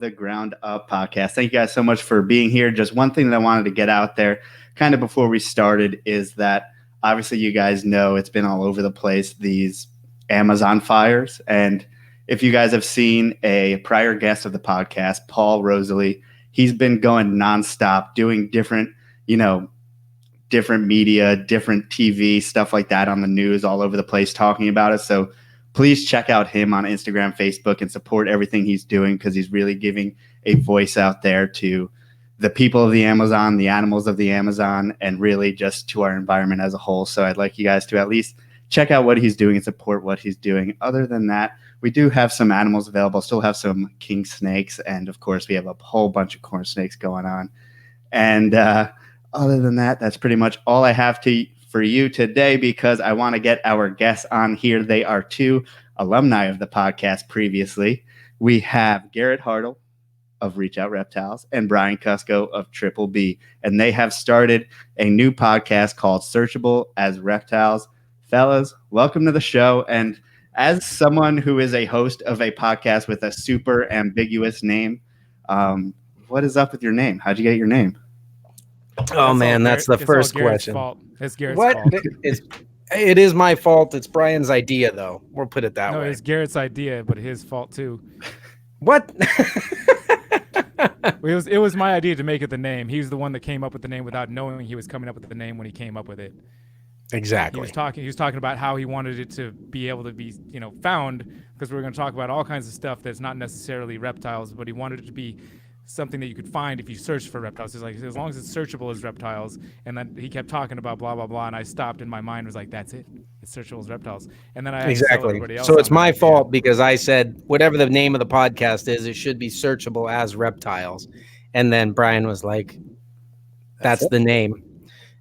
the Ground Up podcast. Thank you guys so much for being here. Just one thing that I wanted to get out there kind of before we started is that obviously you guys know it's been all over the place, these Amazon fires. And if you guys have seen a prior guest of the podcast, Paul Rosalie, he's been going nonstop doing different, different media, different TV, stuff like that on the news all over the place talking about it. So please check out him on Instagram, Facebook, and support everything he's doing because he's really giving a voice out there to the people of the Amazon, the animals of the Amazon, and really just to our environment as a whole. So I'd like you guys to at least check out what he's doing and support what he's doing. Other than that, we do have some animals available, still have some king snakes, and of course we have a whole bunch of corn snakes going on. And other than that, that's pretty much all I have for you today because I want to get our guests on here. They are two alumni of the podcast previously. We have Garrett Hartle of Reach Out Reptiles and Brian Kusko of Triple B. And they have started a new podcast called Searchable as Reptiles. Fellas, welcome to the show. And as someone who is a host of a podcast with a super ambiguous name, what is up with your name? How'd you get your name? Oh man, that's the first question. Fault. It's Garrett's fault. It is my fault. It's Brian's idea, though. We'll put it that way. No, it's Garrett's idea, but his fault too. What? It was my idea to make it the name. He was the one that came up with the name without knowing he was coming up with the name when he came up with it. Exactly. He was talking about how he wanted it to be able to be, found because we were going to talk about all kinds of stuff that's not necessarily reptiles, but he wanted it to be something that you could find if you search for reptiles. It's like, as long as it's searchable as reptiles. And then he kept talking about blah, blah, blah. And I stopped in my mind was like, that's it. It's searchable as reptiles. And then I exactly. So it's my fault because I said, whatever the name of the podcast is, it should be searchable as reptiles. And then Brian was like, that's the name.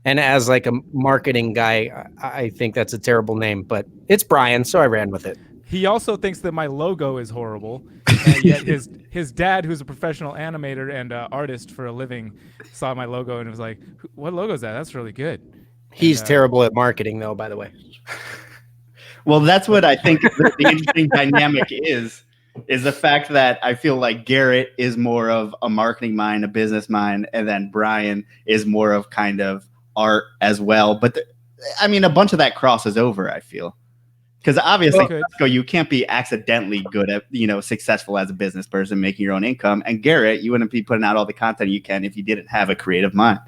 And as like a marketing guy, I think that's a terrible name, but it's Brian. So I ran with it. He also thinks that my logo is horrible, and yet his dad, who's a professional animator and artist for a living, saw my logo and was like, "What logo is that? That's really good." He's terrible at marketing, though, by the way. Well, that's what I think the interesting dynamic is the fact that I feel like Garrett is more of a marketing mind, a business mind, and then Brian is more of kind of art as well. But a bunch of that crosses over, I feel. Because obviously, you can't be accidentally good at, successful as a business person, making your own income. And Garrett, you wouldn't be putting out all the content you can if you didn't have a creative mind.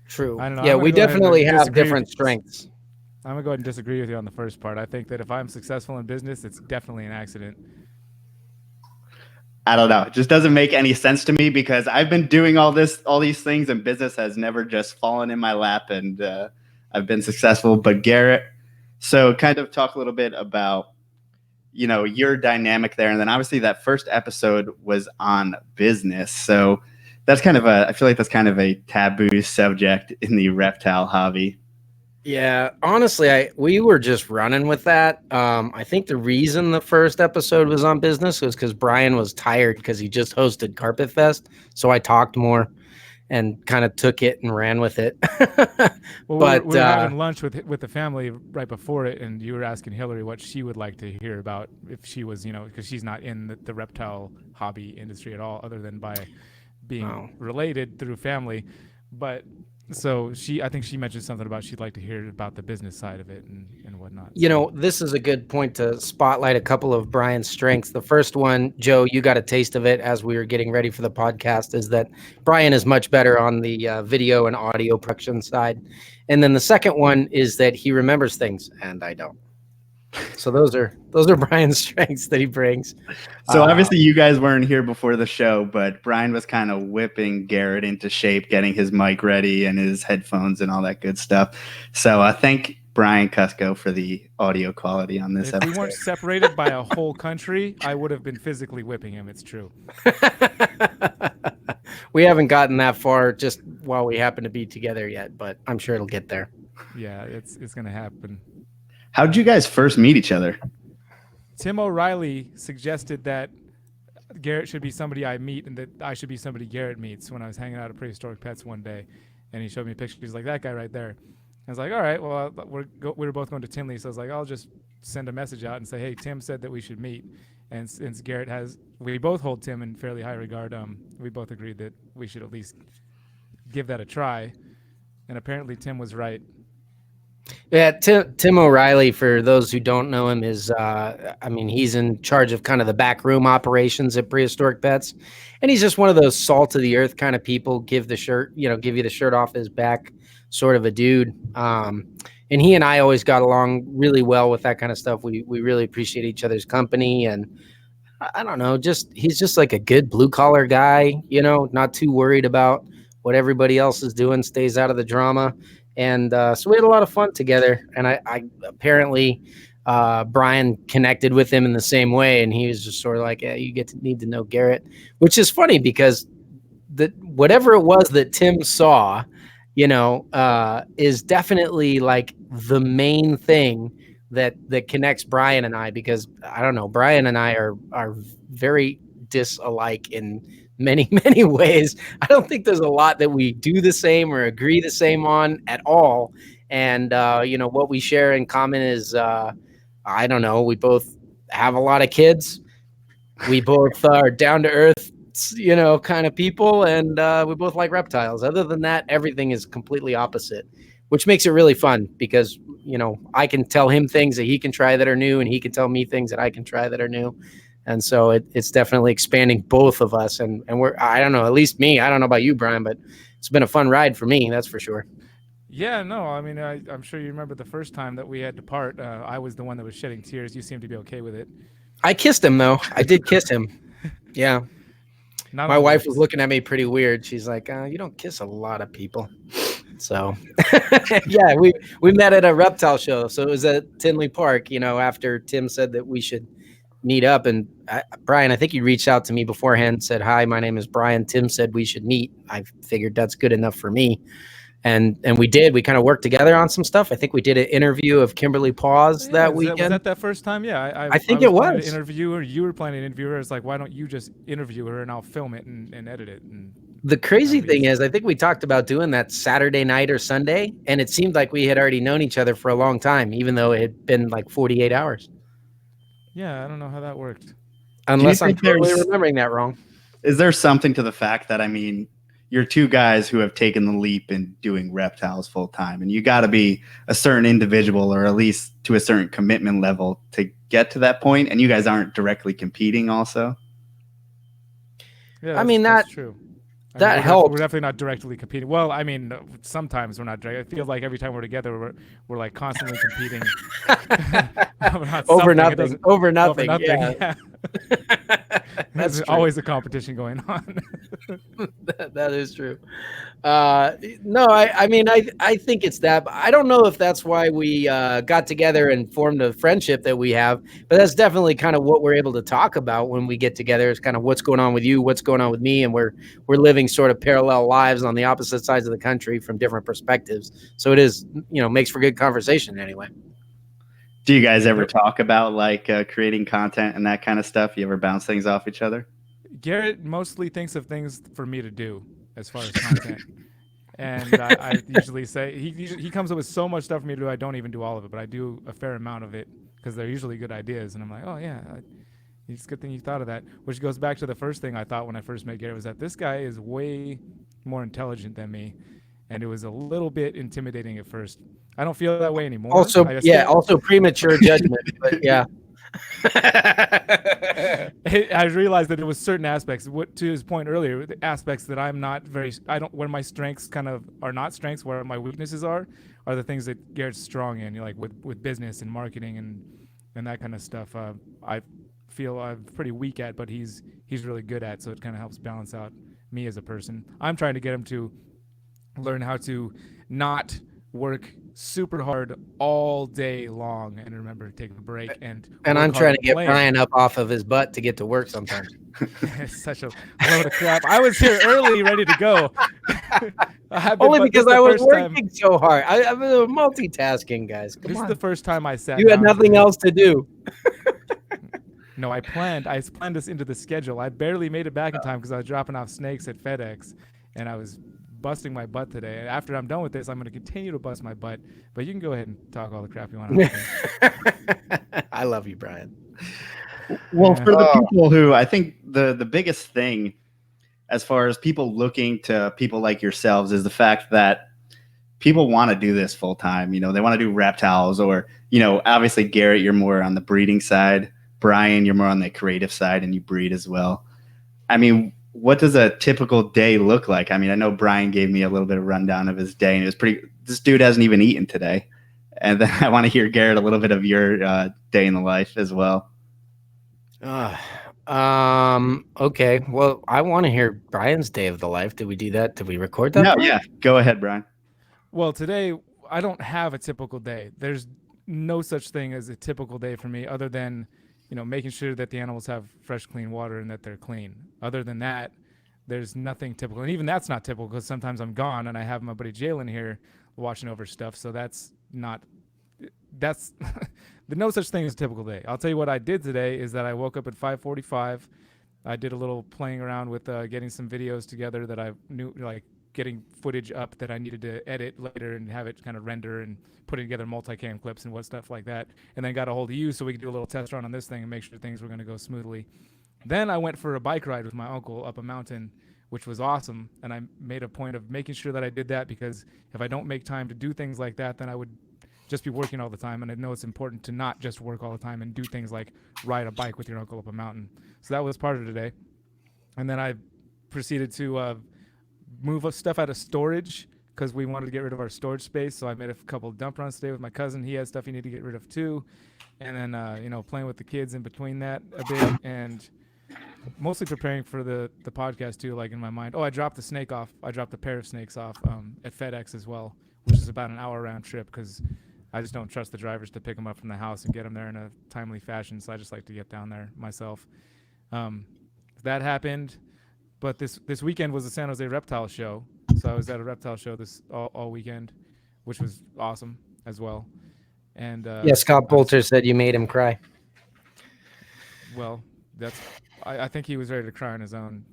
True. I don't know. Yeah, we definitely have different strengths. I'm going to go ahead and disagree with you on the first part. I think that if I'm successful in business, it's definitely an accident. I don't know. It just doesn't make any sense to me because I've been doing all these things and business has never just fallen in my lap and I've been successful. But Garrett, so kind of talk a little bit about, your dynamic there. And then obviously that first episode was on business. So that's I feel like that's kind of a taboo subject in the reptile hobby. Yeah, honestly, we were just running with that. I think the reason the first episode was on business was because Brian was tired because he just hosted Carpet Fest. So I talked more and kind of took it and ran with it. Well, we were having lunch with the family right before it, and you were asking Hillary what she would like to hear about if she was, because she's not in the reptile hobby industry at all, other than by being related through family. But so I think she mentioned something about she'd like to hear about the business side of it and whatnot. This is a good point to spotlight a couple of Brian's strengths. The first one, Joe, you got a taste of it as we were getting ready for the podcast, is that Brian is much better on the video and audio production side. And then the second one is that he remembers things and I don't. So those are Brian's strengths that he brings. So obviously you guys weren't here before the show, but Brian was kind of whipping Garrett into shape, getting his mic ready and his headphones and all that good stuff. So thank Brian Kusko for the audio quality on this episode. If we weren't separated by a whole country, I would have been physically whipping him. It's true. We haven't gotten that far just while we happen to be together yet, but I'm sure it'll get there. Yeah, it's going to happen. How did you guys first meet each other? Tim O'Reilly suggested that Garrett should be somebody I meet and that I should be somebody Garrett meets when I was hanging out at Prehistoric Pets one day. And he showed me a picture. He's like, that guy right there. I was like, all right, well, we were both going to Tinley. So I was like, I'll just send a message out and say, hey, Tim said that we should meet. And since Garrett we both hold Tim in fairly high regard. We both agreed that we should at least give that a try. And apparently Tim was right. Yeah, Tim O'Reilly, for those who don't know him, is he's in charge of kind of the backroom operations at Prehistoric Pets, and he's just one of those salt of the earth kind of people. Give you the shirt off his back, sort of a dude. And he and I always got along really well with that kind of stuff. We really appreciate each other's company, and I don't know, he's just like a good blue collar guy, not too worried about what everybody else is doing, stays out of the drama. And so we had a lot of fun together. And I apparently Brian connected with him in the same way. And he was just sort of like, yeah, you need to know Garrett, which is funny because whatever it was that Tim saw, is definitely like the main thing that connects Brian and I, because I don't know, Brian and I are very disalike in many, many ways. I don't think there's a lot that we do the same or agree the same on at all. And, what we share in common is, I don't know, we both have a lot of kids. We both are down to earth, kind of people. And we both like reptiles. Other than that, everything is completely opposite, which makes it really fun because, I can tell him things that he can try that are new, and he can tell me things that I can try that are new. And so it's definitely expanding both of us. And I don't know, at least me, I don't know about you, Brian, but it's been a fun ride for me. That's for sure. Yeah, no, I mean, I'm sure you remember the first time that we had to part. I was the one that was shedding tears. You seemed to be okay with it. I kissed him, though. I did kiss him. Yeah. My wife was looking at me pretty weird. She's like, you don't kiss a lot of people. So, yeah, we met at a reptile show. So it was at Tinley Park, after Tim said that we should meet up. And Brian, I think you reached out to me beforehand, said, hi, my name is Brian. Tim said we should meet. I figured that's good enough for me. And we did. We kind of worked together on some stuff. I think we did an interview of Kimberly Paws that weekend. Was that first time? Yeah. I think it was. To interview her. You were planning to interview her. It's like, why don't you just interview her and I'll film it and edit it? And the crazy thing is, I think we talked about doing that Saturday night or Sunday, and it seemed like we had already known each other for a long time, even though it had been like 48 hours. Yeah, I don't know how that worked. Unless I'm totally remembering that wrong. Is there something to the fact that, you're two guys who have taken the leap in doing reptiles full time, and you got to be a certain individual or at least to a certain commitment level to get to that point, and you guys aren't directly competing also? Yeah, that's true. That helps. We're definitely not directly competing. Well, sometimes we're not direct. I feel like every time we're together, we're like constantly competing over nothing. Yeah. That's always a competition going on. That is true. No, I think it's that. But I don't know if that's why we got together and formed a friendship that we have. But that's definitely kind of what we're able to talk about when we get together. Is kind of what's going on with you, what's going on with me, and we're living sort of parallel lives on the opposite sides of the country from different perspectives. So it is, makes for good conversation anyway. Do you guys ever talk about creating content and that kind of stuff? You ever bounce things off each other? Garrett mostly thinks of things for me to do as far as content. And I usually say, he comes up with so much stuff for me to do, I don't even do all of it, but I do a fair amount of it because they're usually good ideas. And I'm like, oh, yeah, it's a good thing you thought of that. Which goes back to the first thing I thought when I first met Garrett was that this guy is way more intelligent than me. And it was a little bit intimidating at first. I don't feel that way anymore. Also premature judgment, but yeah. I realized that it was certain aspects, to his point earlier, the aspects that where my strengths kind of are not strengths, where my weaknesses are the things that Garrett's strong in, like with business and marketing and that kind of stuff. I feel I'm pretty weak at, but he's really good at, so it kind of helps balance out me as a person. I'm trying to get him to learn how to not work super hard all day long and remember to take a break. And I'm trying to get Brian up off of his butt to get to work sometimes. It's such a load of crap. I was here early, ready to go. Only because I was working so hard. I'm multitasking, guys. This is the first time I sat. You had nothing else to do. No, I planned this into the schedule. I barely made it back in time because I was dropping off snakes at FedEx, and I was busting my butt today. And after I'm done with this, I'm going to continue to bust my butt. But you can go ahead and talk all the crap you want. I love you, Brian. Well, for the people who, I think the biggest thing as far as people looking to people like yourselves is the fact that people want to do this full time. You know, they want to do reptiles, or, you know, obviously Garrett, you're more on the breeding side. Brian, you're more on the creative side and you breed as well. I mean, what does a typical day look like? I mean, I know Brian gave me a little bit of rundown of his day, and it was pretty. This dude hasn't even eaten today, and then I want to hear, Garrett, a little bit of your day in the life as well. Okay. Well, I want to hear Brian's day of the life. Did we do that? Did we record that? No, yeah. Go ahead, Brian. Well, today I don't have a typical day. There's no such thing as a typical day for me, other than, you know, making sure that the animals have fresh, clean water and that they're clean. Other than that, there's nothing typical. And even that's not typical, because sometimes I'm gone and I have my buddy Jalen here watching over stuff. So that's no such thing as a typical day. I'll tell you what I did today is that I woke up at 5:45. I did a little playing around with getting some videos together that I knew, like getting footage up that I needed to edit later and have it kind of render, and putting together multicam clips and what stuff like that. And then got a hold of you so we could do a little test run on this thing and make sure things were going to go smoothly. Then I went for a bike ride with my uncle up a mountain, which was awesome. And I made a point of making sure that I did that, because if I don't make time to do things like that, then I would just be working all the time. And I know it's important to not just work all the time and do things like ride a bike with your uncle up a mountain. So that was part of today. And then I proceeded to move stuff out of storage, because we wanted to get rid of our storage space. So I made a couple of dump runs today with my cousin. He had stuff he needed to get rid of too. And then, you know, playing with the kids in between that a bit, and mostly preparing for the podcast too, like in my mind. Oh, I dropped the snake off. I dropped a pair of snakes off at FedEx as well, which is about an hour round trip, because I just don't trust the drivers to pick them up from the house and get them there in a timely fashion. So I just like to get down there myself. That happened. But this weekend was the San Jose Reptile Show. So I was at a reptile show this all weekend, which was awesome as well. And yeah, Scott Bolter said you made him cry. Well, I think he was ready to cry on his own.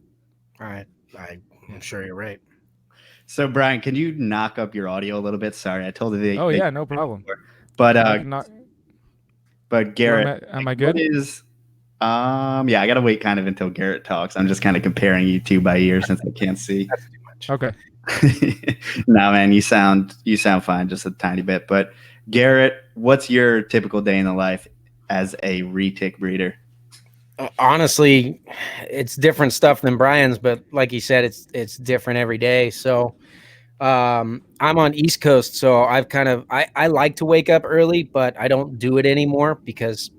All right. I'm sure you're right. So, Brian, can you knock up your audio a little bit? Sorry, I told you. Yeah, no problem. But Garrett, am I good? Yeah, I gotta wait kind of until Garrett talks. I'm just kind of comparing you two by ear since I can't see. That's too much. Okay. No, man, you sound fine, just a tiny bit. But Garrett, what's your typical day in the life as a retic breeder? Honestly, it's different stuff than Brian's, but like he said, it's different every day. So I'm on East Coast, so I like to wake up early, but I don't do it anymore because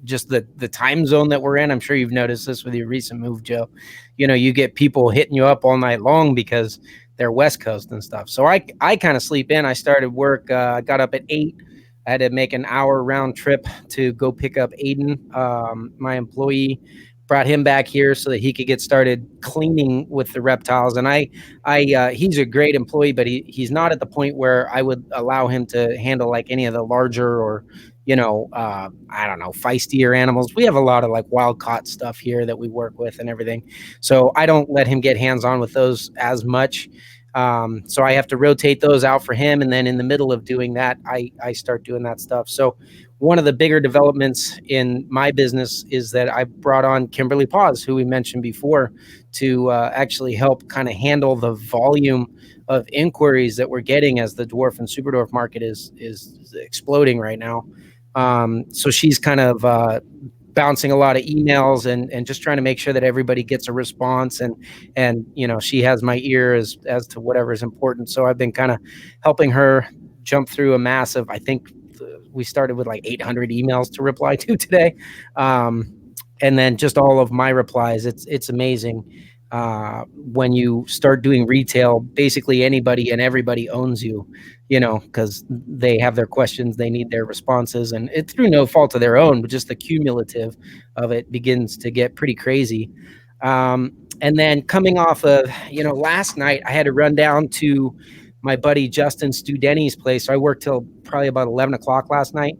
just the time zone that we're in. I'm sure you've noticed this with your recent move, Joe. You know, you get people hitting you up all night long because they're West Coast and stuff. So I kind of sleep in. I started work, got up at 8. I had to make an hour round trip to go pick up Aiden, my employee. Brought him back here so that he could get started cleaning with the reptiles. And he's a great employee, but he's not at the point where I would allow him to handle like any of the larger or, you know, I don't know, feistier animals. We have a lot of like wild caught stuff here that we work with and everything. So I don't let him get hands on with those as much. So I have to rotate those out for him. And then in the middle of doing that, I start doing that stuff. So one of the bigger developments in my business is that I brought on Kimberly Paws, who we mentioned before, to actually help kind of handle the volume of inquiries that we're getting as the dwarf and super dwarf market is exploding right now. So she's kind of bouncing a lot of emails and just trying to make sure that everybody gets a response, and you know, she has my ear as to whatever is important. So I've been kind of helping her jump through a massive, I think we started with like 800 emails to reply to today. And then just all of my replies, it's amazing. When you start doing retail, basically anybody and everybody owns you, you know, because they have their questions, they need their responses, and it's through no fault of their own, but just the cumulative of it begins to get pretty crazy. And then coming off of, you know, last night, I had to run down to my buddy Justin Studeni's place. So I worked till probably about 11 o'clock last night.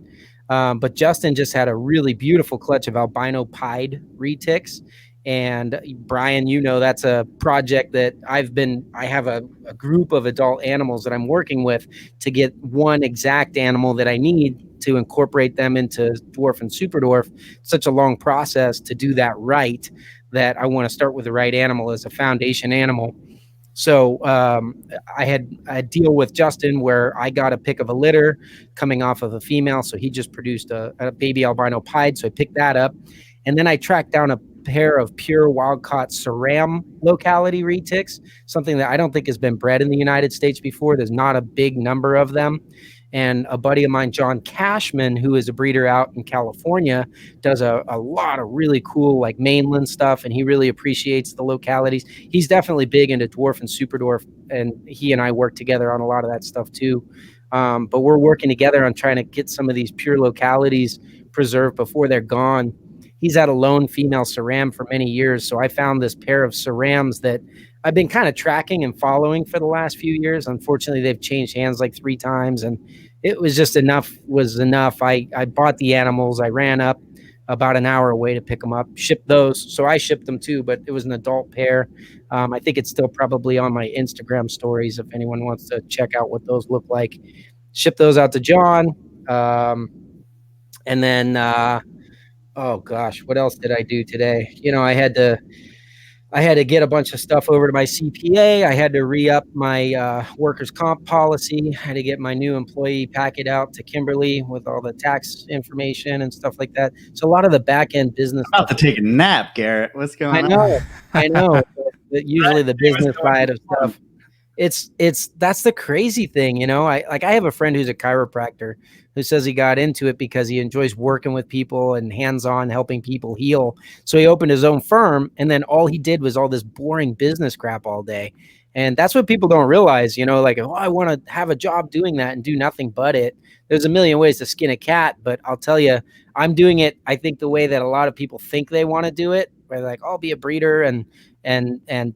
But Justin just had a really beautiful clutch of albino pied retics. And Brian, you know, that's a project that I have a group of adult animals that I'm working with to get one exact animal that I need to incorporate them into dwarf and super dwarf. Such a long process to do that right, that I want to start with the right animal as a foundation animal. So I had a deal with Justin where I got a pick of a litter coming off of a female. So he just produced a baby albino pied. So I picked that up. And then I tracked down a pair of pure wild-caught Ceram locality retics, something that I don't think has been bred in the United States before. There's not a big number of them. And a buddy of mine, John Cashman, who is a breeder out in California, does a lot of really cool like mainland stuff, and he really appreciates the localities. He's definitely big into dwarf and super dwarf, and he and I work together on a lot of that stuff too. But we're working together on trying to get some of these pure localities preserved before they're gone. He's had a lone female Ceram for many years, so I found this pair of Cerams that I've been kind of tracking and following for the last few years. Unfortunately, they've changed hands like 3 times, and it was just enough was enough. I bought the animals. I ran up about an hour away to pick them up, shipped those. So I shipped them too, but it was an adult pair. I think it's still probably on my Instagram stories if anyone wants to check out what those look like. Ship those out to John. And then, oh gosh, what else did I do today? You know, I had to get a bunch of stuff over to my CPA. I had to re-up my workers' comp policy. I had to get my new employee packet out to Kimberly with all the tax information and stuff like that. So a lot of the back-end business. I'm about to take a nap, Garrett. What's going on? I know. Usually the business side of stuff. That's the crazy thing, you know. I have a friend who's a chiropractor who says he got into it because he enjoys working with people and hands-on helping people heal. So he opened his own firm, and then all he did was all this boring business crap all day. And that's what people don't realize, you know, like, oh, I want to have a job doing that and do nothing but it. There's a million ways to skin a cat, but I'll tell you, I'm doing it, I think, the way that a lot of people think they want to do it, where they're like, I'll be a breeder and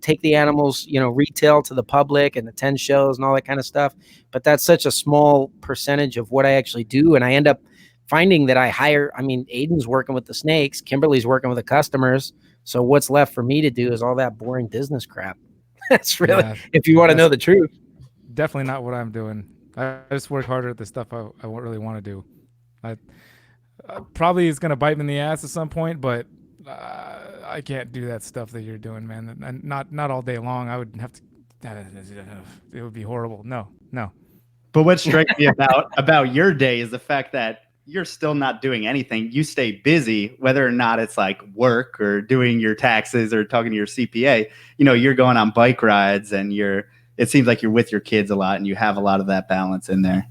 take the animals, you know, retail to the public and attend shows and all that kind of stuff. But that's such a small percentage of what I actually do. And I end up finding that Aiden's working with the snakes, Kimberly's working with the customers. So what's left for me to do is all that boring business crap. That's really, if you want to know the truth. Definitely not what I'm doing. I just work harder at the stuff I really want to do. I probably it's going to bite me in the ass at some point, but I can't do that stuff that you're doing, man. And not all day long. I would have to. It would be horrible. No. But what strikes me about your day is the fact that you're still not doing anything. You stay busy, whether or not it's like work or doing your taxes or talking to your CPA. You know, you're going on bike rides, and it seems like you're with your kids a lot, and you have a lot of that balance in there.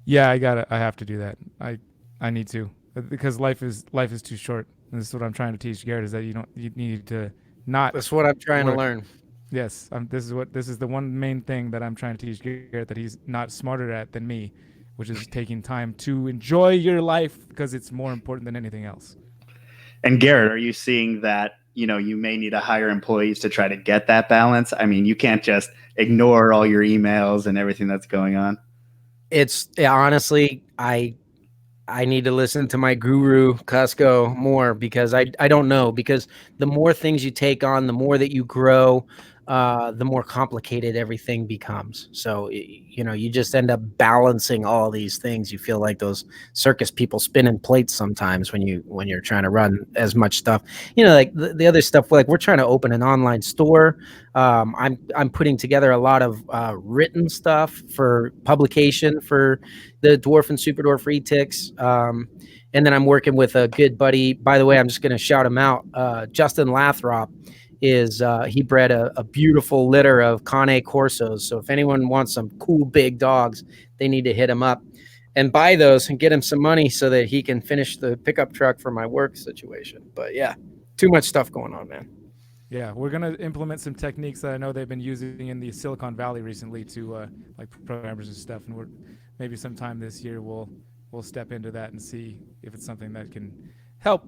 Yeah, I have to do that. I need to, because life is too short. And this is what I'm trying to teach Garrett, is that you need to not. That's what I'm trying to learn. Yes, this is the one main thing that I'm trying to teach Garrett, that he's not smarter at than me, which is taking time to enjoy your life, because it's more important than anything else. And Garrett, are you seeing that, you know, you may need to hire employees to try to get that balance? I mean, you can't just ignore all your emails and everything that's going on. Honestly, I need to listen to my guru Kusko more, because I don't know, because the more things you take on, the more that you grow, the more complicated everything becomes. So, you know, you just end up balancing all these things. You feel like those circus people spinning plates sometimes when you're trying to run as much stuff. You know, like the other stuff, like we're trying to open an online store. I'm putting together a lot of written stuff for publication for the dwarf and super dwarf retics. And then I'm working with a good buddy. By the way, I'm just going to shout him out. Justin Lathrop he bred a beautiful litter of Cane Corsos. So if anyone wants some cool big dogs, they need to hit him up and buy those and get him some money so that he can finish the pickup truck for my work situation. But yeah, too much stuff going on, man. Yeah, we're going to implement some techniques that I know they've been using in the Silicon Valley recently to like programmers and stuff. And maybe sometime this year we'll step into that and see if it's something that can help.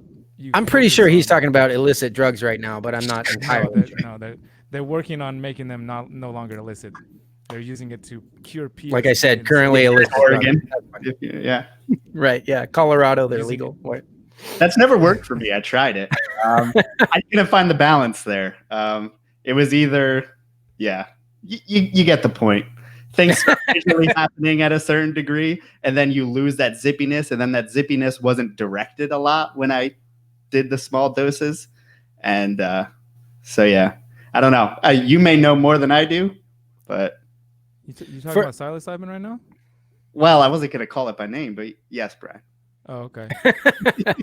I'm pretty sure he's talking about illicit drugs right now, but I'm not entirely sure. No, they're working on making them no longer illicit. They're using it to cure PTSD. Like I said, currently illicit. Oregon. Yeah. Right. Yeah. Colorado, they're legal. Wait. That's never worked for me. I tried it. I couldn't find the balance there. It was either, you get the point. things start visually happening at a certain degree, and then you lose that zippiness, and then that zippiness wasn't directed a lot when I did the small doses. And so, yeah, I don't know. You may know more than I do, but... You talking about psilocybin right now? Well, I wasn't going to call it by name, but yes, Brian. Oh, okay.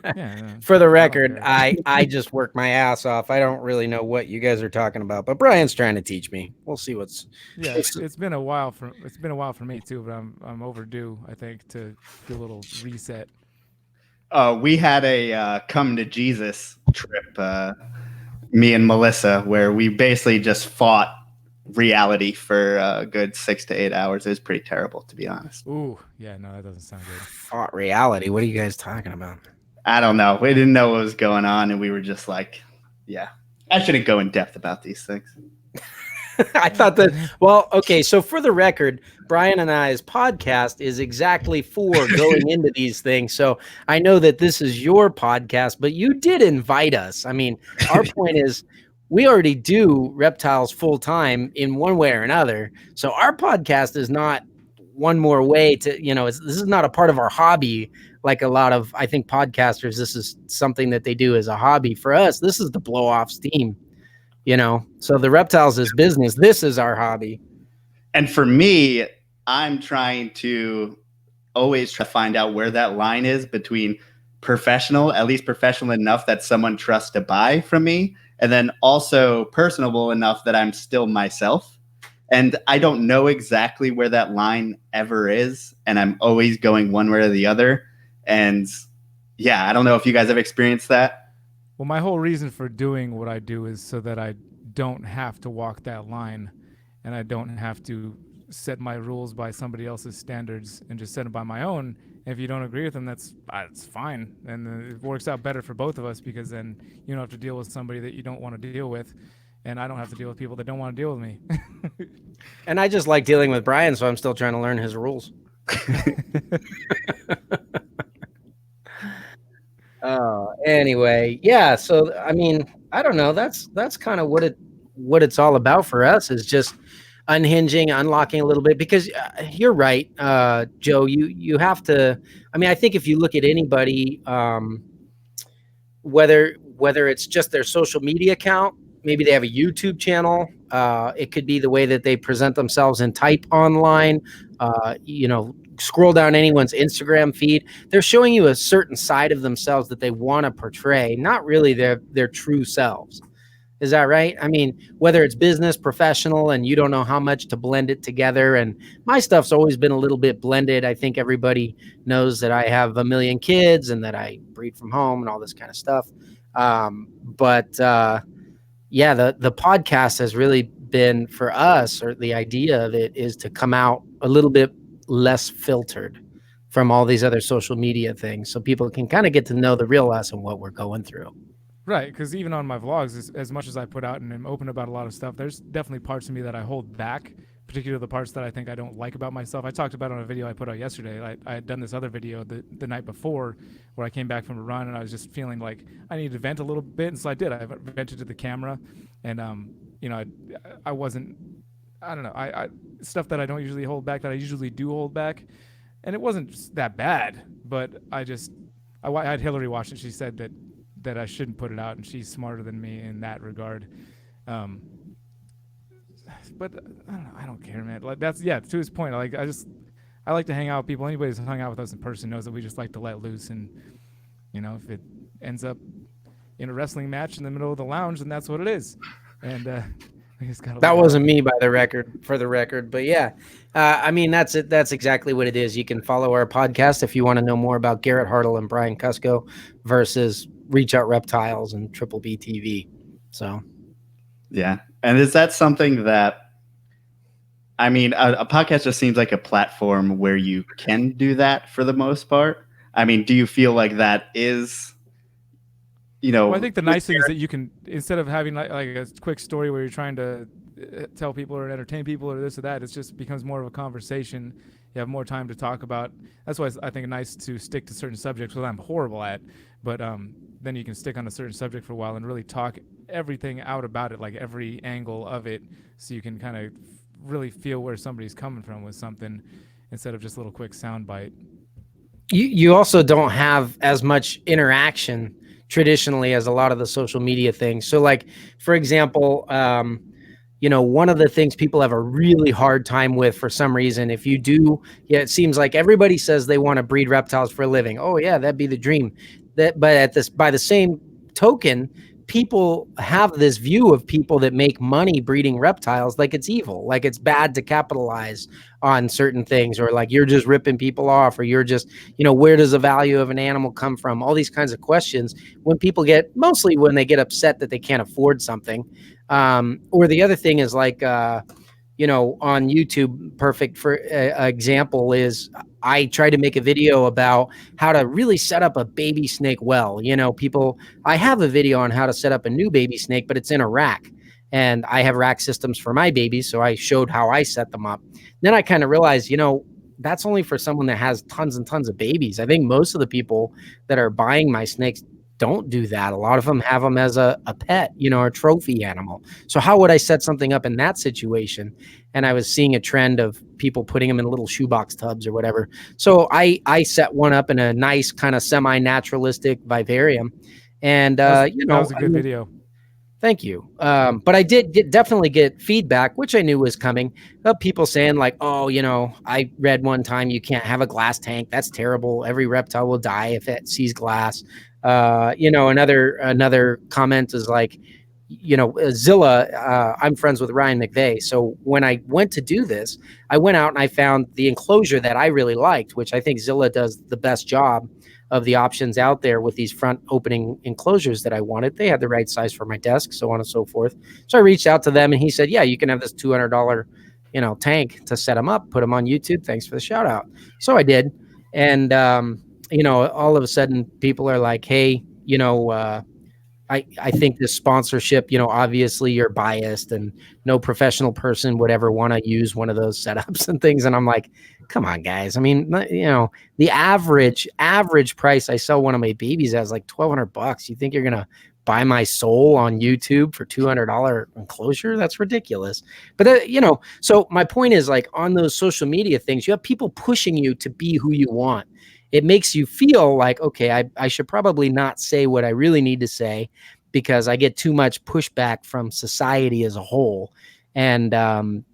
Yeah. For the record, I just work my ass off. I don't really know what you guys are talking about, but Brian's trying to teach me. We'll see what's. Yeah, it's been a while for me too, but I'm overdue. I think to do a little reset. We had a come to Jesus trip, me and Melissa, where we basically just fought reality for a good 6 to 8 hours. It was pretty terrible, to be honest. Ooh, yeah, no, that doesn't sound good. Fought reality? What are you guys talking about? I don't know. We didn't know what was going on, and we were just like, yeah. I shouldn't go in depth about these things. I thought that, well, okay, so for the record, Brian and I's podcast is exactly for going into these things. So I know that this is your podcast, but you did invite us. I mean, our point is, we already do reptiles full time in one way or another. So our podcast is not one more way to, this is not a part of our hobby. Like a lot of, I think, podcasters, this is something that they do as a hobby. For us, this is the blow off steam, so the reptiles is business. This is our hobby. And for me, I'm trying to always try to find out where that line is between professional, at least professional enough that someone trusts to buy from me, and then also personable enough that I'm still myself. And I don't know exactly where that line ever is. And I'm always going one way or the other. And yeah, I don't know if you guys have experienced that. Well, my whole reason for doing what I do is so that I don't have to walk that line, and I don't have to set my rules by somebody else's standards and just set them by my own. If you don't agree with them, that's fine. And it works out better for both of us, because then you don't have to deal with somebody that you don't want to deal with. And I don't have to deal with people that don't want to deal with me. And I just like dealing with Brian, so I'm still trying to learn his rules. Anyway, yeah. So, I mean, I don't know. That's kind of what it's all about for us, is just unhinging, unlocking a little bit, because you're right, Joe, you have to, I mean, I think if you look at anybody, whether it's just their social media account, maybe they have a YouTube channel, it could be the way that they present themselves and type online, scroll down anyone's Instagram feed, they're showing you a certain side of themselves that they want to portray, not really their true selves. Is that right? I mean, whether it's business, professional, and you don't know how much to blend it together. And my stuff's always been a little bit blended. I think everybody knows that I have a million kids and that I breed from home and all this kind of stuff. Yeah, the podcast has really been for us, or the idea of it is to come out a little bit less filtered from all these other social media things, so people can kind of get to know the real us and what we're going through. Right, because even on my vlogs, as much as I put out and am open about a lot of stuff, there's definitely parts of me that I hold back, particularly the parts that I think I don't like about myself. I talked about on a video I put out yesterday. I had done this other video the night before where I came back from a run and I was just feeling like I needed to vent a little bit, and so I did. I vented to the camera, and I wasn't, I don't know, I stuff that I don't usually hold back that I usually do hold back, and it wasn't that bad, but I had Hillary watch it. She said that I shouldn't put it out, and she's smarter than me in that regard. But I don't care, man. Like, that's, yeah, to his point. Like, I like to hang out with people. Anybody who's hung out with us in person knows that we just like to let loose, and if it ends up in a wrestling match in the middle of the lounge, then that's what it is. And that wasn't me, for the record, but yeah, I mean, that's it. That's exactly what it is. You can follow our podcast if you want to know more about Garrett Hartle and Brian Kusko versus Reach Out Reptiles and Triple B TV. So, yeah. And is that something that, I mean, a podcast just seems like a platform where you can do that for the most part. I mean, do you feel like that is, Well, I think the nice thing is that you can, instead of having like a quick story where you're trying to tell people or entertain people or this or that, it just becomes more of a conversation. You have more time to talk about. That's why I think it's nice to stick to certain subjects, which I'm horrible at. But then you can stick on a certain subject for a while and really talk everything out about it, like every angle of it, so you can kind of really feel where somebody's coming from with something instead of just a little quick sound bite. You also don't have as much interaction traditionally as a lot of the social media things. So like, for example, one of the things people have a really hard time with for some reason, if you do, it seems like everybody says they want to breed reptiles for a living. Oh yeah, that'd be the dream. But by the same token, people have this view of people that make money breeding reptiles like it's evil, like it's bad to capitalize on certain things, or like you're just ripping people off, or you're just, where does the value of an animal come from? All these kinds of questions when they get upset that they can't afford something. Or the other thing is like, on YouTube, perfect for example is I tried to make a video about how to really set up a baby snake well. I have a video on how to set up a new baby snake, but it's in a rack. And I have rack systems for my babies, so I showed how I set them up. Then I kind of realized, that's only for someone that has tons and tons of babies. I think most of the people that are buying my snakes don't do that. A lot of them have them as a pet, a trophy animal. So how would I set something up in that situation? And I was seeing a trend of people putting them in little shoebox tubs or whatever. So I set one up in a nice kind of semi-naturalistic vivarium. And, that was a good video. Thank you. But I did definitely get feedback, which I knew was coming, of people saying like, oh, I read one time you can't have a glass tank. That's terrible. Every reptile will die if it sees glass. Another comment is like, Zilla, I'm friends with Ryan McVeigh. So when I went to do this, I went out and I found the enclosure that I really liked, which I think Zilla does the best job of the options out there with these front opening enclosures that I wanted. They had the right size for my desk, so on and so forth. So I reached out to them and he said, yeah, you can have this $200, tank to set them up, put them on YouTube. Thanks for the shout out. So I did. And, all of a sudden people are like, hey, I think this sponsorship, obviously you're biased and no professional person would ever want to use one of those setups and things. And I'm like, come on, guys. I mean, the average price I sell one of my babies as like $1,200. You think you're going to buy my soul on YouTube for $200 enclosure? That's ridiculous. But, so my point is like on those social media things, you have people pushing you to be who you want. It makes you feel like, okay, I should probably not say what I really need to say because I get too much pushback from society as a whole. And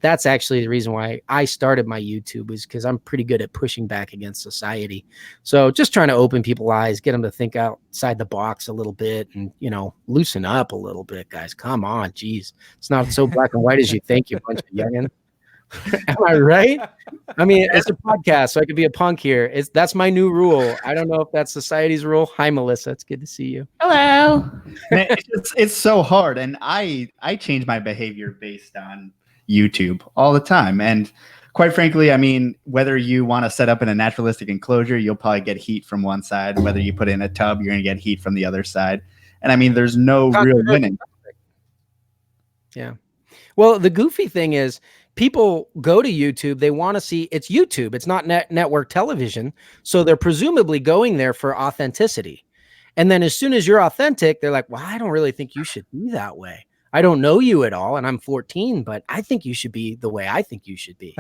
that's actually the reason why I started my YouTube, is because I'm pretty good at pushing back against society. So just trying to open people's eyes, get them to think outside the box a little bit and, loosen up a little bit, guys. Come on, geez. It's not so black and white as you think, you bunch of youngins. Am I right? I mean, it's a podcast, so I could be a punk here. That's my new rule. I don't know if that's society's rule. Hi, Melissa. It's good to see you. Hello. Man, it's so hard, and I change my behavior based on YouTube all the time. And quite frankly, I mean, whether you want to set up in a naturalistic enclosure, you'll probably get heat from one side. Whether you put it in a tub, you're going to get heat from the other side. And I mean, there's no real winning. Yeah. Well, the goofy thing is, people go to YouTube. They want to see, it's YouTube. It's not network television. So they're presumably going there for authenticity. And then as soon as you're authentic, they're like, well, I don't really think you should be that way. I don't know you at all. And I'm 14, but I think you should be the way I think you should be.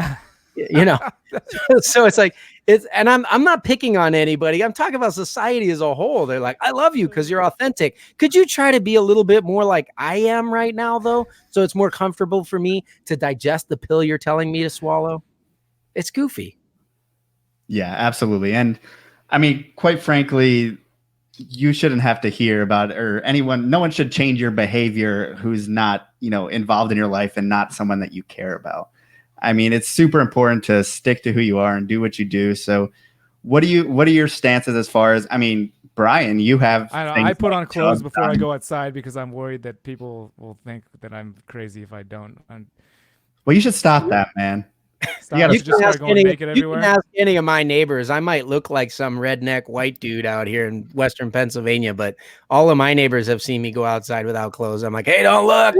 So it's like, and I'm not picking on anybody. I'm talking about society as a whole. They're like, I love you because you're authentic. Could you try to be a little bit more like I am right now, though? So it's more comfortable for me to digest the pill you're telling me to swallow. It's goofy. Yeah, absolutely. And I mean, quite frankly, you shouldn't have to hear about it, or no one should change your behavior who's not, involved in your life and not someone that you care about. I mean, it's super important to stick to who you are and do what you do. So what are your stances as far as, I mean, Brian, you have, I put on clothes before I go outside because I'm worried that people will think that I'm crazy if I don't. Well, you should stop that, man. You can ask any of my neighbors. I might look like some redneck white dude out here in Western Pennsylvania, but all of my neighbors have seen me go outside without clothes. I'm like, hey, don't look.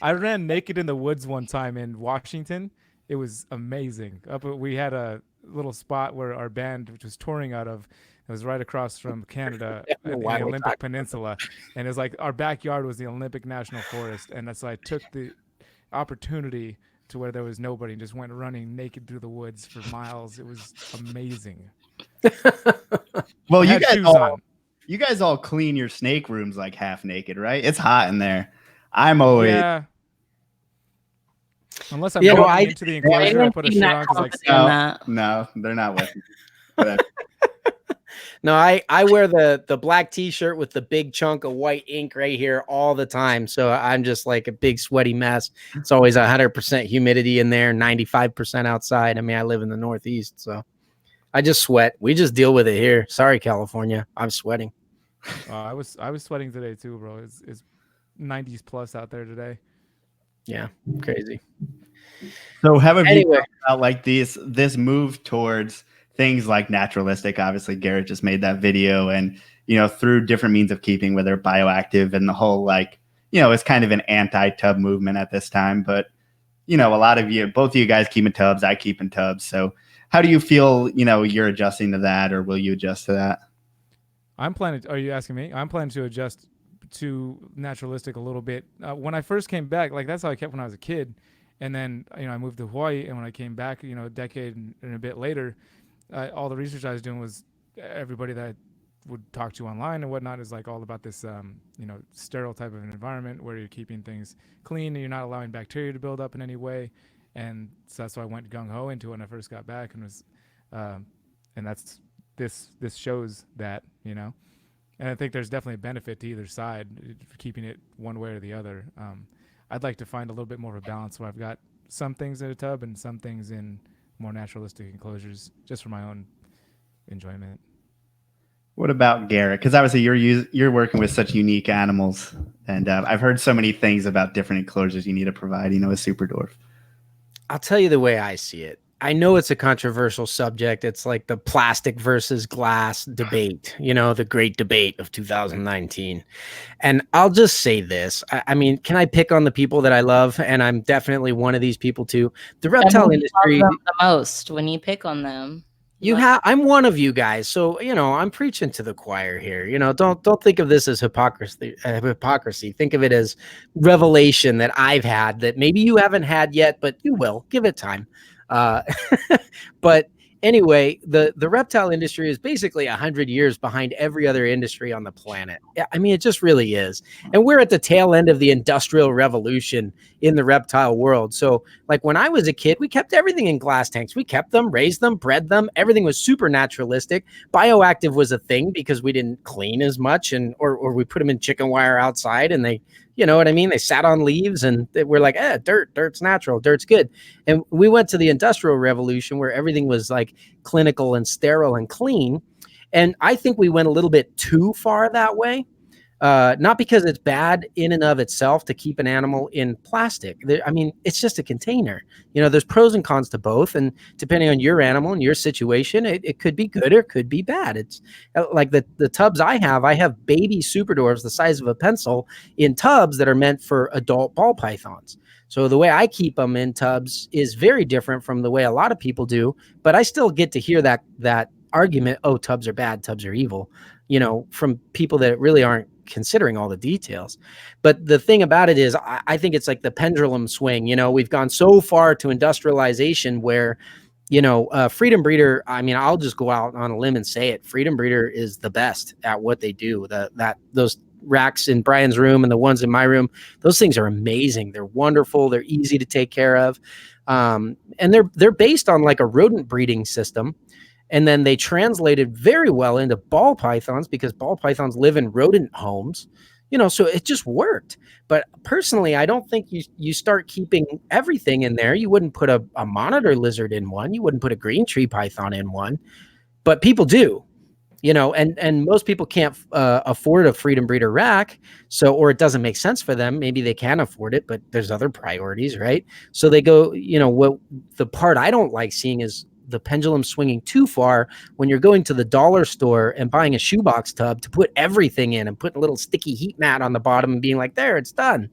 I ran naked in the woods one time in Washington. It was amazing. We had a little spot where our band, which was touring out of, it was right across from Canada in the Olympic Peninsula. And it was like our backyard was the Olympic National Forest. And so I took the opportunity to where there was nobody and just went running naked through the woods for miles. It was amazing. Well, you guys all clean your snake rooms like half naked, right? It's hot in there. I'm always unless I'm going into the enclosure, I put a shirt on because no, they're not with me. No, I wear the black t-shirt with the big chunk of white ink right here all the time. So I'm just like a big sweaty mess. It's always 100% humidity in there, 95% outside. I mean, I live in the Northeast, so I just sweat. We just deal with it here. Sorry, California. I'm sweating. I was sweating today too, bro. It's 90s plus out there today. Yeah, crazy. So how have you talked about like this move towards things like naturalistic? Obviously, Garrett just made that video, and through different means of keeping, whether bioactive and the whole like it's kind of an anti-tub movement at this time. But a lot of you, both of you guys keep in tubs. I keep in tubs. So how do you feel? You're adjusting to that, or will you adjust to that? Are you asking me? I'm planning to adjust to naturalistic a little bit. When I first came back, like that's how I kept when I was a kid, and then I moved to Hawaii, and when I came back, a decade and a bit later. All the research I was doing was everybody that I would talk to online and whatnot is like all about this, sterile type of an environment where you're keeping things clean and you're not allowing bacteria to build up in any way. And so that's why I went gung ho into it when I first got back, and was, and that's this shows that, and I think there's definitely a benefit to either side for keeping it one way or the other. I'd like to find a little bit more of a balance where I've got some things in a tub and some things in more naturalistic enclosures, just for my own enjoyment. What about Garrett? Because obviously you're working with such unique animals, and I've heard so many things about different enclosures you need to provide. A super dwarf. I'll tell you the way I see it. I know it's a controversial subject. It's like the plastic versus glass debate, the great debate of 2019. And I'll just say this. I mean, can I pick on the people that I love? And I'm definitely one of these people too. The reptile industry. The most when you pick on them. I'm one of you guys. So, I'm preaching to the choir here. Don't think of this as hypocrisy. Think of it as revelation that I've had that maybe you haven't had yet, but you will. Give it time. But anyway, the reptile industry is basically 100 years behind every other industry on the planet. I mean, it just really is. And we're at the tail end of the industrial revolution in the reptile world. So like when I was a kid, we kept everything in glass tanks. We kept them, raised them, bred them. Everything was super naturalistic. Bioactive was a thing because we didn't clean as much, or we put them in chicken wire outside, and they, you know what I mean? They sat on leaves, and we're like, dirt's natural, dirt's good. And we went to the industrial revolution where everything was like clinical and sterile and clean. And I think we went a little bit too far that way. Not because it's bad in and of itself to keep an animal in plastic. I mean, it's just a container. There's pros and cons to both. And depending on your animal and your situation, it could be good or it could be bad. It's like the tubs I have baby super dwarves the size of a pencil in tubs that are meant for adult ball pythons. So the way I keep them in tubs is very different from the way a lot of people do. But I still get to hear that argument, oh, tubs are bad, tubs are evil, from people that really aren't considering all the details. But the thing about it is, I think it's like the pendulum swing. We've gone so far to industrialization where, Freedom Breeder, I mean, I'll just go out on a limb and say it. Freedom Breeder is the best at what they do. Those racks in Brian's room and the ones in my room, those things are amazing. They're wonderful. They're easy to take care of. And they're based on like a rodent breeding system. And then they translated very well into ball pythons because ball pythons live in rodent homes, so it just worked. But personally, I don't think you start keeping everything in there. You wouldn't put a monitor lizard in one. You wouldn't put a green tree python in one, but people do, and most people can't afford a Freedom Breeder rack. Or it doesn't make sense for them. Maybe they can afford it, but there's other priorities, right? So they go, what the part I don't like seeing is the pendulum swinging too far when you're going to the dollar store and buying a shoebox tub to put everything in and put a little sticky heat mat on the bottom and being like, there, it's done.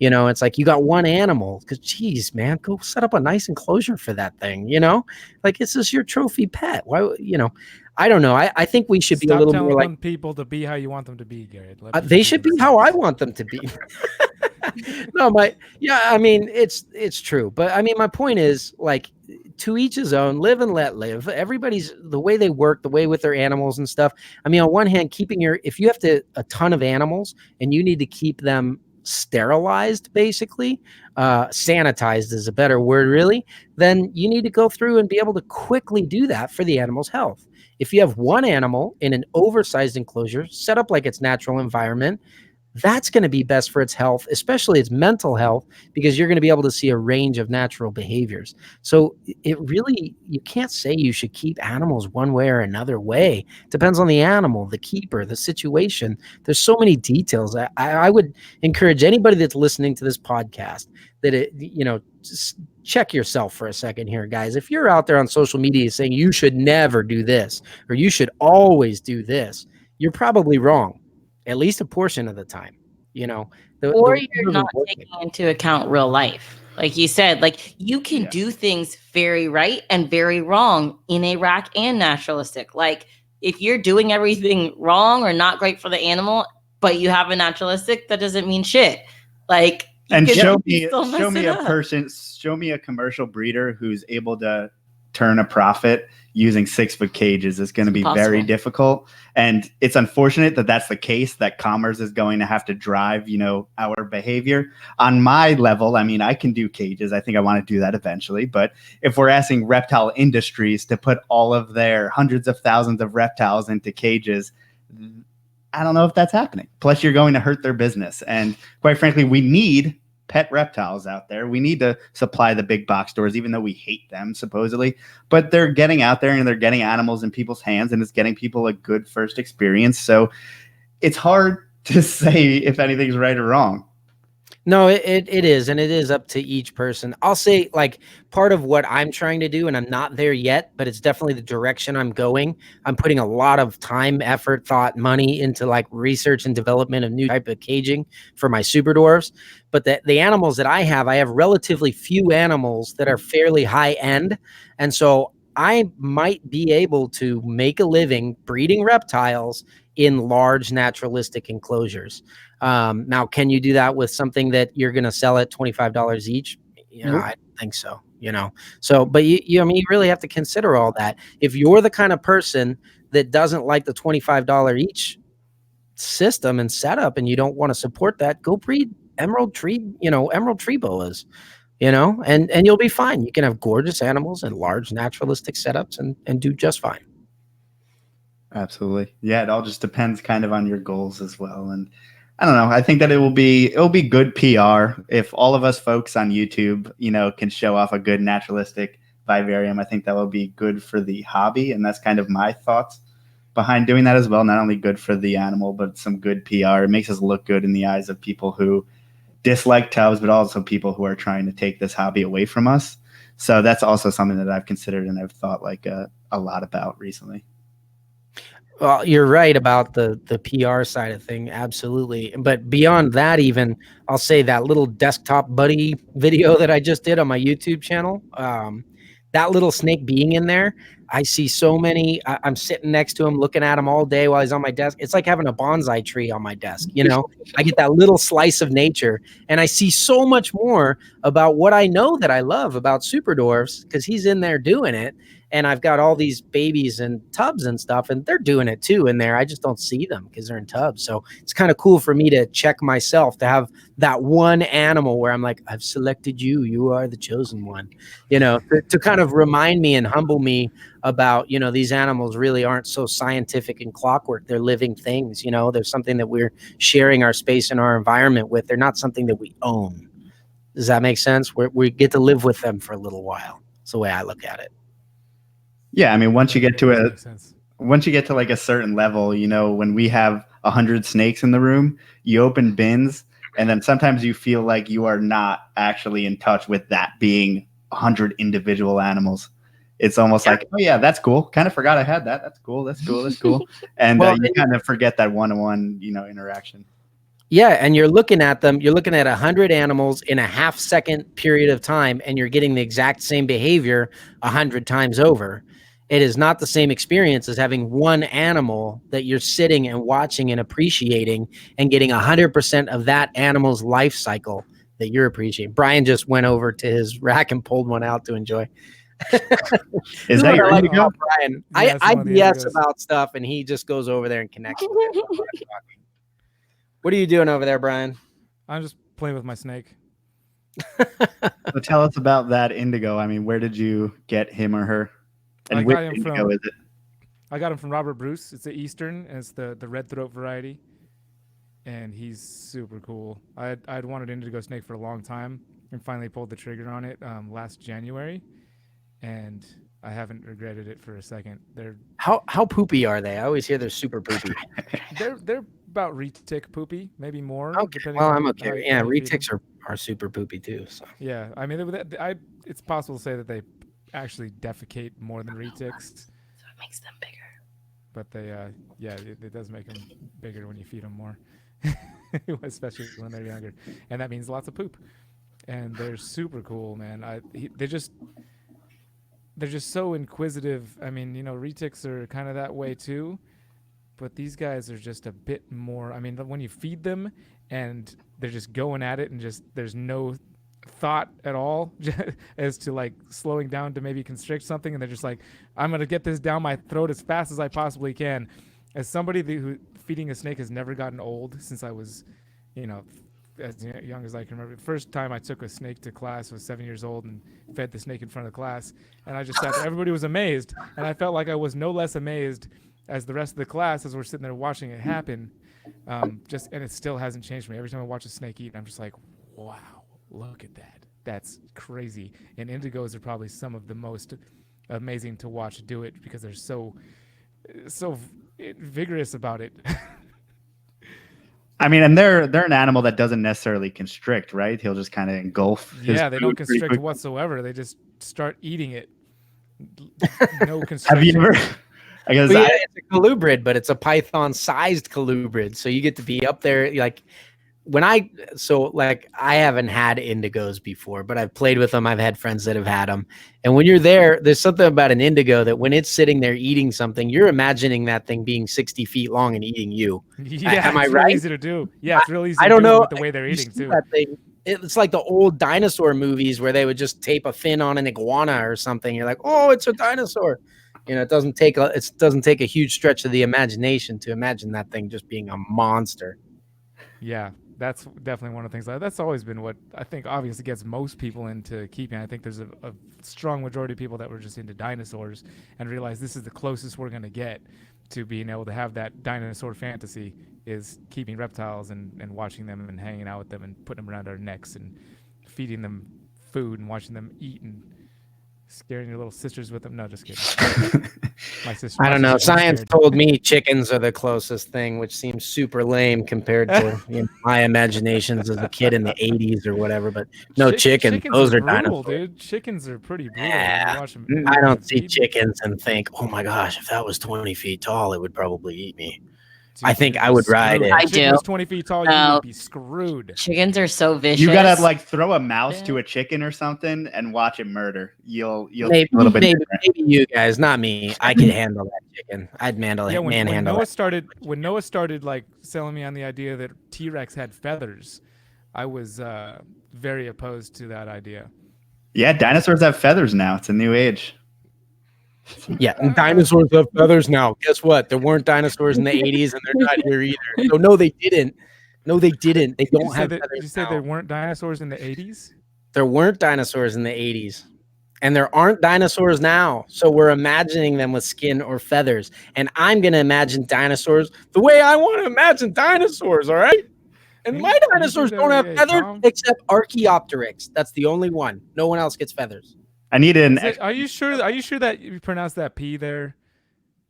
It's like you got one animal because, geez, man, go set up a nice enclosure for that thing. Like this is your trophy pet. Why, I don't know. I think we should be a little more like people to be how you want them to be, Garrett. They should be how I want them to be. I mean, it's true. But I mean, my point is, like, to each his own, live and let live. Everybody's the way they work, the way with their animals and stuff. I mean, on one hand, if you have a ton of animals and you need to keep them sterilized, basically, sanitized is a better word, really, then you need to go through and be able to quickly do that for the animal's health. If you have one animal in an oversized enclosure set up like its natural environment, that's going to be best for its health, especially its mental health, because you're going to be able to see a range of natural behaviors. So it really, you can't say you should keep animals one way or another way. It depends on the animal, the keeper, the situation. There's so many details. I would encourage anybody that's listening to this podcast that just check yourself for a second here, guys. If you're out there on social media saying you should never do this or you should always do this, you're probably wrong. At least a portion of the time, or you're not taking into account real life. Like you said, like you can do things very right and very wrong in a rack and naturalistic. Like if you're doing everything wrong or not great for the animal, but you have a naturalistic, that doesn't mean shit. Like, and show me a commercial breeder who's able to turn a profit using 6-foot cages is going to be very difficult. And it's unfortunate that that's the case, that commerce is going to have to drive, our behavior. On my level, I mean, I can do cages. I think I want to do that eventually. But if we're asking reptile industries to put all of their hundreds of thousands of reptiles into cages, I don't know if that's happening. Plus, you're going to hurt their business. And quite frankly, we need pet reptiles out there. We need to supply the big box stores, even though we hate them supposedly, but they're getting out there and they're getting animals in people's hands and it's getting people a good first experience. So it's hard to say if anything's right or wrong. No, it is. And it is up to each person. I'll say, like, part of what I'm trying to do, and I'm not there yet, but it's definitely the direction I'm going. I'm putting a lot of time, effort, thought, money into like research and development of new type of caging for my super dwarfs. But the animals that I have relatively few animals that are fairly high end. And so I might be able to make a living breeding reptiles in large naturalistic enclosures. Now, can you do that with something that you're going to sell at $25 each? Nope. I don't think so, So, but you really have to consider all that. If you're the kind of person that doesn't like the $25 each system and setup and you don't want to support that, go breed emerald tree boas, and you'll be fine. You can have gorgeous animals and large naturalistic setups and do just fine. Absolutely. Yeah, it all just depends kind of on your goals as well. And I don't know. I think that it'll be good PR if all of us folks on YouTube, can show off a good naturalistic vivarium. I think that will be good for the hobby, and that's kind of my thoughts behind doing that as well. Not only good for the animal, but some good PR. It makes us look good in the eyes of people who dislike tubs, but also people who are trying to take this hobby away from us. So that's also something that I've considered and I've thought like a lot about recently. Well, you're right about the PR side of thing. Absolutely. But beyond that, even I'll say that little desktop buddy video that I just did on my YouTube channel, that little snake being in there, I see so many. I'm sitting next to him, looking at him all day while he's on my desk. It's like having a bonsai tree on my desk. I get that little slice of nature, and I see so much more about what I know that I love about super dwarfs because he's in there doing it. And I've got all these babies in tubs and stuff, and they're doing it too in there. I just don't see them because they're in tubs. So it's kind of cool for me to check myself, to have that one animal where I'm like, I've selected you. You are the chosen one, to kind of remind me and humble me about, these animals really aren't so scientific and clockwork. They're living things, There's something that we're sharing our space and our environment with. They're not something that we own. Does that make sense? We get to live with them for a little while. That's the way I look at it. Yeah, I mean, once you get to like a certain level, when we have 100 snakes in the room, you open bins, and then sometimes you feel like you are not actually in touch with that being 100 individual animals. It's almost like, oh yeah, that's cool. Kind of forgot I had that. That's cool. And you kind of forget that one-on-one, interaction. Yeah, and you're looking at them. You're looking at 100 animals in a half-second period of time, and you're getting the exact same behavior 100 times over. It is not the same experience as having one animal that you're sitting and watching and appreciating and getting 100% of that animal's life cycle that you're appreciating. Brian just went over to his rack and pulled one out to enjoy. Is that your indigo? Brian? Yeah, I BS about stuff and he just goes over there and connects with it. What are you doing over there, Brian? I'm just playing with my snake. So tell us about that indigo. I mean, where did you get him or her? And which indigo is it? I got him from Robert Bruce. It's the Eastern, and it's the red throat variety. And he's super cool. I'd wanted an indigo snake for a long time and finally pulled the trigger on it last January. And I haven't regretted it for a second. They're how poopy are they? I always hear they're super poopy. they're about retic poopy, maybe more. Okay. Well, I'm okay. Yeah, retics are super poopy too. So yeah, I mean, it's possible to say that they actually defecate more than retics. So it makes them bigger. But they, it does make them bigger when you feed them more, especially when they're younger, and that means lots of poop. And they're super cool, man. They're just so inquisitive. I mean, retics are kind of that way too, but these guys are just a bit more. I mean, when you feed them and they're just going at it and just there's no thought at all as to like slowing down to maybe constrict something, and they're just like, I'm gonna get this down my throat as fast as I possibly can. As somebody who feeding a snake has never gotten old since I was, as young as I can remember. The first time I took a snake to class was 7 years old and fed the snake in front of the class, and I just sat there. Everybody was amazed, and I felt like I was no less amazed as the rest of the class as we're sitting there watching it happen. And it still hasn't changed me. Every time I watch a snake eat, I'm just like, wow. Look at that. That's crazy. And indigos are probably some of the most amazing to watch do it because they're so vigorous about it. I mean, and they're an animal that doesn't necessarily constrict, right? He'll just kind of engulf. Yeah, they don't constrict whatsoever. They just start eating it. No constriction. Have you ever? It's a colubrid, but it's a python-sized colubrid. So you get to be up there like. I haven't had indigos before, but I've played with them. I've had friends that have had them. And when you're there's something about an indigo that when it's sitting there eating something, you're imagining that thing being 60 feet long and eating you. Yeah, am I it's right? Really easy to do. Yeah, it's really easy I don't know with the way they're eating too. That thing, it's like the old dinosaur movies where they would just tape a fin on an iguana or something. You're like, oh, it's a dinosaur. It doesn't take a huge stretch of the imagination to imagine that thing just being a monster. Yeah. That's definitely one of the things. That's always been what I think obviously gets most people into keeping. I think there's a strong majority of people that were just into dinosaurs and realize this is the closest we're going to get to being able to have that dinosaur fantasy is keeping reptiles and watching them and hanging out with them and putting them around our necks and feeding them food and watching them eat and scaring your little sisters with them. No, just kidding. My sister. I don't know. Science told me chickens are the closest thing, which seems super lame compared to my imaginations as a kid in the 80s or whatever. But no, chickens. Those are brutal, dinosaurs. Dude. Chickens are pretty brutal. Yeah. I don't see chickens and think, oh my gosh, if that was 20 feet tall, it would probably eat me. Dude, I think I would ride it. I do. 20 feet tall, you would be screwed. Chickens are so vicious. You gotta like throw a mouse to a chicken or something and watch it murder. You'll maybe, a little bit. Maybe you guys, not me. I could handle that chicken. I'd manhandle it. When Noah started like selling me on the idea that T-Rex had feathers, I was very opposed to that idea. Yeah, dinosaurs have feathers now. It's a new age. Yeah, and dinosaurs have feathers now. Guess what? There weren't dinosaurs in the 80s, and they're not here either. So no, they didn't. They don't have feathers. Did you say there weren't dinosaurs in the 80s? There weren't dinosaurs in the 80s. And there aren't dinosaurs now. So we're imagining them with skin or feathers. And I'm going to imagine dinosaurs the way I want to imagine dinosaurs, all right? And my dinosaurs don't have feathers except Archaeopteryx. That's the only one. No one else gets feathers. I need an. Are you sure that you pronounced that P there?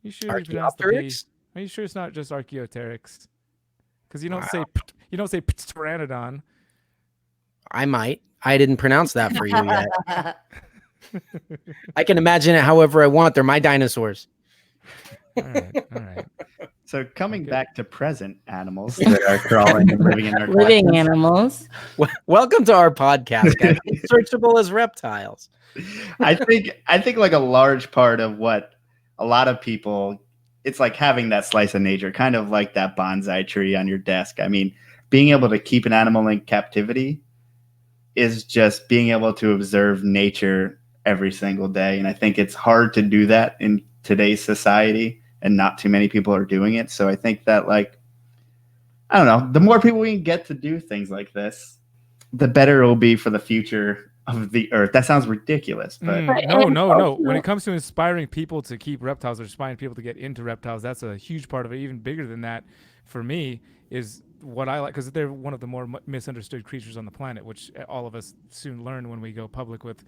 You sure you pronounced the P? Are you sure it's not just Archaeopteryx? Because you don't say pteranodon. I might. I didn't pronounce that for you yet. I can imagine it however I want. They're my dinosaurs. All right. So coming back to present animals that are crawling and living in our living animals. Welcome to our podcast, guys. Searchable as reptiles. I think like a large part of what a lot of people, it's like having that slice of nature, kind of like that bonsai tree on your desk. I mean, being able to keep an animal in captivity is just being able to observe nature every single day. And I think it's hard to do that in today's society, and not too many people are doing it. So I think that, like, I don't know, the more people we can get to do things like this, the better it will be for the future of the earth. That sounds ridiculous, but no. When it comes to inspiring people to keep reptiles or inspiring people to get into reptiles, that's a huge part of it. Even bigger than that, for me, is what I like, because they're one of the more misunderstood creatures on the planet, which all of us soon learn when we go public with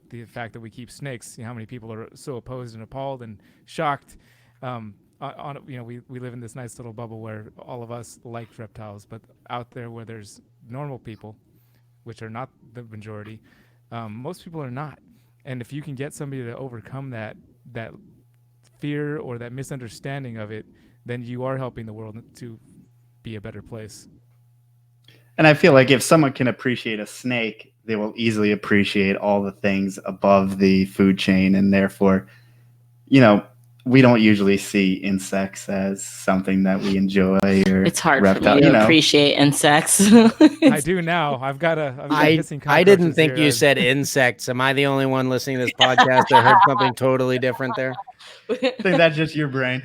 the fact that we keep snakes. You know, how many people are so opposed and appalled and shocked. We live in this nice little bubble where all of us like reptiles, but out there where there's normal people, which are not the majority, most people are not. And if you can get somebody to overcome that fear or that misunderstanding of it, then you are helping the world to be a better place. And I feel like if someone can appreciate a snake, they will easily appreciate all the things above the food chain. And therefore, we don't usually see insects as something that we enjoy. Or it's hard for me to appreciate insects. I do now. I've got I didn't think you said insects. Am I the only one listening to this podcast that heard something totally different there? I think that's just your brain.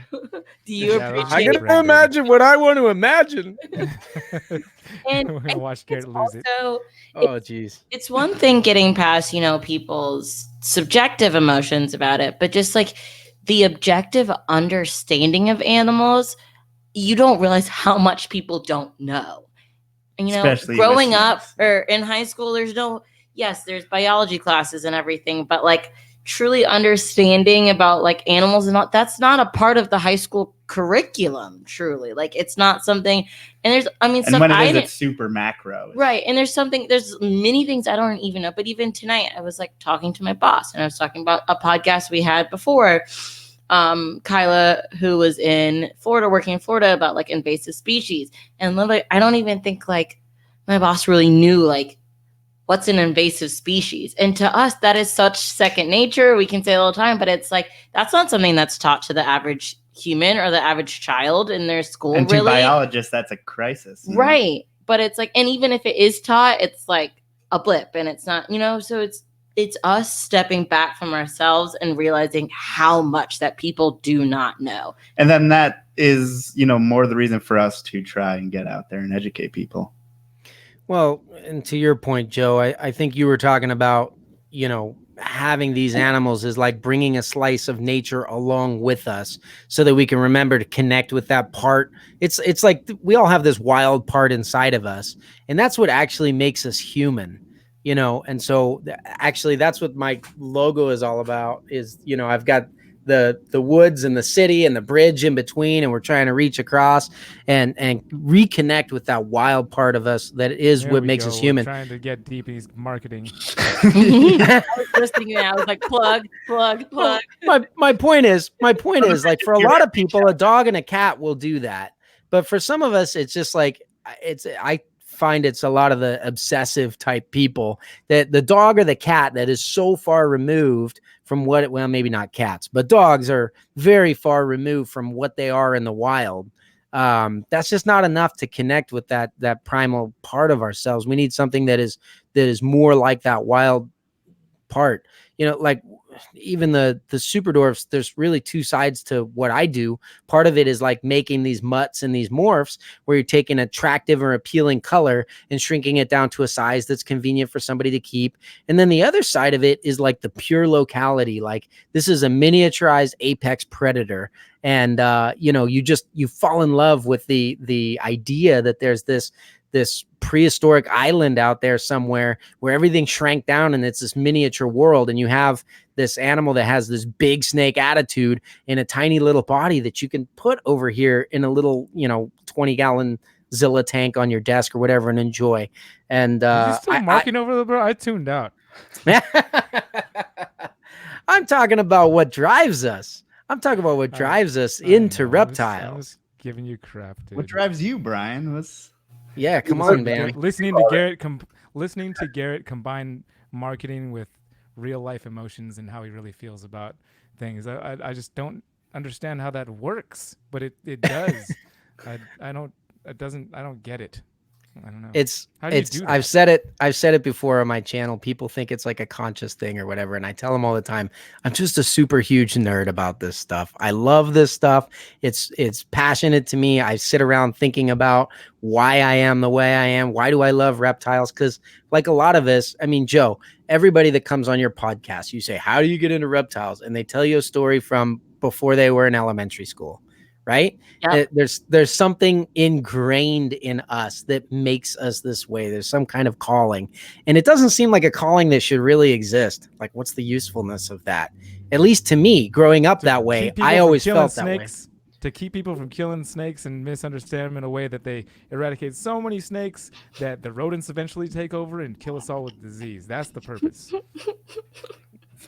Do you appreciate? I can imagine what I want to imagine. And we're gonna watch Garrett lose it. Oh, geez. It's one thing getting past, people's subjective emotions about it, but just like the objective understanding of animals, you don't realize how much people don't know. And, especially growing up or in high school, there's biology classes and everything, but like truly understanding about like animals and that's not a part of the high school curriculum. Truly, like it's not something. And there's, it's super macro, right? And there's many things I don't even know. But even tonight, I was like talking to my boss, and I was talking about a podcast we had before. Kyla, who was in Florida, working in Florida about like invasive species, and literally, I don't even think like my boss really knew like what's an invasive species. And to us, that is such second nature. We can say it all the time, but it's like, that's not something that's taught to the average human or the average child in their school. And to biologists, that's a crisis. Right. But it's like, and even if it is taught, it's like a blip and it's not, so it's us stepping back from ourselves and realizing how much that people do not know. And then that is, more the reason for us to try and get out there and educate people. Well, and to your point, Joe, I think you were talking about, having these animals is like bringing a slice of nature along with us so that we can remember to connect with that part. It's like we all have this wild part inside of us, and that's what actually makes us human, and so actually that's what my logo is all about is, I've got the woods and the city and the bridge in between, and we're trying to reach across and reconnect with that wild part of us that is what makes us human. We're trying to get deep in marketing. I was listening and I was like, plug. My point is like for a lot of people, a dog and a cat will do that. But for some of us, it's just like, I find it's a lot of the obsessive type people that the dog or the cat that is so far removed from maybe not cats, but dogs are very far removed from what they are in the wild. That's just not enough to connect with that primal part of ourselves. We need something that is more like that wild part, like even the super dwarfs, there's really two sides to what I do. Part of it is like making these mutts and these morphs where you're taking attractive or appealing color and shrinking it down to a size that's convenient for somebody to keep. And then the other side of it is like the pure locality. Like this is a miniaturized apex predator. And, you fall in love with the idea that there's this prehistoric island out there somewhere where everything shrank down and it's this miniature world. And you have this animal that has this big snake attitude in a tiny little body that you can put over here in a little, 20-gallon Zilla tank on your desk or whatever and enjoy. And you still marking over the bro? I tuned out. I'm talking about what drives us. I'm talking about what drives us into reptiles. I was giving you crap, dude. What drives you, Brian? Yeah, come on, man. Listening to Garrett combine marketing with real life emotions and how he really feels about things. I just don't understand how that works, but it does. I don't get it. I don't know. How do you do that? I've said it before on my channel. People think it's like a conscious thing or whatever. And I tell them all the time, I'm just a super huge nerd about this stuff. I love this stuff. It's passionate to me. I sit around thinking about why I am the way I am. Why do I love reptiles? Because like a lot of us, I mean, Joe, everybody that comes on your podcast, you say, how do you get into reptiles? And they tell you a story from before they were in elementary school. Right? Yep. There's something ingrained in us that makes us this way. There's some kind of calling, and it doesn't seem like a calling that should really exist. Like, what's the usefulness of that? At least to me, growing up that way, I always felt that way. To keep people from killing snakes and misunderstand them in a way that they eradicate so many snakes that the rodents eventually take over and kill us all with disease. That's the purpose.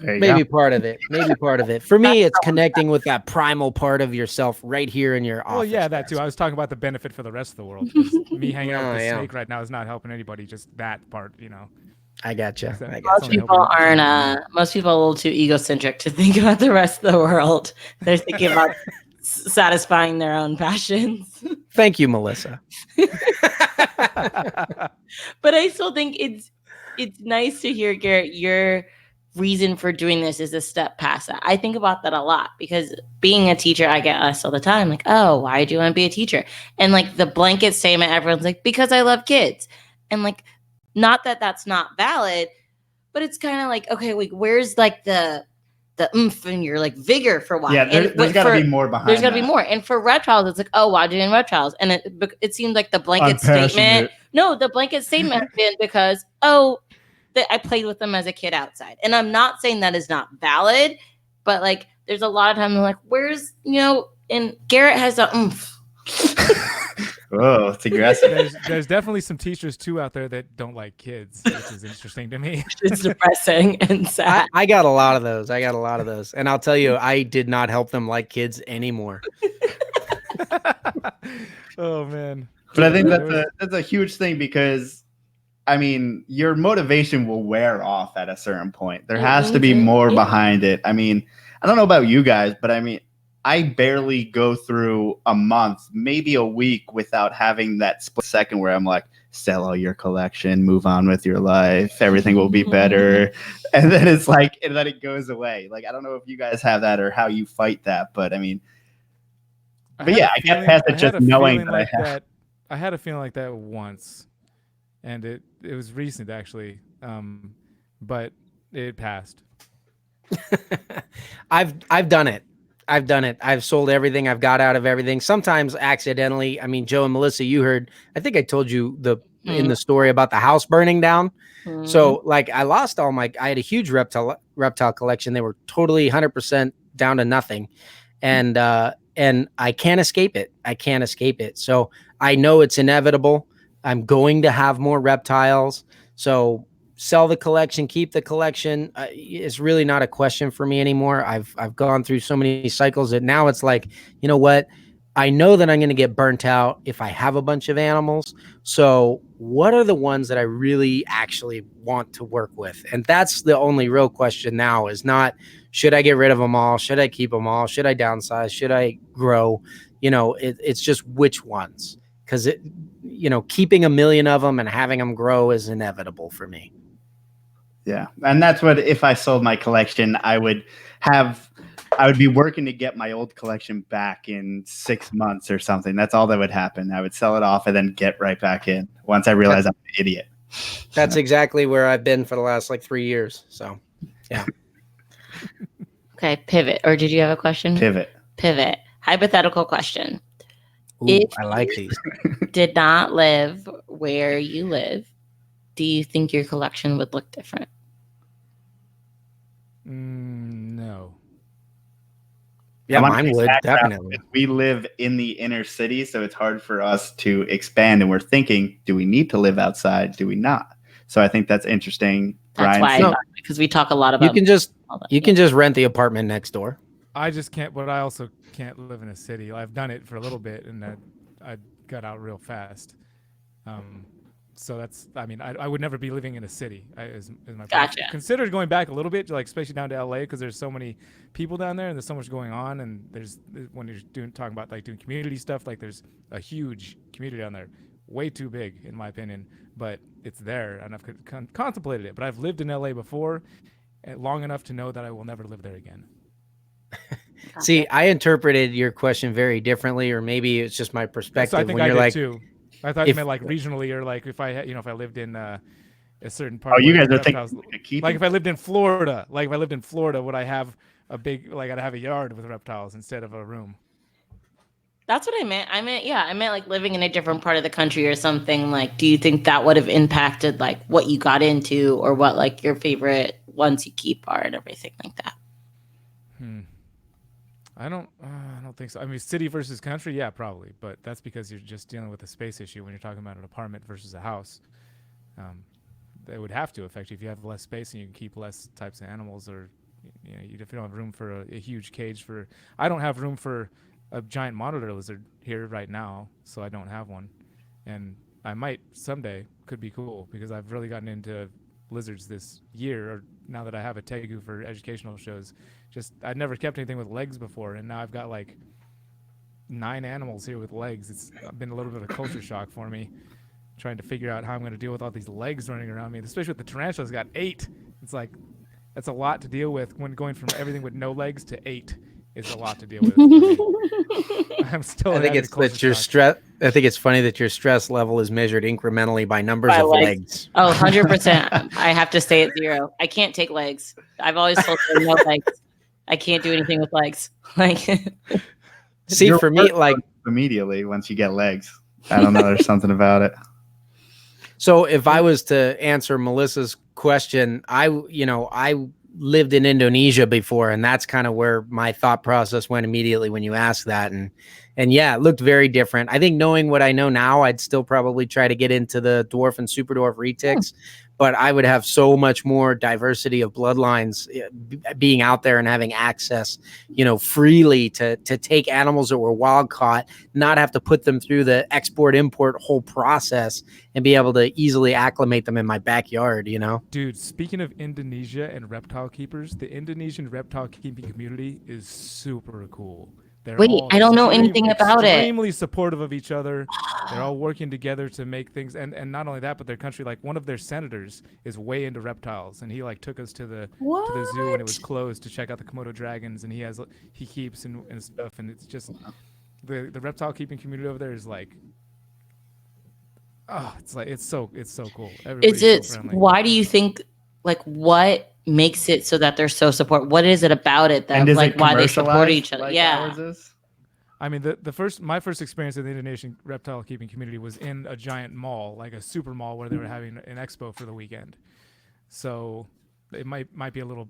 Maybe part of it. For me, it's connecting with that primal part of yourself right here in your office. Well, yeah, that too. I was talking about the benefit for the rest of the world. Me hanging out with a snake right now is not helping anybody. Just that part, you know. I gotcha. Most people aren't. Most people are a little too egocentric to think about the rest of the world. They're thinking about satisfying their own passions. Thank you, Melissa. But I still think it's nice to hear, Garrett, your reason for doing this is a step past that. I think about that a lot because being a teacher, I get asked all the time, like, oh, why do you want to be a teacher? And like the blanket statement, everyone's like, because I love kids. And like, not that that's not valid, but it's kind of like, okay, like, where's like the oomph and your like vigor for why? Yeah, there's got to be more behind. There's got to be more. And for reptiles, it's like, oh, why do you in reptiles? And it seemed like the blanket statement. No, the blanket statement has been because, oh, that I played with them as a kid outside. And I'm not saying that is not valid, but like there's a lot of times I'm like, where's, and Garrett has a oomph. Oh, it's aggressive. There's definitely some teachers too out there that don't like kids, which is interesting to me. It's depressing and sad. I got a lot of those. And I'll tell you, I did not help them like kids anymore. Oh man. But I think that's a huge thing because I mean, your motivation will wear off at a certain point. There has to be more behind it. I mean, I don't know about you guys, but I mean, I barely go through a month, maybe a week without having that split second where I'm like, sell all your collection, move on with your life. Everything will be better. And then it's like, and then it goes away. Like, I don't know if you guys have that or how you fight that, but I mean, I get past it just knowing that I have. That, I had a feeling like that once. And it was recent actually, but it passed. I've done it. I've sold everything. I've got out of everything. Sometimes accidentally. I mean, Joe and Melissa, you heard. I think I told you in the story about the house burning down. So like I lost all my. I had a huge reptile collection. They were totally 100% down to nothing, and I can't escape it. So I know it's inevitable. I'm going to have more reptiles. So sell the collection, keep the collection. It's really not a question for me anymore. I've gone through so many cycles that now it's like, you know what? I know that I'm going to get burnt out if I have a bunch of animals. So what are the ones that I really actually want to work with? And that's the only real question now is not, should I get rid of them all? Should I keep them all? Should I downsize? Should I grow? It's just which ones. Because keeping 1 million of them and having them grow is inevitable for me. Yeah, and that's what if I sold my collection, I would be working to get my old collection back in 6 months or something. That's all that would happen. I would sell it off and then get right back in once I realize I'm an idiot. That's exactly where I've been for the last 3 years. So, yeah. Okay, pivot. Or did you have a question? Pivot. Hypothetical question. Ooh, I like these. Did not live where you live, do you think your collection would look different? No. Yeah, mine would, definitely. We live in the inner city, so it's hard for us to expand, and we're thinking, do we need to live outside? Do we not? So I think that's interesting. That's why, because we talk a lot about... You can just rent the apartment next door. I just can't, but I also can't live in a city. I've done it for a little bit, and I got out real fast. So that's, I mean, I would never be living in a city. Is my Gotcha. Considered going back a little bit, like especially down to LA, because there's so many people down there and there's so much going on. And there's, when you're talking about like doing community stuff, like there's a huge community down there, way too big in my opinion, but it's there, and I've contemplated it. But I've lived in LA before, long enough to know that I will never live there again. See, I interpreted your question very differently, or maybe it's just my perspective. So I think when I you're did like, too. I thought you meant like regionally, or like if I, if I lived in a certain part. Oh, you guys are reptiles, thinking like if I lived in Florida, would I have a big, like I'd have a yard with reptiles instead of a room? That's what I meant. I meant like living in a different part of the country or something. Like, do you think that would have impacted like what you got into, or what like your favorite ones you keep are, and everything like that? I don't think so. I mean, city versus country, yeah, probably, but that's because you're just dealing with a space issue when you're talking about an apartment versus a house. It would have to affect you if you have less space and you can keep less types of animals, or if you don't have room for a huge cage for. I don't have room for a giant monitor lizard here right now, so I don't have one, and I might someday. Could be cool because I've really gotten into lizards this year, or now that I have a tegu for educational shows. Just I'd never kept anything with legs before, and now I've got like 9 animals here with legs. It's been a little bit of a culture shock for me, trying to figure out how I'm going to deal with all these legs running around me, especially with the tarantulas got 8. It's like that's a lot to deal with when going from everything with no legs to 8 is a lot to deal with. I'm still. I think it's that your stress. I think it's funny that your stress level is measured incrementally by numbers of legs. Oh, 100%. I have to stay at 0. I can't take legs. I've always told them no legs. I can't do anything with legs. Like, see, for me, like immediately once you get legs, I don't know. There's something about it. So if I was to answer Melissa's question, I lived in Indonesia before, and that's kind of where my thought process went immediately when you asked that. And yeah, it looked very different. I think knowing what I know now, I'd still probably try to get into the dwarf and super dwarf retics, but I would have so much more diversity of bloodlines being out there and having access, freely to take animals that were wild caught, not have to put them through the export import whole process, and be able to easily acclimate them in my backyard, Dude, speaking of Indonesia and reptile keepers, the Indonesian reptile keeping community is super cool. Wait, I don't know anything about it. Extremely supportive of each other. They're all working together to make things, and not only that, but their country, like one of their senators is way into reptiles, and he like took us to the zoo when it was closed to check out the Komodo dragons, and he keeps and stuff, and it's just the reptile keeping community over there is like, oh, it's so cool. Is it? So why do you think? Like, what makes it so that they're so support? What is it about it that like why they support each other? Like yeah. I mean, my first experience in the Indonesian reptile keeping community was in a giant mall, like a super mall, where they were having an expo for the weekend. So it might be a little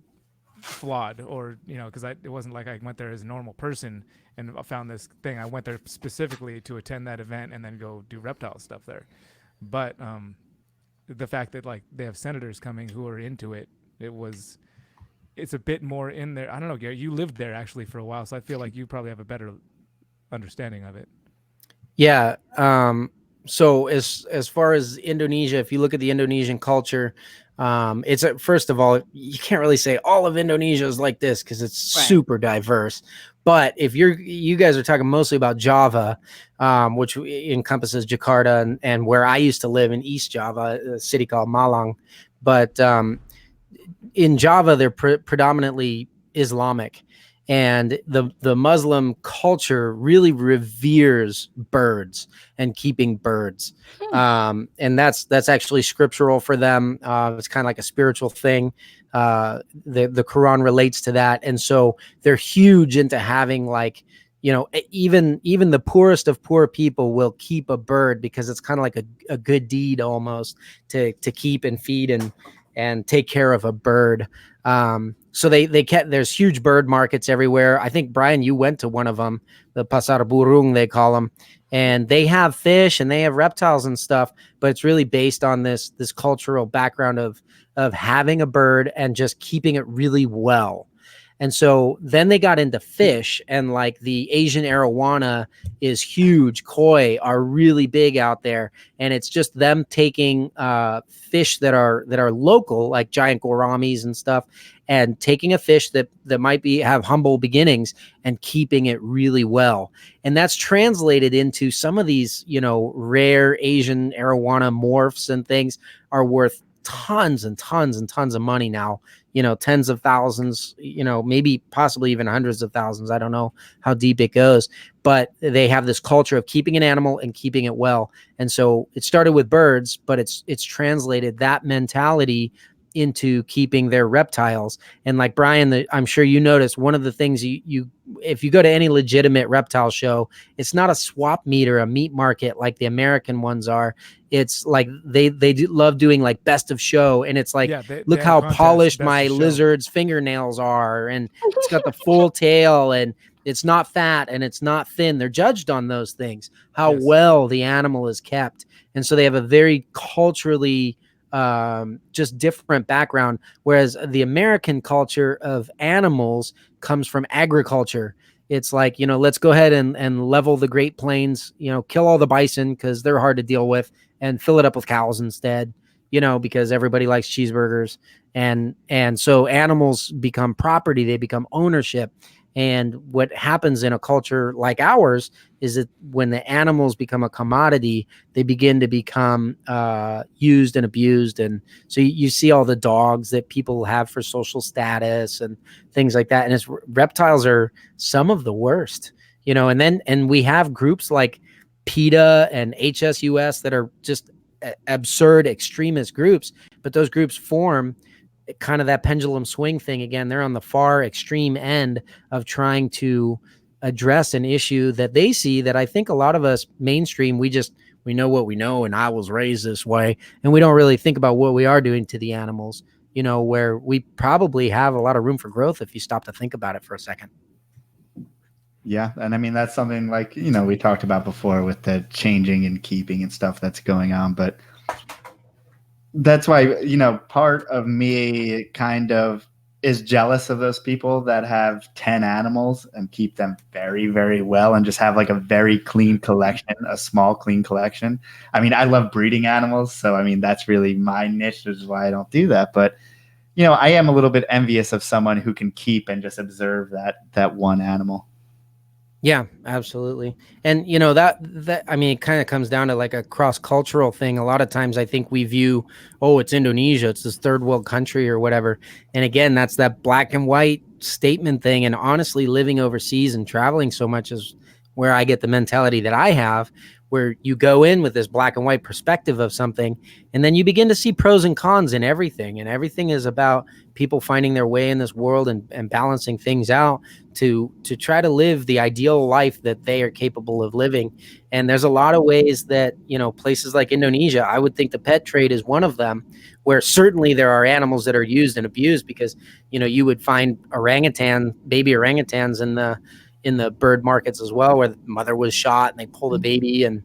flawed, or because it wasn't like I went there as a normal person and found this thing. I went there specifically to attend that event and then go do reptile stuff there. But the fact that like they have senators coming who are into it, it's a bit more in there. I don't know, Garrett, you lived there actually for a while, so I feel like you probably have a better understanding of it. Yeah. So as far as Indonesia, if you look at the Indonesian culture, it's first of all, you can't really say all of Indonesia is like this because it's super diverse. But if you guys are talking mostly about Java, which encompasses Jakarta and where I used to live in East Java, a city called Malang. But in Java, they're predominantly Islamic. And the Muslim culture really reveres birds and keeping birds. And that's actually scriptural for them. It's kind of like a spiritual thing. The Quran relates to that. And so they're huge into having like, even the poorest of poor people will keep a bird because it's kind of like a good deed almost to keep and feed and take care of a bird. So there's huge bird markets everywhere. I think, Brian, you went to one of them, the Pasar Burung, they call them, and they have fish and they have reptiles and stuff, but it's really based on this cultural background of having a bird and just keeping it really well. And so then they got into fish, and like the Asian arowana is huge. Koi are really big out there. And it's just them taking fish that are local, like giant gouramis and stuff, and taking a fish that might have humble beginnings and keeping it really well. And that's translated into some of these, rare Asian arowana morphs and things are worth tons and tons and tons of money now, tens of thousands, maybe possibly even hundreds of thousands. I don't know how deep it goes, but they have this culture of keeping an animal and keeping it well. And so it started with birds, but it's translated that mentality into keeping their reptiles. And like Brian, I'm sure you noticed, one of the things you if you go to any legitimate reptile show, it's not a swap meet or a meat market like the American ones are. It's like they love doing like best of show, and it's like, look how polished my lizard's fingernails are, and it's got the full tail, and it's not fat and it's not thin. They're judged on those things, how well the animal is kept. And so they have a very culturally just different background, whereas the American culture of animals comes from agriculture. It's like, let's go ahead and level the Great Plains, kill all the bison because they're hard to deal with, and fill it up with cows instead, because everybody likes cheeseburgers. And so animals become property, they become ownership. And what happens in a culture like ours is that when the animals become a commodity, they begin to become used and abused. And so you see all the dogs that people have for social status and things like that. And reptiles are some of the worst, and we have groups like PETA and HSUS that are just absurd extremist groups, but those groups form kind of that pendulum swing thing again. They're on the far extreme end of trying to address an issue that they see that I think a lot of us mainstream, we know what we know, and I was raised this way, and we don't really think about what we are doing to the animals, where we probably have a lot of room for growth if you stop to think about it for a second. Yeah. And I mean, that's something like, we talked about before with the changing and keeping and stuff that's going on, but that's why, part of me kind of is jealous of those people that have 10 animals and keep them very, very well and just have like a very clean collection, a small, clean collection. I mean, I love breeding animals. So, I mean, that's really my niche, which is why I don't do that. But, I am a little bit envious of someone who can keep and just observe that one animal. Yeah, absolutely. And that I mean, it kind of comes down to like a cross-cultural thing. A lot of times I think we view, it's Indonesia, it's this third world country or whatever. And again, that's that black and white statement thing. And honestly, living overseas and traveling so much is where I get the mentality that I have, where you go in with this black and white perspective of something, and then you begin to see pros and cons in everything. And everything is about people finding their way in this world and balancing things out to try to live the ideal life that they are capable of living. And there's a lot of ways that, places like Indonesia, I would think the pet trade is one of them, where certainly there are animals that are used and abused, because, you would find baby orangutans in the bird markets as well, where the mother was shot and they pull the baby and,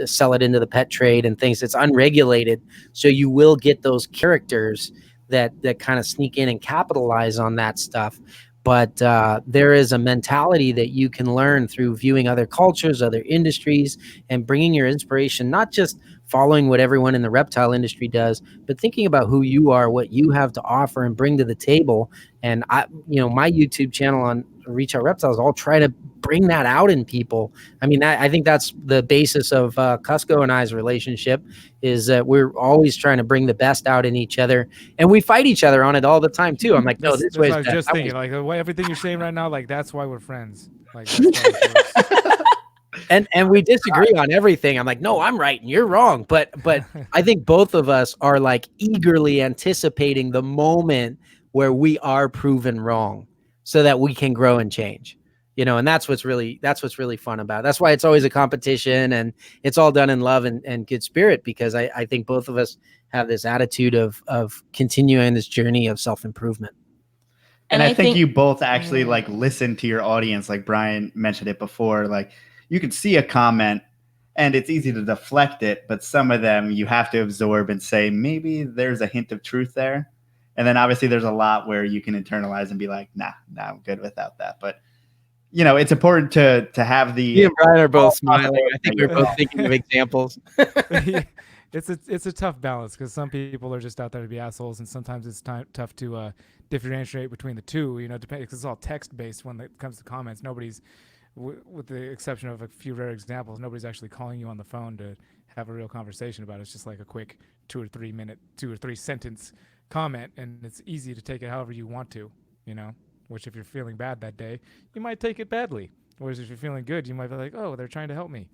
sell it into the pet trade and things. It's unregulated. So you will get those characters that kind of sneak in and capitalize on that stuff. But there is a mentality that you can learn through viewing other cultures, other industries, and bringing your inspiration, not just following what everyone in the reptile industry does, but thinking about who you are, what you have to offer and bring to the table. And my YouTube channel on Reach Out Reptiles, I'll try to bring that out in people. I mean, I think that's the basis of Kusko and I's relationship, is that we're always trying to bring the best out in each other, and we fight each other on it all the time too. I'm like, no, this way. I was just thinking, like, everything you're saying right now, like, that's why we're friends. Like, that's why it works. And we disagree on everything. I'm like, no, I'm right and you're wrong. But I think both of us are like eagerly anticipating the moment where we are proven wrong, so that we can grow and change. And that's what's really fun about it. That's why it's always a competition, and it's all done in love and good spirit, because I think both of us have this attitude of continuing this journey of self-improvement. And I think you both actually like listen to your audience. Like Brian mentioned it before, like you can see a comment and it's easy to deflect it, but some of them you have to absorb and say, maybe there's a hint of truth there. And then obviously there's a lot where you can internalize and be like, nah, I'm good without that. But you know, it's important to have the. Me and Brian are both smiling. I think we're both thinking of examples. It's a tough balance because some people are just out there to be assholes, and sometimes it's tough to differentiate between the two. You know, because it's all text based when it comes to comments. Nobody's, with the exception of a few rare examples, nobody's actually calling you on the phone to have a real conversation about it. It's just like a quick 2 or 3 sentence comment, and it's easy to take it however you want to. You know. Which if you're feeling bad that day, you might take it badly. Whereas if you're feeling good, you might be like, oh, they're trying to help me.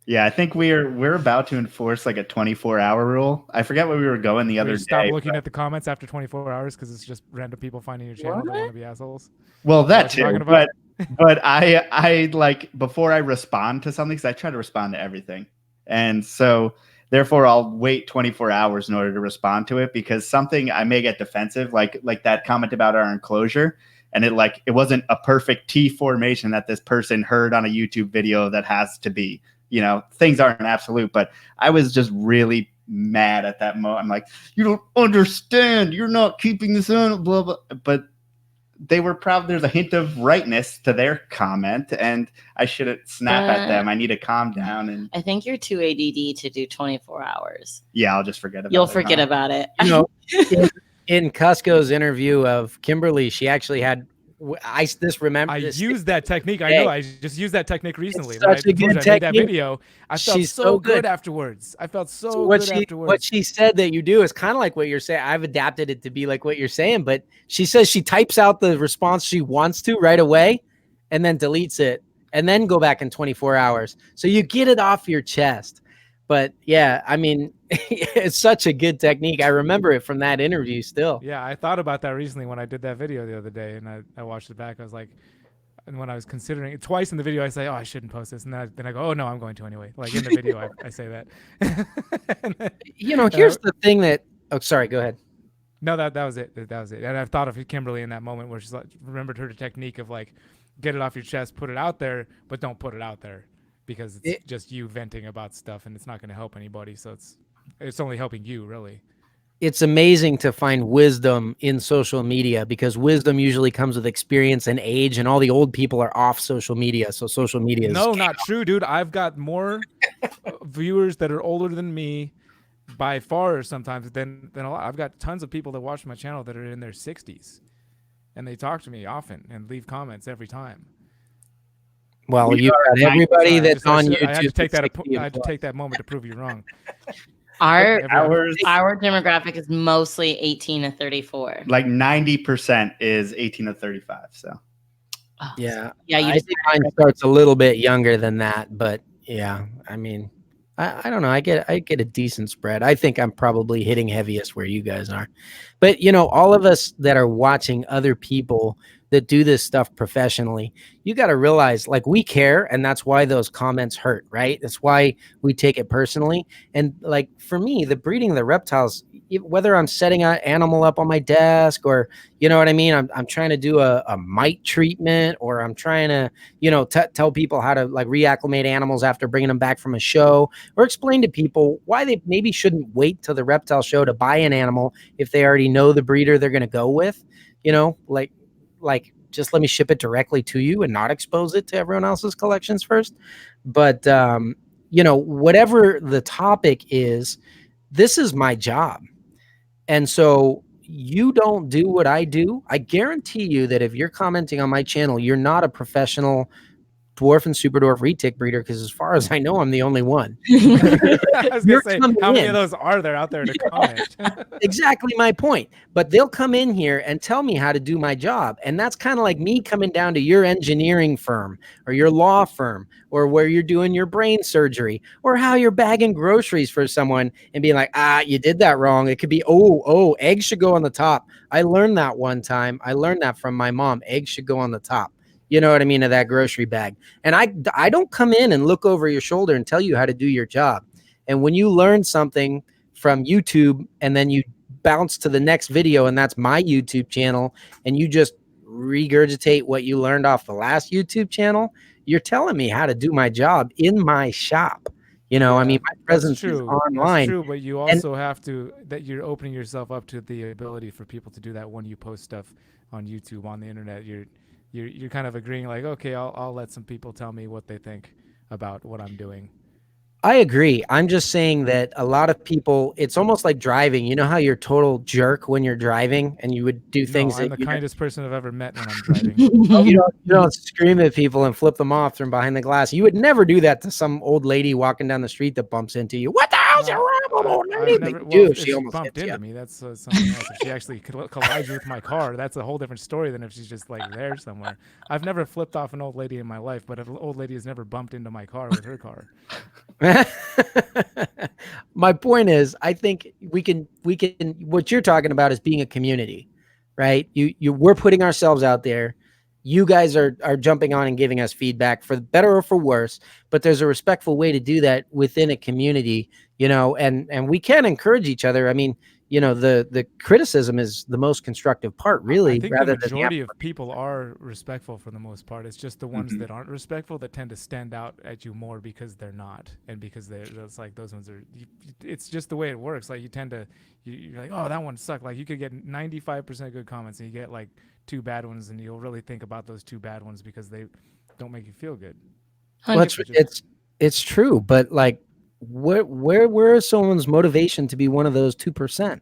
Yeah, I think we're about to enforce like a 24-hour rule. I forget where we were going the other day. Stop looking at the comments after 24 hours because it's just random people finding your channel that want to be assholes. Well, that too. But I like, before I respond to something, because I try to respond to everything. And so therefore I'll wait 24 hours in order to respond to it, because something I may get defensive, like that comment about our enclosure. And it wasn't a perfect T formation that this person heard on a YouTube video that has to be, you know, things aren't absolute, but I was just really mad at that moment. I'm like, you don't understand. You're not keeping this on, blah, blah. But they were proud. There's a hint of rightness to their comment, and I shouldn't snap at them. I need to calm down. And I think you're too ADD to do 24 hours. Yeah, I'll just forget about it. You'll forget about it. You know, in Kusko's interview of Kimberly, she actually had. I used that technique. I know. I just used that technique recently. Such a good technique. That video. I felt so good afterwards. I felt so good afterwards. What she said that you do is kind of like what you're saying. I've adapted it to be like what you're saying, but she says she types out the response she wants to right away and then deletes it and then go back in 24 hours. So you get it off your chest. But yeah, I mean, it's such a good technique. I remember it from that interview still. Yeah, I thought about that recently when I did that video the other day, and I watched it back. I was like, and when I was considering it twice in the video, I say, oh, I shouldn't post this. And then I go, oh, no, I'm going to anyway. Like in the video, I say that. Then, you know, here's the thing that, oh, sorry, go ahead. No, that was it. That was it. And I've thought of Kimberly in that moment where she's like, remembered her technique of like, get it off your chest, put it out there, but don't put it out there. Because it's just you venting about stuff, and it's not going to help anybody. So it's only helping you, really. It's amazing to find wisdom in social media, because wisdom usually comes with experience and age, and all the old people are off social media. So social media is not true, dude. I've got more viewers that are older than me by far sometimes than a lot. I've got tons of people that watch my channel that are in their 60s, and they talk to me often and leave comments every time. Well, you got everybody that's on YouTube. I had to take that moment to prove you wrong. Our demographic is mostly 18 to 34. Like 90% is 18 to 35. So yeah. I think mine starts a little bit younger than that, but yeah, I mean, I don't know. I get a decent spread. I think I'm probably hitting heaviest where you guys are. But, you know, all of us that are watching other people that do this stuff professionally, you got to realize, like, we care, and that's why those comments hurt, right? That's why we take it personally. And like for me, the breeding of the reptiles, whether I'm setting an animal up on my desk, or, you know what I mean, I'm trying to do a mite treatment, or I'm trying to, you know, tell people how to like reacclimate animals after bringing them back from a show, or explain to people why they maybe shouldn't wait till the reptile show to buy an animal if they already know the breeder they're going to go with, you know, like just let me ship it directly to you and not expose it to everyone else's collections first. But, you know, whatever the topic is, this is my job. And so you don't do what I do. I guarantee you that if you're commenting on my channel, you're not a professional dwarf and super dwarf retic breeder, because as far as I know, I'm the only one. I was going to say, how many of those are there out there to comment? Exactly my point. But they'll come in here and tell me how to do my job. And that's kind of like me coming down to your engineering firm or your law firm, or where you're doing your brain surgery, or how you're bagging groceries for someone and being like, you did that wrong. It could be, eggs should go on the top. I learned that one time. I learned that from my mom. Eggs should go on the top. You know what I mean, of that grocery bag. And I don't come in and look over your shoulder and tell you how to do your job. And when you learn something from YouTube and then you bounce to the next video, and that's my YouTube channel, and you just regurgitate what you learned off the last YouTube channel, you're telling me how to do my job in my shop. You know, I mean, my presence is online. That's true, but you also have to, that you're opening yourself up to the ability for people to do that when you post stuff on YouTube, on the internet. You're kind of agreeing like, okay, I'll let some people tell me what they think about what I'm doing. I agree. I'm just saying that a lot of people, it's almost like driving. You know how you're total jerk when you're driving and you would do things I'm that the kindest person I've ever met when I'm driving. you don't scream at people and flip them off from behind the glass. You would never do that to some old lady walking down the street that bumps into you. What the hell's your problem, old lady? She almost bumped into me. That's something else. If she actually collides with my car, that's a whole different story than if she's just like there somewhere. I've never flipped off an old lady in my life, but an old lady has never bumped into my car with her car. My point is, I think we can what you're talking about is being a community, right? We're putting ourselves out there. You guys are jumping on and giving us feedback for better or for worse, but there's a respectful way to do that within a community, you know, and we can encourage each other. I mean, you know, the criticism is the most constructive part, really. I think the majority of people are respectful for the most part. It's just the ones that aren't respectful that tend to stand out at you more because they're not, and because it's like those ones are. It's just the way it works. Like you tend to, you're like, oh, that one sucked. Like you could get 95% good comments, and you get like 2 bad ones, and you'll really think about those 2 bad ones because they don't make you feel good. Well, it's true, but like, where is someone's motivation to be one of those 2%?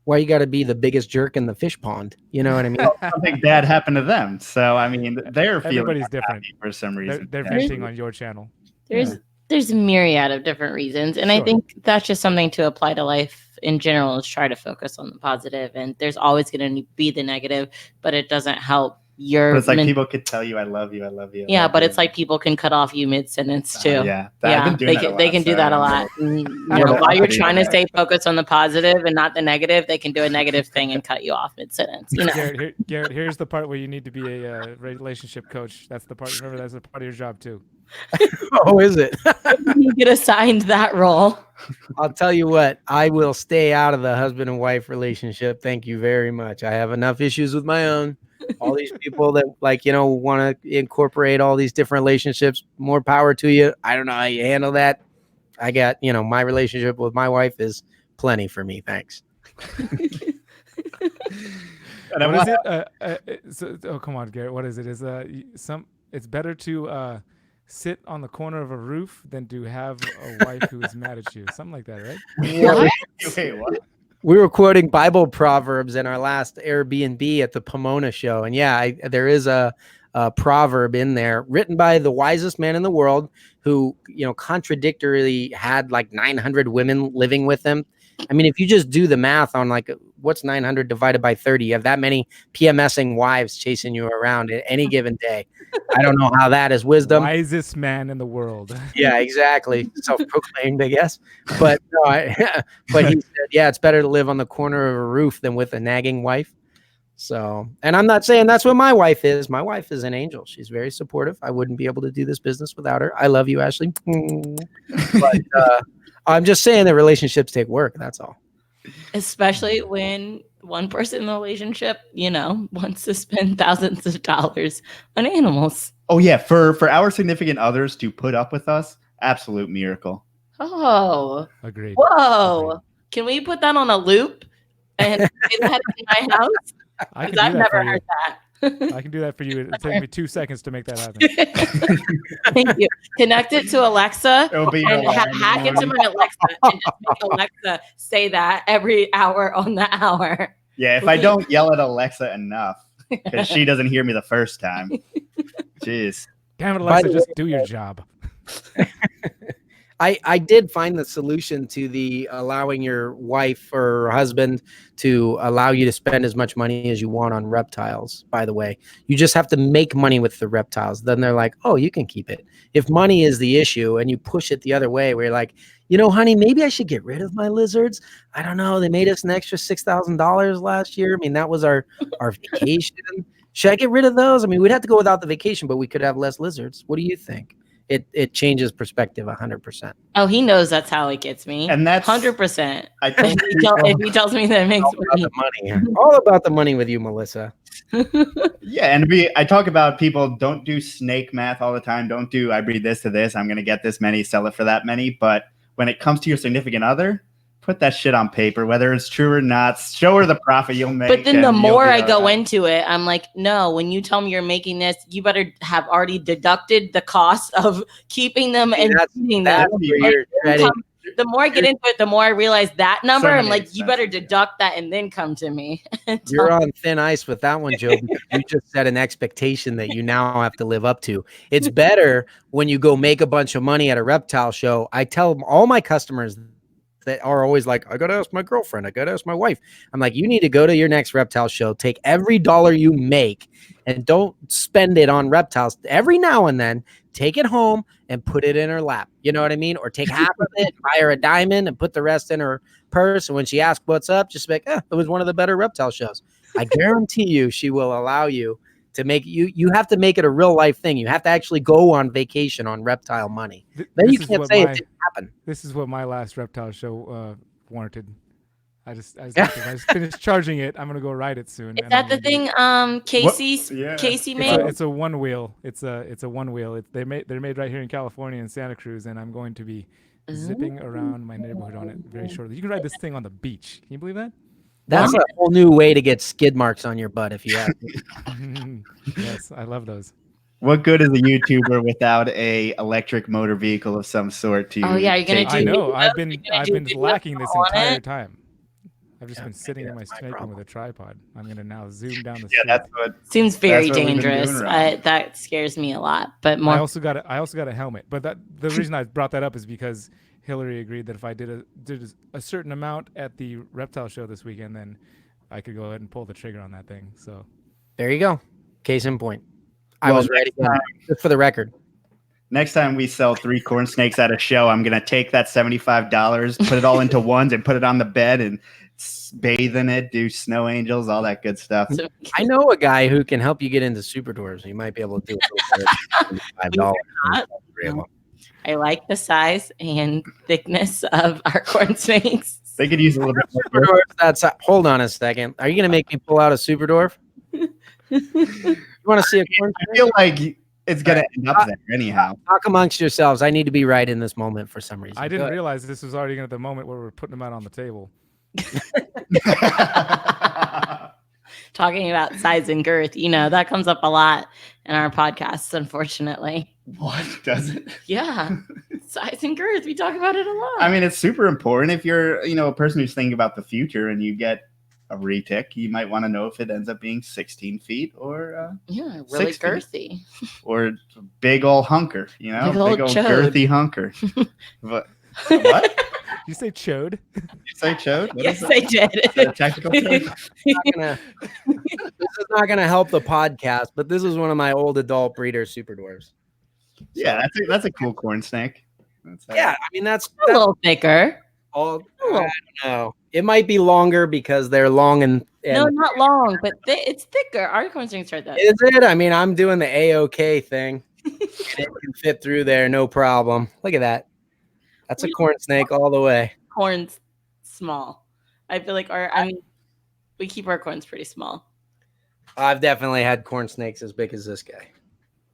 Why you got to be the biggest jerk in the fish pond? You know what I mean? Something bad happened to them, so I mean, they're feeling everybody's different for some reason. They're venting on your channel. There's a myriad of different reasons, and I think that's just something to apply to life in general. Is try to focus on the positive, and there's always going to be the negative, but it doesn't help. But it's like people could tell you, I love you. Yeah, but it's like people can cut off you mid-sentence too. They can do that a lot. You know, while you're trying to stay focused on the positive and not the negative, they can do a negative thing and cut you off mid-sentence. You know? Garrett, here's the part where you need to be a relationship coach. That's the part. Remember, that's a part of your job too. Oh, is it? You get assigned that role. I'll tell you what, I will stay out of the husband and wife relationship. Thank you very much. I have enough issues with my own. All these people that want to incorporate all these different relationships, more power to you. I don't know how you handle that. I got, my relationship with my wife is plenty for me. Thanks. What is it? Oh, come on, Garrett. What is it? It's better to sit on the corner of a roof than to have a wife who is mad at you. Something like that, right? Wait, what? We were quoting Bible proverbs in our last Airbnb at the Pomona show. And there is a proverb in there written by the wisest man in the world who, contradictorily had like 900 women living with him. I mean, if you just do the math on like what's 900 divided by 30, you have that many PMSing wives chasing you around at any given day. I don't know how that is wisdom. Wisest man in the world. Yeah, exactly. Self-proclaimed, I guess. But no, but he said, yeah, it's better to live on the corner of a roof than with a nagging wife. So, and I'm not saying that's what my wife is. My wife is an angel. She's very supportive. I wouldn't be able to do this business without her. I love you, Ashley. But I'm just saying that relationships take work. That's all. Especially when one person in the relationship, wants to spend thousands of dollars on animals. Oh yeah, for our significant others to put up with us, absolute miracle. Oh, agreed. Whoa, agreed. Can we put that on a loop and say that in my house? I've never heard that. I can do that for you. It'll take me 2 seconds to make that happen. Thank you. Connect it to Alexa and hack into my Alexa and just make Alexa say that every hour on the hour. Yeah, if I don't yell at Alexa enough, because she doesn't hear me the first time. Jeez. Damn it, Alexa, just do your job. I did find the solution to the allowing your wife or husband to allow you to spend as much money as you want on reptiles, by the way. You just have to make money with the reptiles. Then they're like, oh, you can keep it. If money is the issue and you push it the other way, where you're like, honey, maybe I should get rid of my lizards. I don't know. They made us an extra $6,000 last year. I mean, that was our vacation. Should I get rid of those? I mean, we'd have to go without the vacation, but we could have less lizards. What do you think? It changes perspective 100%. Oh, he knows that's how it gets me. And that's 100%. If he tells me that it makes money. All about the money with you, Melissa. Yeah, and I talk about people don't do snake math all the time. Don't do I breed this to this, I'm going to get this many, sell it for that many. But when it comes to your significant other, put that shit on paper, whether it's true or not. Show her the profit you'll make. But then the more I go into it, I'm like, no, when you tell me you're making this, you better have already deducted the cost of keeping them and feeding them. The more I get into it, the more I realize that number. I'm like, you better deduct that and then come to me. You're on thin ice with that one, Joe, because you just set an expectation that you now have to live up to. It's better when you go make a bunch of money at a reptile show. I tell all my customers that are always like, I got to ask my girlfriend, I got to ask my wife. I'm like, you need to go to your next reptile show, take every dollar you make and don't spend it on reptiles. Every now and then, take it home and put it in her lap. You know what I mean? Or take half of it, buy her a diamond and put the rest in her purse. And when she asks what's up, just be like, it was one of the better reptile shows. I guarantee you she will allow you to make you have to make it a real life thing. You have to actually go on vacation on reptile money. Then you can't say it didn't happen. This is what my last reptile show warranted. I just finished charging it. I'm gonna go ride it soon. Is that the thing? Casey made. It's a one wheel. It's a one wheel. They're made right here in California in Santa Cruz, and I'm going to be zipping around my neighborhood on it very shortly. You can ride this thing on the beach. Can you believe that? That's a whole new way to get skid marks on your butt if you ask me. Yes, I love those. What good is a YouTuber without a electric motor vehicle of some sort to? Oh yeah, you're gonna do. I know. I've been lacking this entire time. I've just been sitting in my snake room with a tripod. I'm gonna now zoom down the street. Yeah, that's what seems very dangerous. That scares me a lot. But more. I also got a helmet. But the reason I brought that up is because Hillary agreed that if I did a certain amount at the reptile show this weekend, then I could go ahead and pull the trigger on that thing. So there you go. Case in point. I was ready just for the record. Next time we sell 3 corn snakes at a show, I'm gonna take that $75, put it all into ones, and put it on the bed and bathe in it, do snow angels, all that good stuff. I know a guy who can help you get into super dwarves. You might be able to do it for $5. I like the size and thickness of our corn snakes. They could use a little bit more. Hold on a second. Are you going to make me pull out a super dwarf? You want to see a corn snake? I feel like it's going to end up there anyhow. Talk amongst yourselves. I need to be right in this moment for some reason. I didn't realize this was already at the moment where we're putting them out on the table. Talking about size and girth, that comes up a lot in our podcasts, unfortunately. What? Does it? Yeah. Size and girth. We talk about it a lot. I mean, it's super important. If you're, a person who's thinking about the future and you get a retic, you might want to know if it ends up being 16 feet or really girthy. Or big old hunker, big old girthy hunker. But, what? You say chode? You say chode? Yes, I did. Is that a technical term? This is not going to help the podcast, but this is one of my old adult breeder super dwarves. Yeah, that's a cool corn snake. I mean, that's a little thicker. I don't know. It might be longer because they're long and no, not long, but it's thicker. Our corn snakes are that. Is it? I mean, I'm doing the A-OK thing. It can fit through there, no problem. Look at that. That's a corn snake all the way. Corn's small. I feel like we keep our corns pretty small. I've definitely had corn snakes as big as this guy,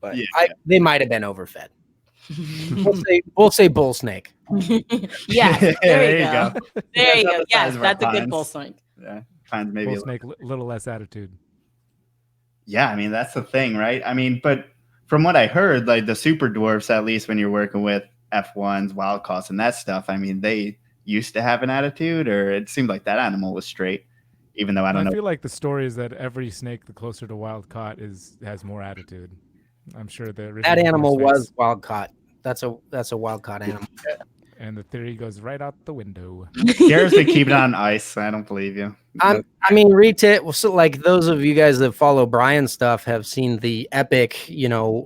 but they might have been overfed. We'll say bull snake. Yeah, there you go. There you go. Yes, that's a good bull snake. Yeah, pines maybe bull snake, little less attitude. Yeah, I mean that's the thing, right? I mean, but from what I heard, like the super dwarfs, at least when you're working with F1s, wild caughts, and that stuff, I mean, they used to have an attitude, or it seemed like that animal was straight, even though I don't know. I feel like the story is that every snake, the closer to wild caught, has more attitude. I'm sure that animal was wild caught. That's a wild caught animal. And the theory goes right out the window. Garrett's been keeping it on ice. I don't believe you. I mean, retic. So, like those of you guys that follow Brian's stuff have seen the epic,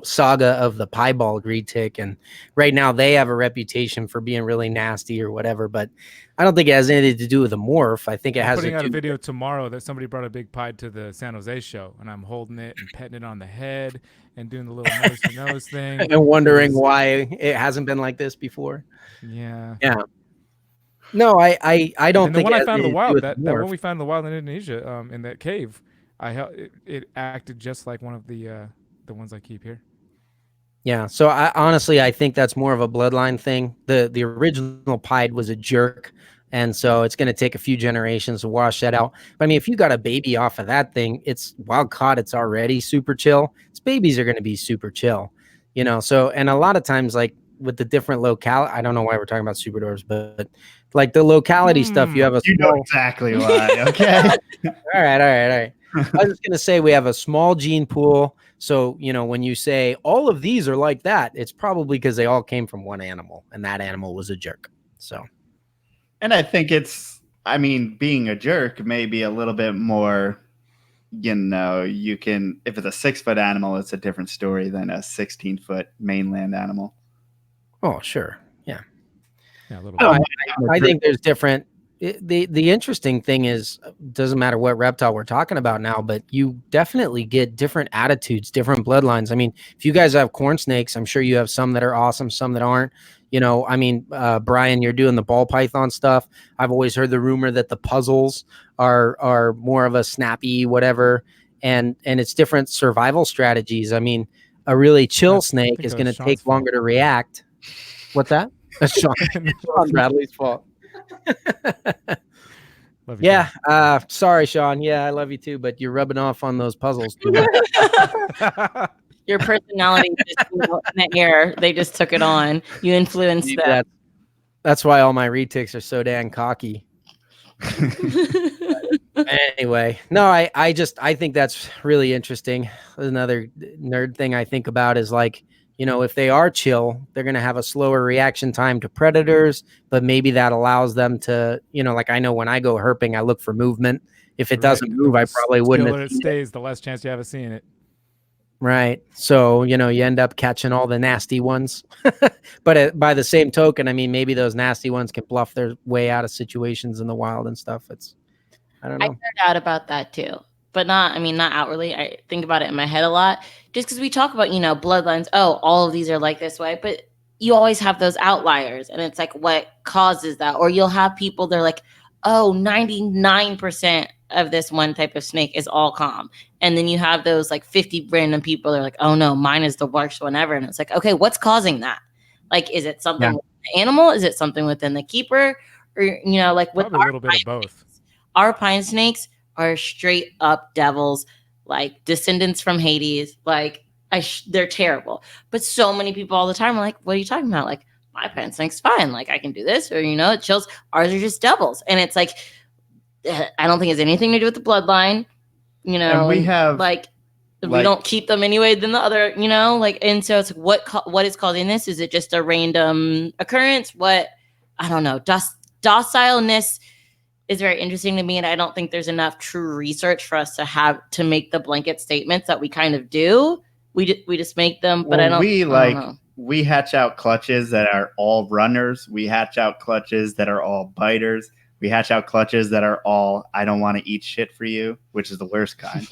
saga of the piebald retic, and right now they have a reputation for being really nasty or whatever. But I don't think it has anything to do with the morph. I think it has. Putting out a video tomorrow that somebody brought a big pied to the San Jose show, and I'm holding it and petting it on the head and doing the little nose to nose thing, and wondering why it hasn't been like this before. Yeah. No, I don't think. The one I found in the wild, that one we found in the wild in Indonesia, in that cave, it acted just like one of the ones I keep here. Yeah. So I think that's more of a bloodline thing. The original pied was a jerk. And so it's going to take a few generations to wash that out. But I mean, if you got a baby off of that thing, it's wild caught. It's already super chill. Its babies are going to be super chill, So, and a lot of times, like with the different locale, I don't know why we're talking about super doors, but like the locality stuff, you have a know exactly why. Okay. all right. I was just going to say we have a small gene pool. So, when you say all of these are like that, it's probably because they all came from one animal and that animal was a jerk. So. And I think being a jerk may be a little bit more, you can, if it's a 6-foot animal, it's a different story than a 16-foot mainland animal. Oh, sure. Yeah. Yeah, a little bit. I think there's different. The interesting thing is, doesn't matter what reptile we're talking about now, but you definitely get different attitudes, different bloodlines. I mean, if you guys have corn snakes, I'm sure you have some that are awesome, some that aren't. Brian, you're doing the ball python stuff. I've always heard the rumor that the puzzles are more of a snappy whatever, and it's different survival strategies. I mean, a really chill snake is going to take longer to react. What's that? That's Sean Bradley's fault. Yeah. Sorry, Sean. Yeah, I love you too, but you're rubbing off on those puzzles too much. Your personality just in the air. They just took it on. You influenced that. That's why all my retics are so damn cocky. Anyway, no, I think that's really interesting. Another nerd thing I think about is like, if they are chill, they're going to have a slower reaction time to predators, but maybe that allows them to, like I know when I go herping, I look for movement. If it doesn't move, I probably wouldn't. The it stays, the less chance you have of seeing it. Right. So, you end up catching all the nasty ones. But by the same token, I mean, maybe those nasty ones can bluff their way out of situations in the wild and stuff. I don't know. I heard out about that too, but not outwardly. I think about it in my head a lot just because we talk about, bloodlines. Oh, all of these are like this way, but you always have those outliers and it's like, what causes that? Or you'll have people, they're like, oh, 99% of this one type of snake is all calm. And then you have those like 50 random people that are like, oh no, mine is the worst one ever. And it's like, okay, what's causing that? Like, is it something with the animal? Is it something within the keeper? Or, like with probably a little bit of both. Our pine snakes are straight up devils, like descendants from Hades. Like they're terrible. But so many people all the time are like, what are you talking about? Like, my pine snake's fine. Like I can do this, or, it chills. Ours are just devils. And it's like, I don't think it has anything to do with the bloodline, And we have we don't keep them anyway than the other, and so it's what is causing this? Is it just a random occurrence? What? I don't know. Docileness is very interesting to me, and I don't think there's enough true research for us to make the blanket statements that we kind of do. We just make them, but I don't know. We hatch out clutches that are all runners. We hatch out clutches that are all biters. We hatch out clutches that are all, I don't want to eat shit for you, which is the worst kind.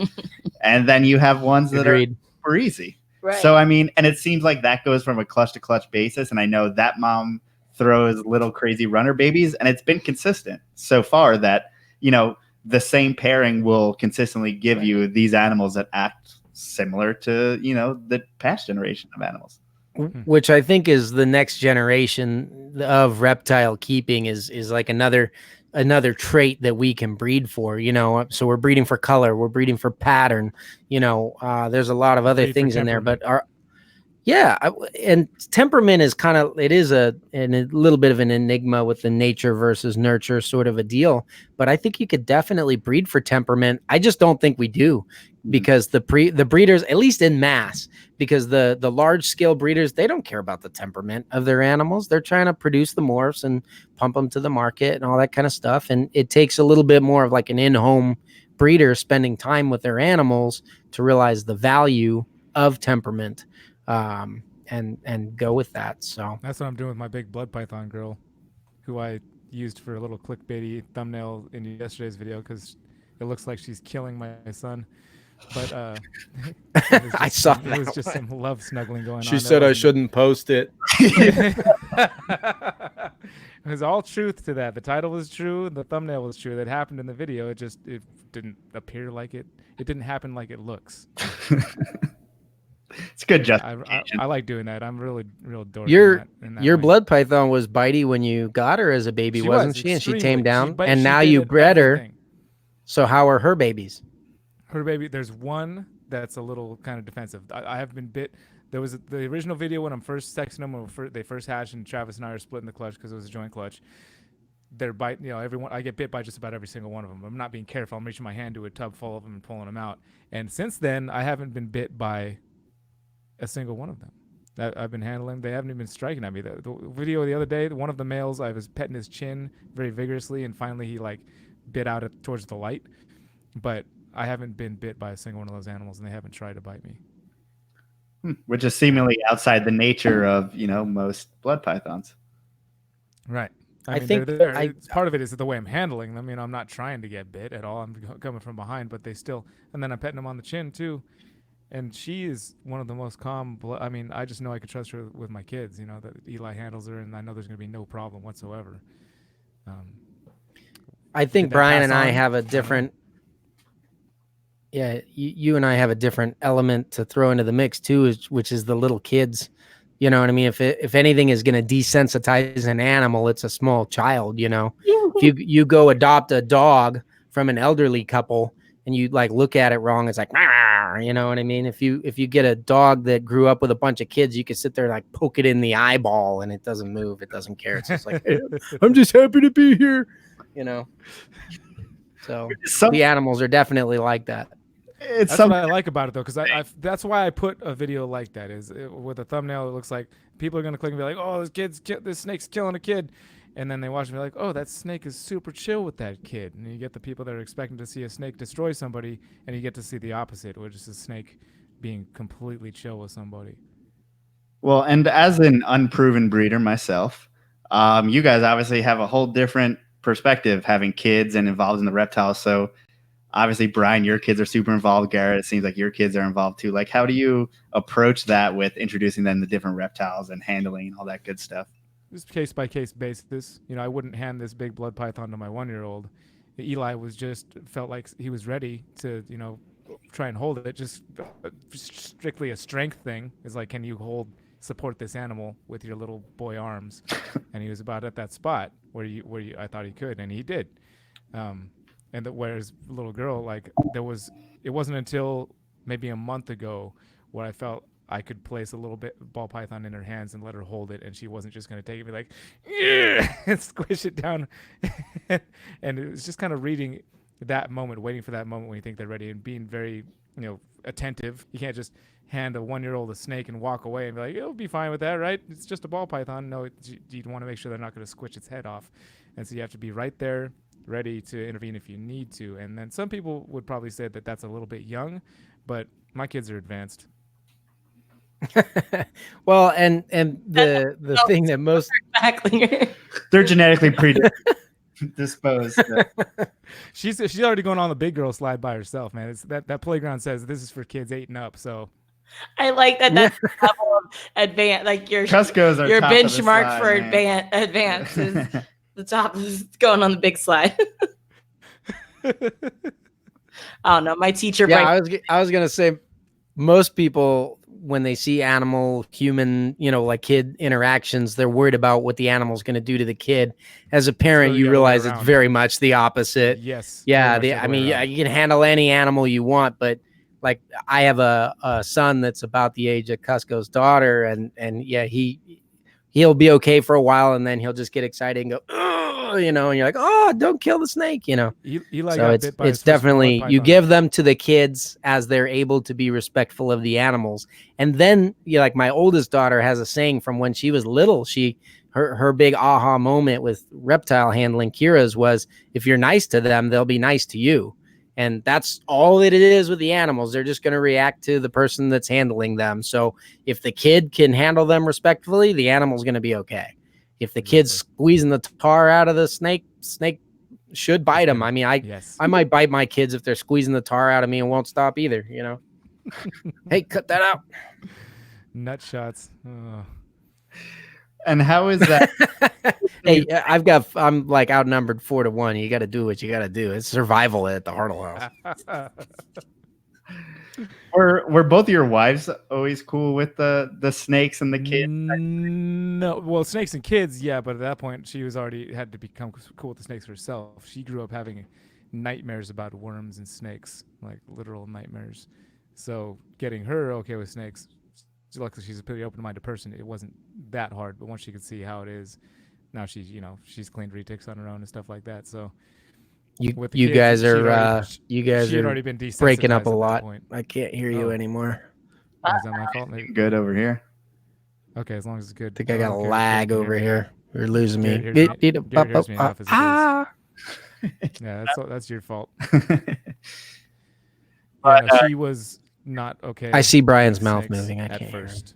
And then you have ones that are super easy. Right. So, and it seems like that goes from a clutch to clutch basis. And I know that mom throws little crazy runner babies, and it's been consistent so far that, the same pairing will consistently give you these animals that act similar to, the past generation of animals. Which I think is the next generation of reptile keeping is like another trait that we can breed for, so we're breeding for color, we're breeding for pattern, there's a lot of other things in there, but and temperament is it is a little bit of an enigma with the nature versus nurture sort of a deal, but I think you could definitely breed for temperament. I just don't think we do, because the breeders, at least in mass, because the large scale breeders, they don't care about the temperament of their animals. They're trying to produce the morphs and pump them to the market and all that kind of stuff. And it takes a little bit more of like an in-home breeder spending time with their animals to realize the value of temperament, and go with that. So that's what I'm doing with my big blood python girl, who I used for a little clickbaity thumbnail in yesterday's video because it looks like she's killing my son. But I saw that. It was just some love snuggling going on. She said I shouldn't post it. There's all truth to that. The title was true. The thumbnail was true. That happened in the video. It didn't appear like it. It didn't happen like it looks. It's good justification. I like doing that. I'm really real dorky. Your blood python was bitey when you got her as a baby, wasn't she? And she tamed down, and now you bred her. So how are her babies? Her baby, there's one that's a little kind of defensive. I have been bit. There was the original video when I'm first texting them when they first hatched, and Travis and I are splitting the clutch because it was a joint clutch. They're bite, everyone. I get bit by just about every single one of them. I'm not being careful. I'm reaching my hand to a tub full of them and pulling them out. And since then, I haven't been bit by a single one of them that I've been handling. They haven't even been striking at me. The video the other day, one of the males, I was petting his chin very vigorously, and finally he bit out towards the light. But I haven't been bit by a single one of those animals, and they haven't tried to bite me. Which is seemingly outside the nature of most blood pythons. Right. I mean, part of it is the way I'm handling them. I'm not trying to get bit at all. I'm coming from behind, but they still. And then I'm petting them on the chin too. And she is one of the most calm. I just know I could trust her with my kids. That Eli handles her, and I know there's going to be no problem whatsoever. I think Brian and I have a different. Yeah, you and I have a different element to throw into the mix too, which is the little kids. You know what I mean? If anything is going to desensitize an animal, it's a small child. If you go adopt a dog from an elderly couple and you look at it wrong, it's like, you know what I mean? If you get a dog that grew up with a bunch of kids, you can sit there and poke it in the eyeball and it doesn't move, it doesn't care. It's just like, hey, I'm just happy to be here. So the animals are definitely like that. That's what I like about it, though, because that's why I put a video like that. With a thumbnail, it looks like people are going to click and be like, oh, this snake's killing a kid. And then they watch and be like, oh, that snake is super chill with that kid. And you get the people that are expecting to see a snake destroy somebody, and you get to see the opposite, which is a snake being completely chill with somebody. Well, and as an unproven breeder myself, you guys obviously have a whole different perspective having kids and involved in the reptiles. So obviously, Brian, your kids are super involved. Garrett, it seems like your kids are involved too. How do you approach that with introducing them to different reptiles and handling all that good stuff? Just case by case basis. I wouldn't hand this big blood python to my 1-year-old. Eli felt like he was ready to, try and hold it. Just strictly a strength thing. Is can you support this animal with your little boy arms? And he was about at that spot where I thought he could, and he did. And whereas little girl, it wasn't until maybe a month ago where I felt I could place a little bit ball python in her hands and let her hold it, and she wasn't just going to take it and be yeah, and squish it down. And it was just kind of reading that moment, waiting for that moment when you think they're ready, and being very, attentive. You can't just hand a 1-year-old a snake and walk away and be like, it'll be fine with that, right? It's just a ball python. No, you'd want to make sure they're not going to squish its head off. And so you have to be right there, ready to intervene if you need to. And then some people would probably say that that's a little bit young, but my kids are advanced. Well, and the thing that most they're genetically predisposed. She's already going on the big girl slide by herself, man. It's that playground says this is for kids 8 and up. So I like that. That's the level of advance. Your Cusco's your benchmark for advance is the top is going on the big slide. Oh no, my teacher. Yeah, I was gonna say most people, when they see animal human, kid interactions, they're worried about what the animal's going to do to the kid. As a parent, you realize it's very much the opposite. Yes. Yeah. You can handle any animal you want, but I have a son that's about the age of Kusko's daughter, and yeah, he'll be okay for a while, and then he'll just get excited and go, and you're like, oh, don't kill the snake, Eli so it's definitely, you give them to the kids as they're able to be respectful of the animals. And then my oldest daughter has a saying from when she was little. Her big aha moment with reptile handling, Kira's, was, if you're nice to them, they'll be nice to you. And that's all it is with the animals. They're just going to react to the person that's handling them. So if the kid can handle them respectfully, the animal's going to be okay. If the kid's squeezing the tar out of the snake should bite them. I mean, I might bite my kids if they're squeezing the tar out of me and won't stop either, Hey, cut that out. Nut shots. Oh. And how is that? Hey, I'm like outnumbered 4-1. You got to do what you got to do. It's survival at the Hartle house. Were both of your wives always cool with the snakes and the kids? No, well, snakes and kids, yeah, but at that point she was already had to become cool with the snakes herself. She grew up having nightmares about worms and snakes, like literal nightmares. So getting her okay with snakes, luckily she's a pretty open-minded person. It wasn't that hard, but once she could see how it is, now she's cleaned retics on her own and stuff like that. So you guys are already been breaking up a lot. I can't hear you anymore. Is that my fault? Maybe. Good over here. Okay, as long as it's good. I think I got a lag over here. You're losing me. Garrett hears me enough as it is. Yeah, that's your fault. She was not okay. I see Brian's mouth moving. I at can't first.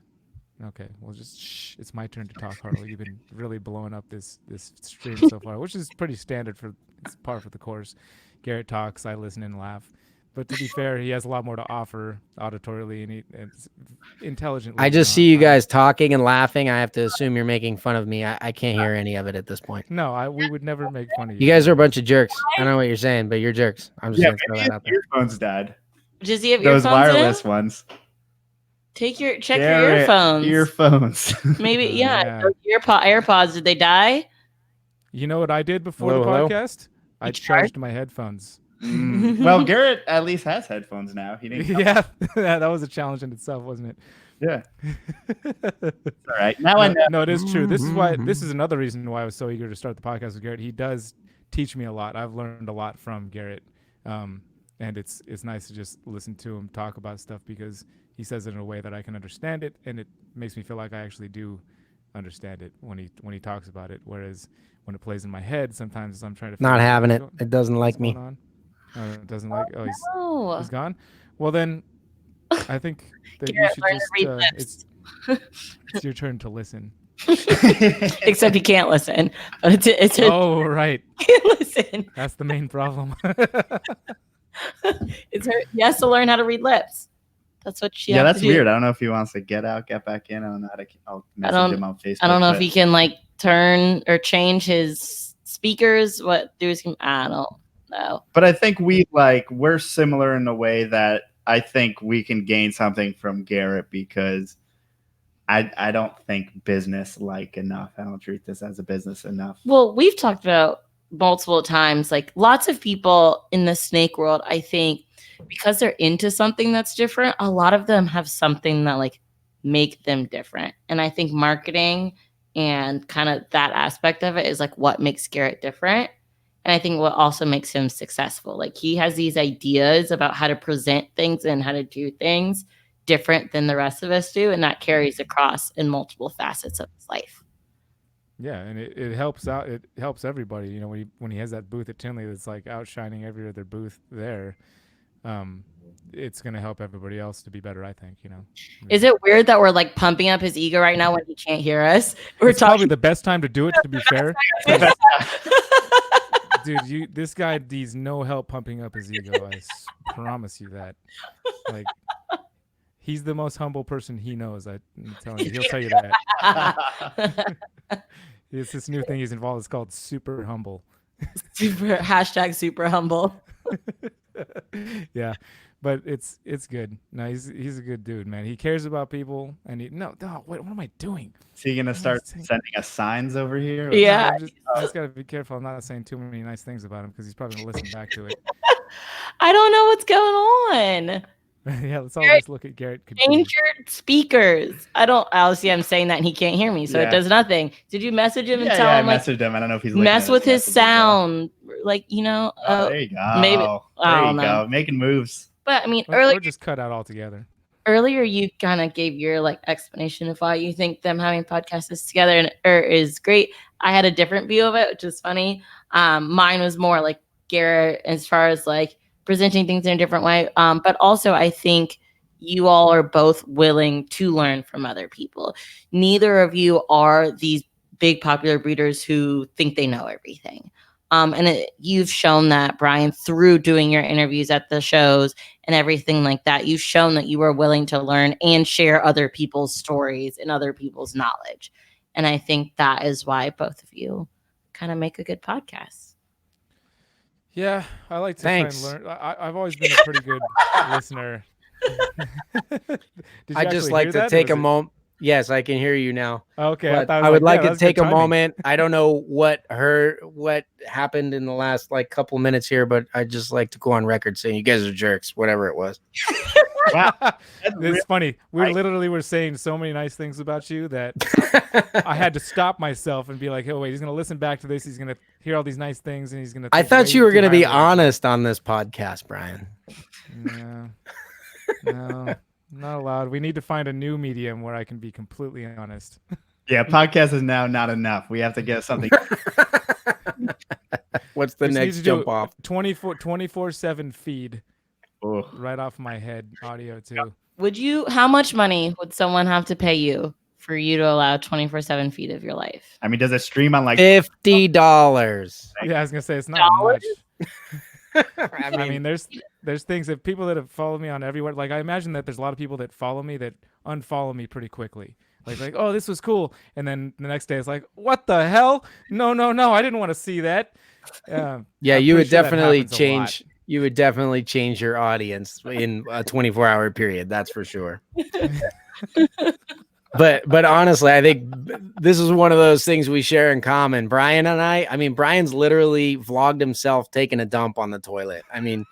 Okay, well, just shh. It's my turn to talk, Hartle. You've been really blowing up this stream so far, which is pretty standard it's par for the course. Garrett talks, I listen and laugh. But to be fair, he has a lot more to offer auditorily and intelligently. I just see you guys talking and laughing. I have to assume you're making fun of me. I can't hear any of it at this point. No, we would never make fun of you. You guys are a bunch of jerks. I know what you're saying, but you're jerks. I'm just gonna throw that out there. Earphones, Dad. Does he have those earphones wireless ones? Check your Garrett, earphones. Earphones. Maybe, yeah. Those AirPods, did they die? You know what I did before the podcast? I charged my headphones. Well, Garrett at least has headphones now. He didn't. Yeah, that was a challenge in itself, wasn't it? Yeah. All right. Now I know. No, it is true. This is another reason why I was so eager to start the podcast with Garrett. He does teach me a lot. I've learned a lot from Garrett. And it's nice to just listen to him talk about stuff because he says it in a way that I can understand it, and it makes me feel like I actually do understand it when he talks about it. Whereas when it plays in my head, sometimes I'm trying to not having it. It doesn't like me. It doesn't like. Oh, he's gone. Well, then I think that Garrett, you should just. It's your turn to listen. Except he can't listen. But it's oh right. He can't listen. That's the main problem. He has to learn how to read lips. That's what she. Yeah, that's weird. I don't know if he wants to get out, get back in. I don't know how to. I'll message him on Facebook. I don't know if he can like turn or change his speakers. What do his? I don't know. But I think we're similar in a way that I think we can gain something from Garrett because I don't think business enough. I don't treat this as a business enough. Well, we've talked about multiple times, like lots of people in the snake world, I think because they're into something that's different, a lot of them have something that like make them different. And I think marketing and kind of that aspect of it is like what makes Garrett different. And I think what also makes him successful. Like he has these ideas about how to present things and how to do things different than the rest of us do. And that carries across in multiple facets of his life. Yeah, and it helps out. It helps everybody. You know, when he has that booth at Tinley that's like outshining every other booth there, it's going to help everybody else to be better, I think, you know. Is it weird that we're like pumping up his ego right now when he can't hear us? It's probably the best time to do it, to be fair. Dude, this guy needs no help pumping up his ego. I promise you that. Like, he's the most humble person he knows. I'm telling you, he'll tell you that. It's this new thing he's involved. It's called Super Humble. Super humble. Yeah, but it's good. No, he's a good dude, man. He cares about people, and what am I doing? Is he gonna start sending us signs over here? Yeah, I just gotta be careful. I'm not saying too many nice things about him because he's probably gonna listen back to it. I don't know what's going on. Yeah, let's all just look at Garrett. Change your speakers. Obviously I'm saying that and he can't hear me, so it does nothing. Did you message him and tell him? I messaged him. I don't know if he's mess with his sound. Like, you know. There you go. Maybe. There you go. Making moves. But I mean, earlier. Or just cut out altogether. Earlier, you kind of gave your like explanation of why you think them having podcasts together is great. I had a different view of it, which is funny. Mine was more like Garrett as far as like presenting things in a different way. But also I think you all are both willing to learn from other people. Neither of you are these big popular breeders who think they know everything. You've shown that, Brian, through doing your interviews at the shows and everything like that. You've shown that you are willing to learn and share other people's stories and other people's knowledge. And I think that is why both of you kind of make a good podcast. Yeah, I like to try and learn. I've always been a pretty good listener. I just like to take a moment. Yes, I can hear you now. Okay, I would like to take a moment. I don't know what happened in the last like couple minutes here, but I just like to go on record saying you guys are jerks, whatever it was. Wow, it's funny. We literally were saying so many nice things about you that I had to stop myself and be like, "Oh wait, he's gonna listen back to this. He's gonna hear all these nice things, and he's gonna." I thought you were gonna be honest on this podcast, Brian. No. Not allowed. We need to find a new medium where I can be completely honest. Yeah, podcast is now not enough. We have to get something. What's the next jump off? 24/7 feed. Oh. Right off my head, audio too. How much money would someone have to pay you for you to allow 24/7 feed of your life? I mean, does it stream on like $50? Yeah, I was gonna say it's not much. I mean, there's things that people that have followed me on everywhere. Like I imagine that there's a lot of people that follow me that unfollow me pretty quickly. Like, oh, this was cool, and then the next day it's like, what the hell? No, I didn't want to see that. Yeah, you would definitely change. You would definitely change your audience in a 24-hour period. That's for sure. But honestly, I think this is one of those things we share in common. Brian and I mean, Brian's literally vlogged himself taking a dump on the toilet. I mean,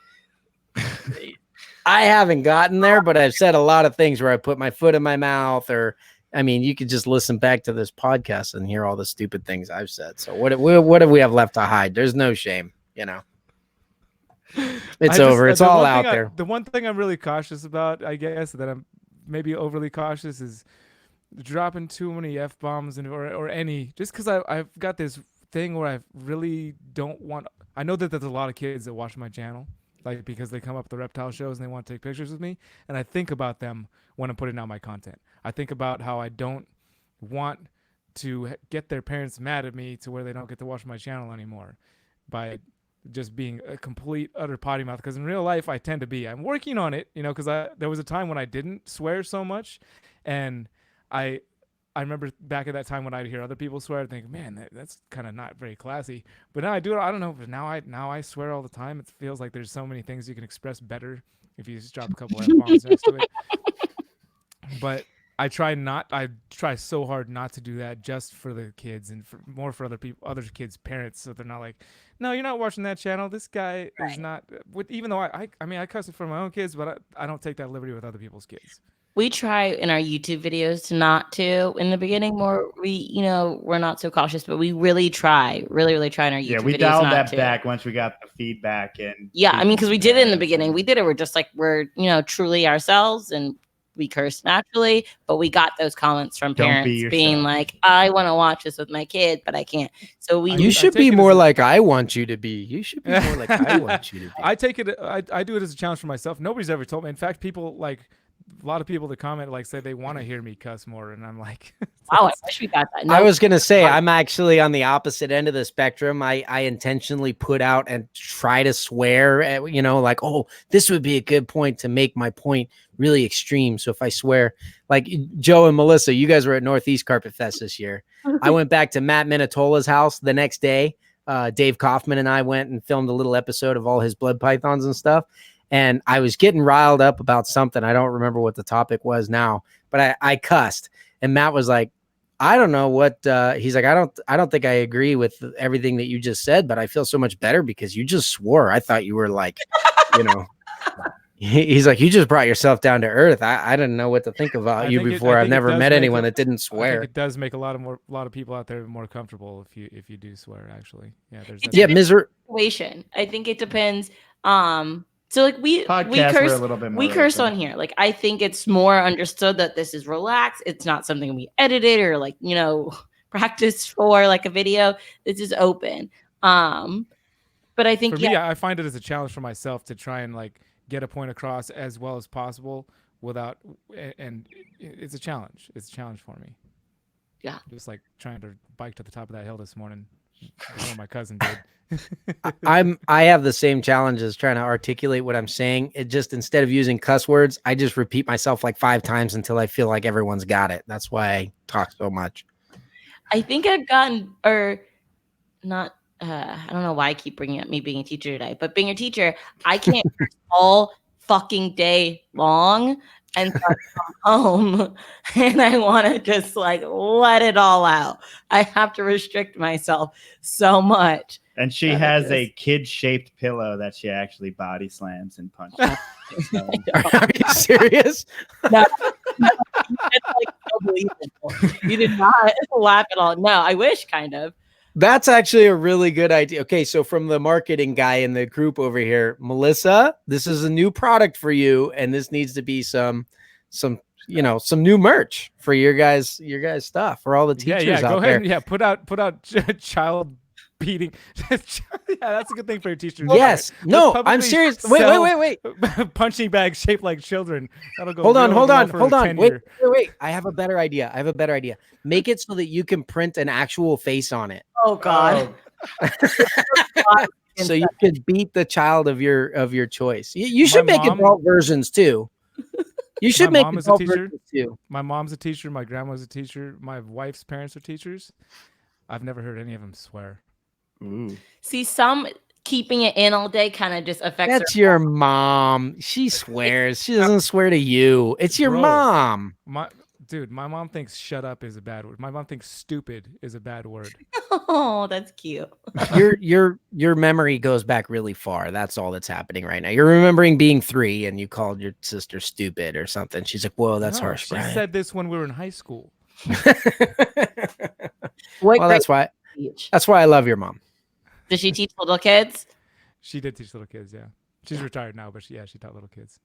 I haven't gotten there, but I've said a lot of things where I put my foot in my mouth, or, I mean, you could just listen back to this podcast and hear all the stupid things I've said. So what do we have left to hide? There's no shame, you know. It's over. It's all out there. The one thing I'm really cautious about, I guess, that I'm maybe overly cautious is dropping too many F-bombs or any, just because I've got this thing where I really don't want. I know that there's a lot of kids that watch my channel, like because they come up to the reptile shows and they want to take pictures with me, and I think about them when I'm putting out my content. I think about how I don't want to get their parents mad at me to where they don't get to watch my channel anymore by just being a complete utter potty mouth, because in real life I tend to be. I'm working on it, because there was a time when I didn't swear so much, and I remember back at that time when I'd hear other people swear, I'd think, man, that's kind of not very classy. But now I do it. I don't know. But now I swear all the time. It feels like there's so many things you can express better if you just drop a couple F-bombs next to it. But I try so hard not to do that, just for the kids and for other kids' parents, so they're not like, no, you're not watching that channel. This guy is not. Even though I mean I cuss it for my own kids, but I don't take that liberty with other people's kids. We try in our YouTube videos to not to. In the beginning, we're not so cautious, but we really try in our YouTube videos. Yeah, we dialed that back once we got the feedback. And yeah, I mean, because we did it in the beginning. We did it. We're just like, we're truly ourselves, and we curse naturally, but we got those comments from parents being like, I want to watch this with my kid, but I can't. So you should be more like I want you to be. You should be more like I want you to be. I take it. I do it as a challenge for myself. Nobody's ever told me. In fact, people like. A lot of people that comment say they want to hear me cuss more, and I'm like, wow, I wish we got that. No. I was gonna say I'm actually on the opposite end of the spectrum. I intentionally put out and try to swear at, like, oh, this would be a good point to make my point really extreme. So if I swear, like Joe and Melissa, you guys were at Northeast Carpet Fest this year. I went back to Matt Minatola's house the next day. Dave Kaufman and I went and filmed a little episode of all his blood pythons and stuff. And I was getting riled up about something. I don't remember what the topic was now, but I cussed. And Matt was like, I don't know what, he's like, I don't think I agree with everything that you just said, but I feel so much better because you just swore. I thought you were like, he's like, you just brought yourself down to earth. I didn't know what to think about you before. I've never met anyone that didn't swear. I think it does make a lot of people out there more comfortable if you do swear, actually. Yeah. Situation. I think it depends. So like we curse on here. Like I think it's more understood that this is relaxed. It's not something we edited or practice for like a video. This is open. But I think for me, I find it as a challenge for myself to try and get a point across as well as possible without, and it's a challenge. It's a challenge for me. Yeah. Just like trying to bike to the top of that hill this morning. My cousin did. I have the same challenges trying to articulate what I'm saying. It just, instead of using cuss words, I just repeat myself 5 times until I feel like everyone's got it. That's why I talk so much. I think I've gotten, or not, I don't know why I keep bringing up me being a teacher today, but being a teacher, I can't curse all fucking day long and come home and I want to just like let it all out. I have to restrict myself so much. And she has a kid-shaped pillow that she actually body slams and punches. Are you serious? No, it's like unbelievable. You did not laugh at all. No, I wish, kind of. That's actually a really good idea. Okay, so from the marketing guy in the group over here, Melissa, this is a new product for you, and this needs to be some new merch for your guys stuff for all the teachers out go there. ahead and put out child beating. That's a good thing for your teachers. Yes. No, I'm serious. Wait. Punching bags shaped like children. That'll go. Hold on. Wait. I have a better idea. Make it so that you can print an actual face on it. Oh God. So you could beat the child of your choice. You should make adult versions too. You should make adult versions too. My mom's a teacher. My grandma's a teacher. My wife's parents are teachers. I've never heard any of them swear. Ooh. See, some keeping it in all day kind of just affects. That's your mom. She swears. She doesn't swear to you. It's your mom. My mom thinks "shut up" is a bad word. My mom thinks "stupid" is a bad word. Oh, that's cute. Your memory goes back really far. That's all that's happening right now. You're remembering being 3 and you called your sister stupid or something. She's like, "Whoa, that's harsh." She said this when we were in high school. Well, that's why I love your mom. Does she teach little kids? She did teach little kids, yeah. She's retired now, but she taught little kids.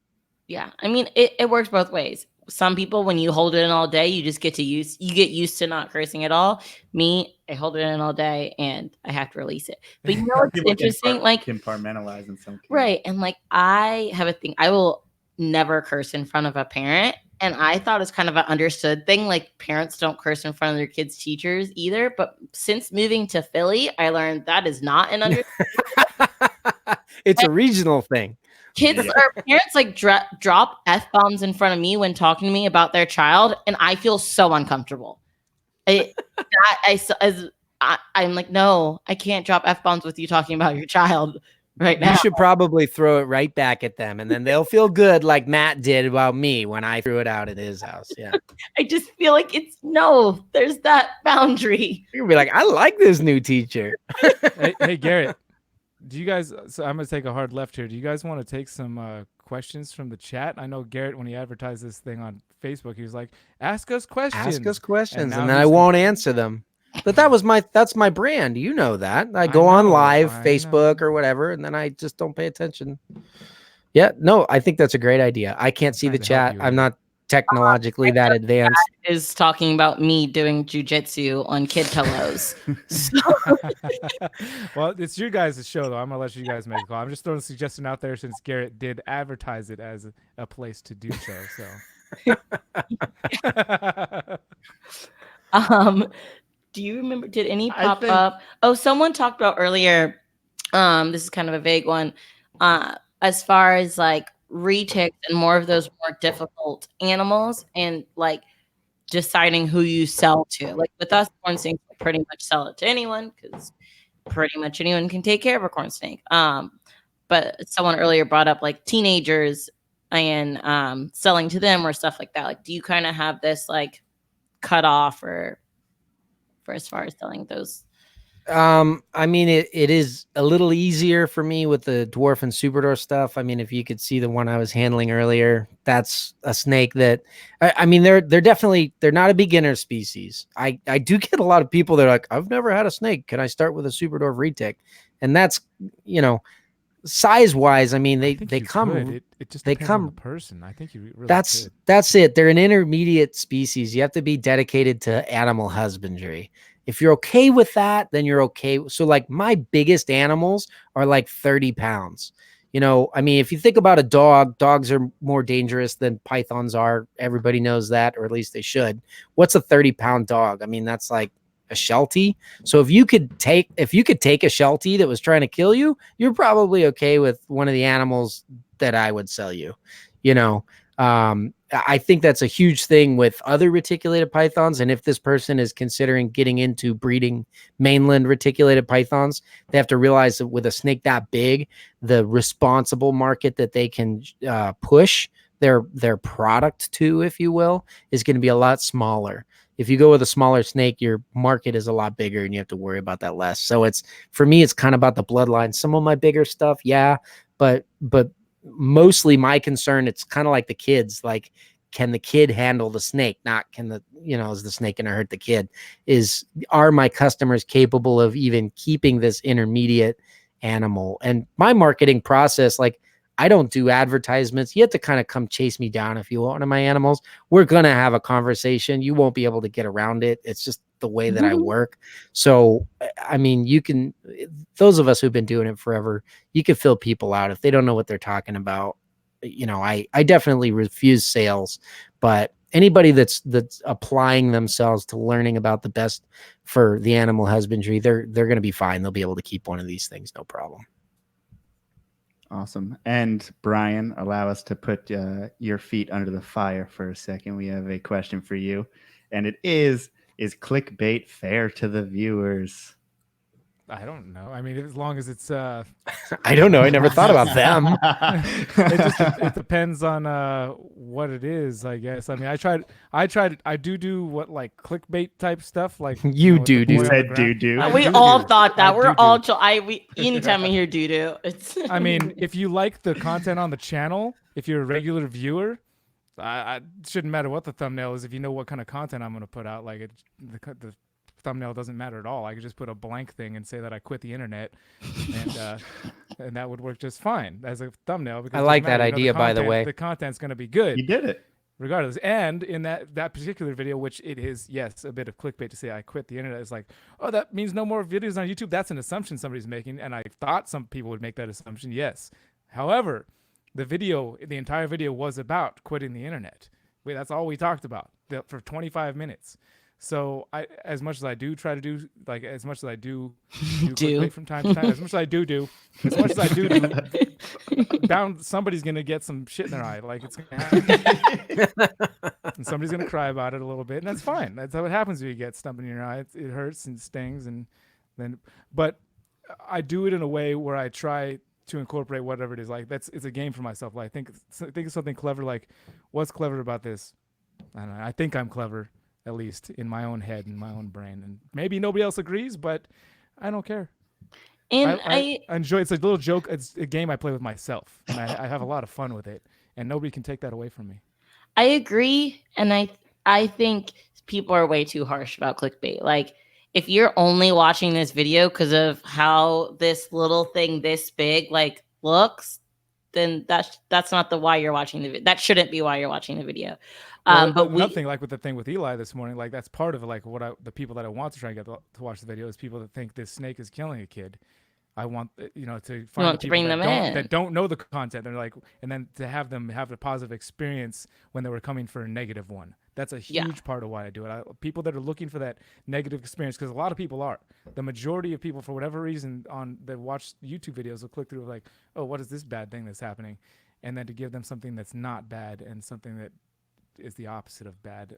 Yeah. I mean, it works both ways. Some people, when you hold it in all day, you just get used to not cursing at all. Me, I hold it in all day and I have to release it. But you know what's interesting? Like compartmentalize in some cases. Right. And like I have a thing. I will never curse in front of a parent. And I thought it's kind of an understood thing. Like parents don't curse in front of their kids' teachers either. But since moving to Philly, I learned that is not an understood. It's a regional thing. Kids or parents like drop F-bombs in front of me when talking to me about their child. And I feel so uncomfortable. I'm like, no, I can't drop F-bombs with you talking about your child. Right now. You should probably throw it right back at them, and then they'll feel good like Matt did about me when I threw it out at his house. Yeah. I just feel like there's that boundary. You're gonna be like, I like this new teacher. Hey, Garrett, do you guys, so I'm going to take a hard left here. Do you guys want to take some questions from the chat? I know Garrett, when he advertised this thing on Facebook, he was like, ask us questions. And then I won't answer them. But that's my brand. You know that. I go on live, Facebook or whatever, and then I just don't pay attention. Yeah, no, I think that's a great idea. I can't see the chat. I'm not technologically that advanced. Is talking about me doing jujitsu on kid pillows. Well, it's you guys' show, though. I'm going to let you guys make a call. I'm just throwing a suggestion out there since Garrett did advertise it as a place to do so. Do you remember, did any pop up? Oh, someone talked about earlier, this is kind of a vague one, as far as like retics and more of those more difficult animals and like deciding who you sell to. Like with us, corn snakes, we pretty much sell it to anyone because pretty much anyone can take care of a corn snake. But someone earlier brought up like teenagers and selling to them or stuff like that. Like, do you kind of have this like cutoff for as far as selling those? I mean, it is a little easier for me with the dwarf and superdwarf stuff. I mean, if you could see the one I was handling earlier, that's a snake that I mean, they're not a beginner species. I do get a lot of people that are like, I've never had a snake. Can I start with a superdwarf retic? And that's, size wise, I mean, they come. It just depends on the person. I think you really that's it. They're an intermediate species. You have to be dedicated to animal husbandry. If you're okay with that, then you're okay. So like my biggest animals are like 30 pounds. I mean, if you think about a dog, dogs are more dangerous than pythons are. Everybody knows that, or at least they should. What's a 30-pound dog? I mean, that's like a Sheltie. So if you could take a Sheltie that was trying to kill you, you're probably okay with one of the animals that I would sell you, I think that's a huge thing with other reticulated pythons. And if this person is considering getting into breeding mainland reticulated pythons, they have to realize that with a snake that big, the responsible market that they can push their product to, if you will, is going to be a lot smaller. If you go with a smaller snake, your market is a lot bigger and you have to worry about that less. So for me, it's kind of about the bloodline. Some of my bigger stuff, yeah, but mostly my concern, it's kind of like the kids, like, can the kid handle the snake? Not can is the snake going to hurt the kid? Are my customers capable of even keeping this intermediate animal? And my marketing process, like, I don't do advertisements. You have to kind of come chase me down if you want one of my animals. We're going to have a conversation. You won't be able to get around it. It's just the way that I work. So, I mean, those of us who've been doing it forever, you can fill people out if they don't know what they're talking about. I definitely refuse sales, but anybody that's applying themselves to learning about the best for the animal husbandry, they're going to be fine. They'll be able to keep one of these things. No problem. Awesome. And Brian, allow us to put your feet under the fire for a second. We have a question for you, and it is clickbait fair to the viewers? I don't know. I mean, as long as it's I don't know. I never thought about them. It depends on what it is, I guess. I mean, I do what, like, clickbait type stuff, like you said do. We all thought that. We're all anytime we hear do, it's I mean, if you like the content on the channel, if you're a regular viewer, it shouldn't matter what the thumbnail is if you know what kind of content I'm going to put out. Like, the thumbnail doesn't matter at all. I could just put a blank thing and say that I quit the internet, and that would work just fine as a thumbnail. Because I like that idea, by the way. The content's going to be good. You did it. Regardless. And in that particular video, which it is, yes, a bit of clickbait to say I quit the internet, is like, oh, that means no more videos on YouTube. That's an assumption somebody's making, and I thought some people would make that assumption, yes. However, the entire video was about quitting the internet. That's all we talked about for 25 minutes. So as much as I do try to do, like, as much as I do clickbait from time to time, as much as I do, somebody's going to get some shit in their eye. Like, it's going to happen. And somebody's going to cry about it a little bit, and that's fine. That's how it happens when you get something in your eye. It hurts and stings, but I do it in a way where I try to incorporate whatever it is. Like, it's a game for myself. Like, think of something clever. Like, what's clever about this? I don't know. I think I'm clever, at least in my own head and my own brain. And maybe nobody else agrees, but I don't care. And I enjoy. It's a little joke. It's a game I play with myself, and I have a lot of fun with it. And nobody can take that away from me. I agree, and I think people are way too harsh about clickbait. Like, if you're only watching this video because of how this little thing this big looks, then that's not why you're watching the video. That shouldn't be why you're watching the video. But nothing like with the thing with Eli this morning. Like, that's part of it. Like, the people that I want to try and get to watch the video is people that think this snake is killing a kid. I want to find people that don't know the content. They're like, and then to have them have a positive experience when they were coming for a negative one. That's a huge part of why I do it. People that are looking for that negative experience, because a lot of people are. The majority of people, for whatever reason, that watch YouTube videos will click through like, oh, what is this bad thing that's happening? And then to give them something that's not bad and something that is the opposite of bad.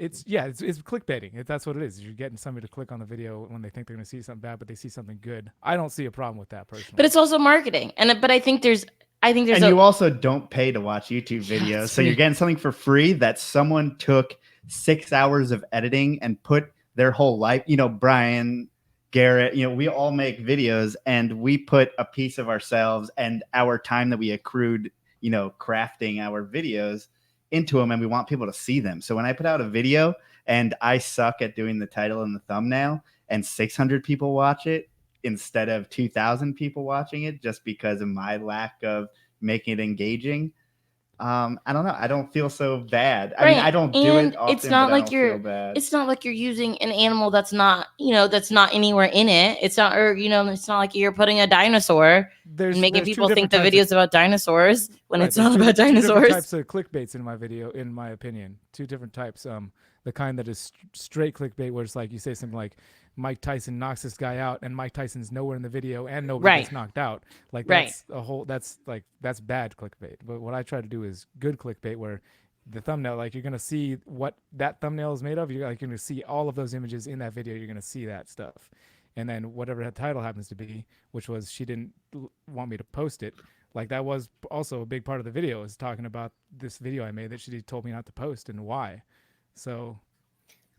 It's clickbaiting. That's what it is. You're getting somebody to click on the video when they think they're going to see something bad, but they see something good. I don't see a problem with that personally. But it's also marketing, but I think there's. And you also don't pay to watch YouTube videos, so you're getting something for free that someone took 6 hours of editing and put their whole life. Brian, Garrett, we all make videos, and we put a piece of ourselves and our time that we accrued, crafting our videos into them, and we want people to see them. So when I put out a video and I suck at doing the title and the thumbnail, and 600 people watch it instead of 2,000 people watching it just because of my lack of making it engaging, I don't know. I don't feel so bad. Right. I mean, I don't do it often, it's not like you're. It's not like you're using an animal that's not, that's not anywhere in it. It's not, it's not like you're putting a dinosaur and making people think the video's about dinosaurs when it's not about dinosaurs. Two different types of clickbaits in my video, in my opinion. Two different types. The kind that is straight clickbait, where it's like you say something like, Mike Tyson knocks this guy out, and Mike Tyson's nowhere in the video, and nobody gets knocked out. Like that's that's bad clickbait. But what I try to do is good clickbait, where the thumbnail, like you're gonna see what that thumbnail is made of. You're gonna see all of those images in that video. You're gonna see that stuff, and then whatever the title happens to be, which was she didn't want me to post it. Like that was also a big part of the video, is talking about this video I made that she told me not to post and why. So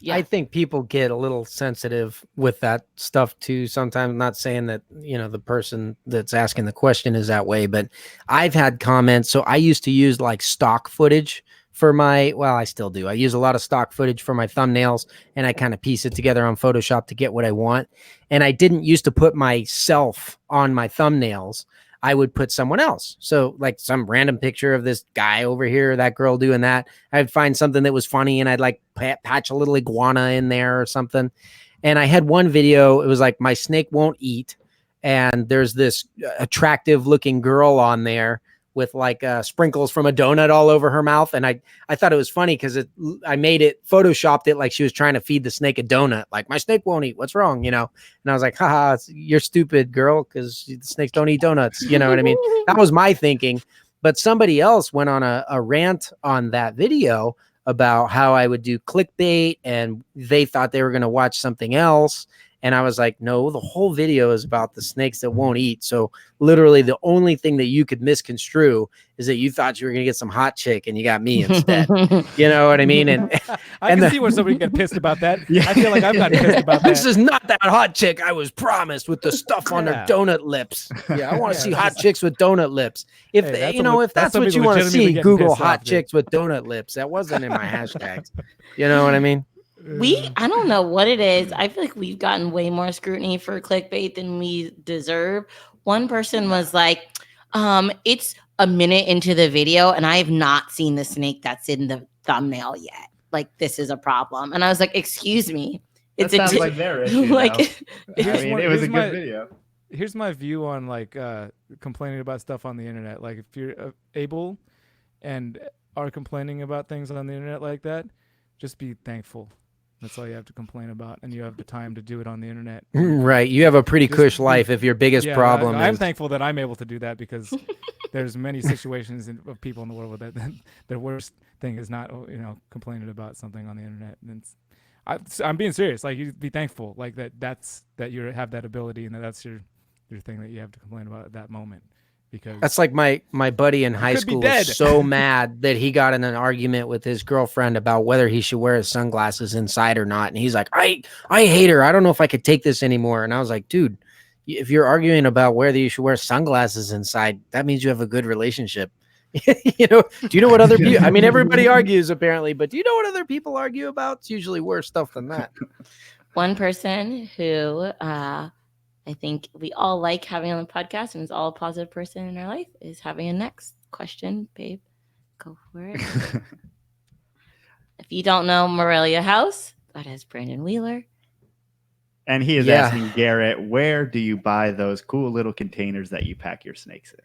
yeah. I think people get a little sensitive with that stuff too. Sometimes, not saying that, the person that's asking the question is that way, but I've had comments. So I used to use like stock footage for I still do. I use a lot of stock footage for my thumbnails, and I kind of piece it together on Photoshop to get what I want. And I didn't used to put myself on my thumbnails. I would put someone else. So like some random picture of this guy over here, that girl doing that. I'd find something that was funny, and I'd like patch a little iguana in there or something. And I had one video. It was like, my snake won't eat. And there's this attractive looking girl on there with like sprinkles from a donut all over her mouth. And I thought it was funny because I made it, photoshopped it like she was trying to feed the snake a donut. Like, my snake won't eat. What's wrong? And I was like, haha, you're stupid, girl, because the snakes don't eat donuts. You know what I mean? That was my thinking. But somebody else went on a rant on that video about how I would do clickbait, and they thought they were going to watch something else. And I was like, no, the whole video is about the snakes that won't eat. So literally the only thing that you could misconstrue is that you thought you were going to get some hot chick, and you got me instead. You know what I mean? And I can see where somebody get pissed about that. Yeah. I feel like I've gotten pissed about that. This is not that hot chick I was promised with the stuff on their donut lips. Yeah, I want to see hot chicks with donut lips. If if that's what you want to see, Google hot chicks with donut lips. That wasn't in my hashtags. You know what I mean? I don't know what it is. I feel like we've gotten way more scrutiny for clickbait than we deserve. One person was like, it's a minute into the video and I have not seen the snake that's in the thumbnail yet. Like, this is a problem. And I was like, excuse me. It sounds like their issue. Like, it was a good video. Here's my view on like complaining about stuff on the internet. Like, if you're able and are complaining about things on the internet like that, just be thankful. That's all you have to complain about, and you have the time to do it on the internet. Right. You have a pretty cush life if your biggest problem is... I'm thankful that I'm able to do that, because there's many situations of people in the world that the worst thing is not, complaining about something on the internet. And I'm being serious. Like, you be thankful, like that you have that ability, and that's your thing that you have to complain about at that moment. Because that's like my buddy in high school was so mad that he got in an argument with his girlfriend about whether he should wear his sunglasses inside or not. And he's like, I hate her. I don't know if I could take this anymore. And I was like, dude, if you're arguing about whether you should wear sunglasses inside, that means you have a good relationship. Do you know what other people, I mean, everybody argues apparently, but do you know what other people argue about? It's usually worse stuff than that. One person who, I think we all like having on the podcast, and is all a positive person in our life, is having a next question, babe. Go for it. If you don't know Morelia House, that is Brandon Wheeler. And he is asking Garrett, where do you buy those cool little containers that you pack your snakes in?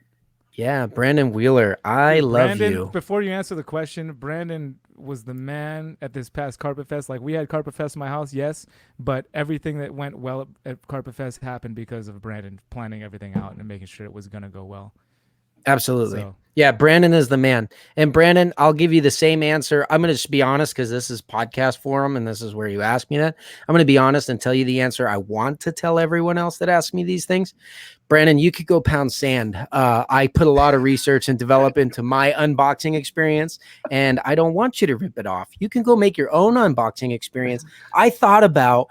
Yeah, Brandon Wheeler, I love you. Before you answer the question, Brandon was the man at this past Carpet Fest. Like, we had Carpet Fest in my house, yes, but everything that went well at Carpet Fest happened because of Brandon planning everything out and making sure it was going to go well. Absolutely. So. Yeah, Brandon is the man. And Brandon, I'll give you the same answer. I'm going to just be honest, because this is podcast forum and this is where you ask me that. I'm going to be honest and tell you the answer I want to tell everyone else that asks me these things. Brandon, you could go pound sand. I put a lot of research and develop into my unboxing experience, and I don't want you to rip it off. You can go make your own unboxing experience. I thought about,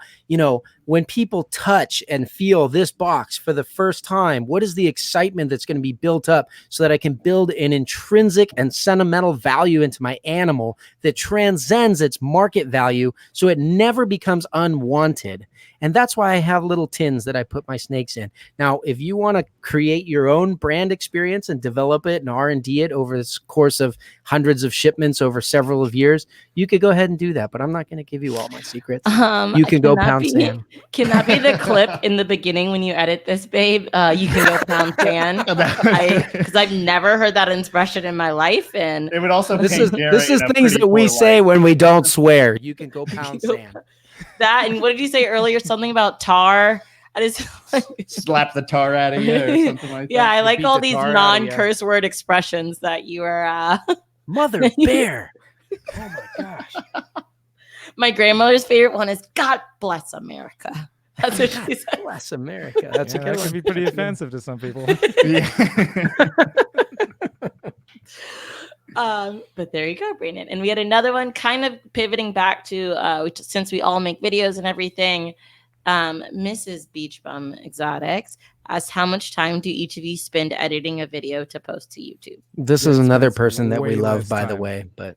when people touch and feel this box for the first time, what is the excitement that's going to be built up so that I can build an intrinsic and sentimental value into my animal that transcends its market value so it never becomes unwanted. And that's why I have little tins that I put my snakes in. Now, if you want to create your own brand experience and develop it and R&D it over the course of hundreds of shipments over several of years, you could go ahead and do that. But I'm not going to give you all my secrets. You can go pound sand. Can that be the clip in the beginning when you edit this, babe? You can go pound sand. Because I've never heard that expression in my life. And it would also this is things that we say when we don't swear. You can go pound sand. That, and what did you say earlier? Something about tar. I just slap the tar out of you or something like yeah, that. I like Beat all the these tar out of non-curse word expressions that you are. Mother bear. Oh my gosh. My grandmother's favorite one is God bless America. That's what she said. Bless America. That's a good that one. could be pretty offensive to some people. But there you go, Brandon. And we had another one kind of pivoting back to since we all make videos and everything. Mrs. Beachbum Exotics asked, how much time do each of you spend editing a video to post to YouTube? This is another person that we love, by the way, but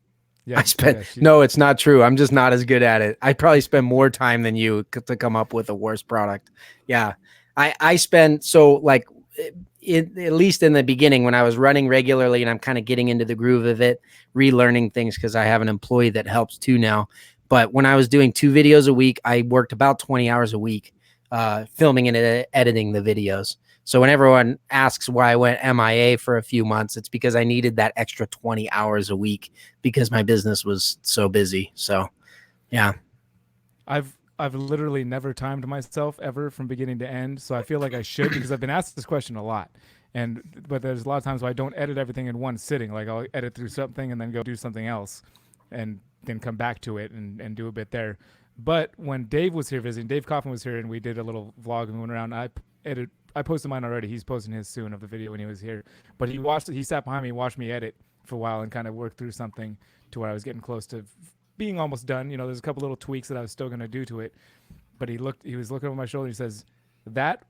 I spent no, it's not true. I'm just not as good at it. I probably spend more time than you to come up with a worse product. Yeah. I spend like at least in the beginning when I was running regularly and I'm kind of getting into the groove of it, relearning things because I have an employee that helps too now. But when I was doing 2 videos a week, I worked about 20 hours a week filming and editing the videos. So when everyone asks why I went MIA for a few months, it's because I needed that extra 20 hours a week because my business was so busy. So, yeah. I've literally never timed myself ever from beginning to end. So I feel like I should, because I've been asked this question a lot. But there's a lot of times where I don't edit everything in one sitting. Like I'll edit through something and then go do something else and then come back to it and do a bit there. But when Dave was here visiting, Dave Kaufman was here and we did a little vlog and we went around. I posted mine already. He's posting his soon of the video when he was here. But he sat behind me and watched me edit for a while and kind of work through something to where I was getting close to being almost done. You know, there's a couple little tweaks that I was still going to do to it. But he was looking over my shoulder. He says, that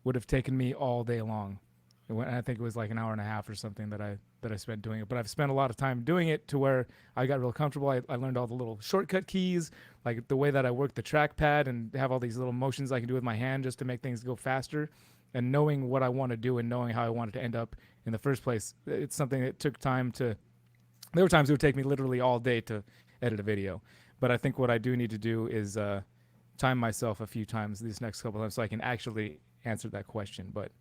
would have taken me all day long. I think it was like an hour and a half or something that I spent doing it. But I've spent a lot of time doing it to where I got real comfortable. I learned all the little shortcut keys, like the way that I work the trackpad and have all these little motions I can do with my hand just to make things go faster. And knowing what I want to do and knowing how I want it to end up in the first place, it's something that took time to. There were times it would take me literally all day to edit a video. But I think what I do need to do is time myself a few times these next couple of times so I can actually answer that question. But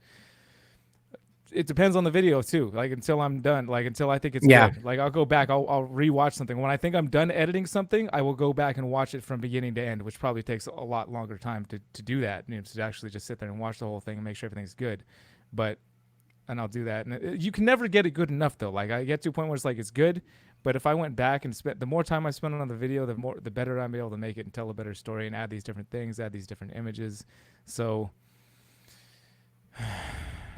it depends on the video too. Like until I'm done, like until I think it's good. Like I'll go back, I'll rewatch something. When I think I'm done editing something, I will go back and watch it from beginning to end, which probably takes a lot longer time to do that. You know, to actually just sit there and watch the whole thing and make sure everything's good. And I'll do that. And you can never get it good enough though. Like I get to a point where it's like it's good, but if I went back and spent the more time I spend on the video, the better I'm able to make it and tell a better story and add these different things, add these different images. So.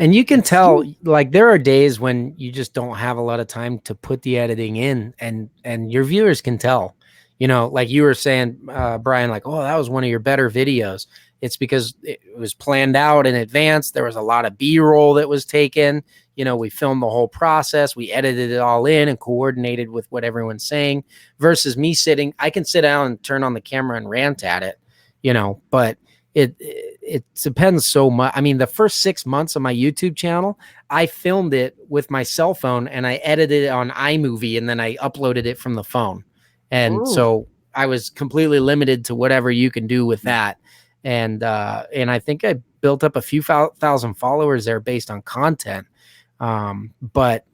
And you can tell, like, there are days when you just don't have a lot of time to put the editing in, and your viewers can tell, you know, like you were saying, Brian, like, oh, that was one of your better videos. It's because it was planned out in advance. There was a lot of B-roll that was taken. You know, we filmed the whole process. We edited it all in and coordinated with what everyone's saying versus me sitting. I can sit down and turn on the camera and rant at it, you know, but it depends so much. I mean, the first 6 months of my YouTube channel, I filmed it with my cell phone and I edited it on iMovie and then I uploaded it from the phone. And so I was completely limited to whatever you can do with that. And I think I built up a few thousand followers there based on content. But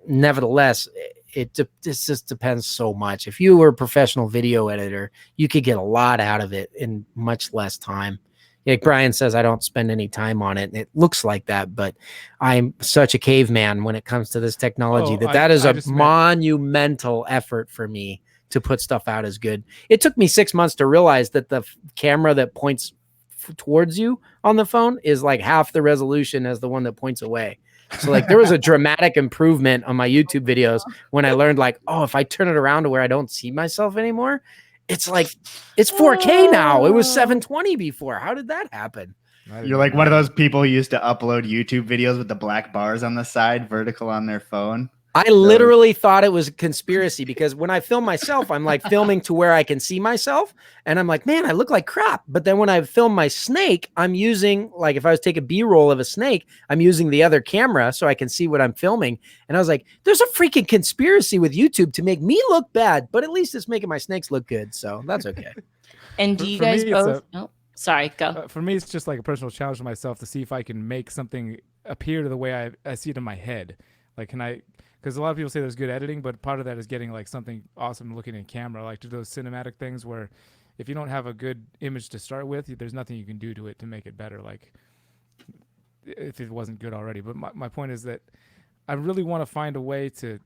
nevertheless, it just depends so much. If you were a professional video editor, you could get a lot out of it in much less time. Like Brian says, I don't spend any time on it. And it looks like that, but I'm such a caveman when it comes to this technology that is a monumental effort for me to put stuff out as good. It took me 6 months to realize that the camera that points towards you on the phone is like half the resolution as the one that points away. So like there was a dramatic improvement on my YouTube videos when I learned like, oh, if I turn it around to where I don't see myself anymore, it's like, it's 4K now. It was 720 before. How did that happen? You're like one of those people who used to upload YouTube videos with the black bars on the side, vertical on their phone. I literally thought it was a conspiracy because when I film myself, I'm like filming to where I can see myself. And I'm like, man, I look like crap. But then when I film my snake, I'm using, like, if I was taking B-roll of a snake, I'm using the other camera so I can see what I'm filming. And I was like, there's a freaking conspiracy with YouTube to make me look bad, but at least it's making my snakes look good. So that's okay. And do you guys both? Oh, sorry, go. For me, it's just like a personal challenge to myself to see if I can make something appear to the way I see it in my head. Like, can I... Because a lot of people say there's good editing, but part of that is getting like something awesome looking in camera, like to those cinematic things where if you don't have a good image to start with, there's nothing you can do to it to make it better. Like if it wasn't good already. But my point is that I really want to find a way to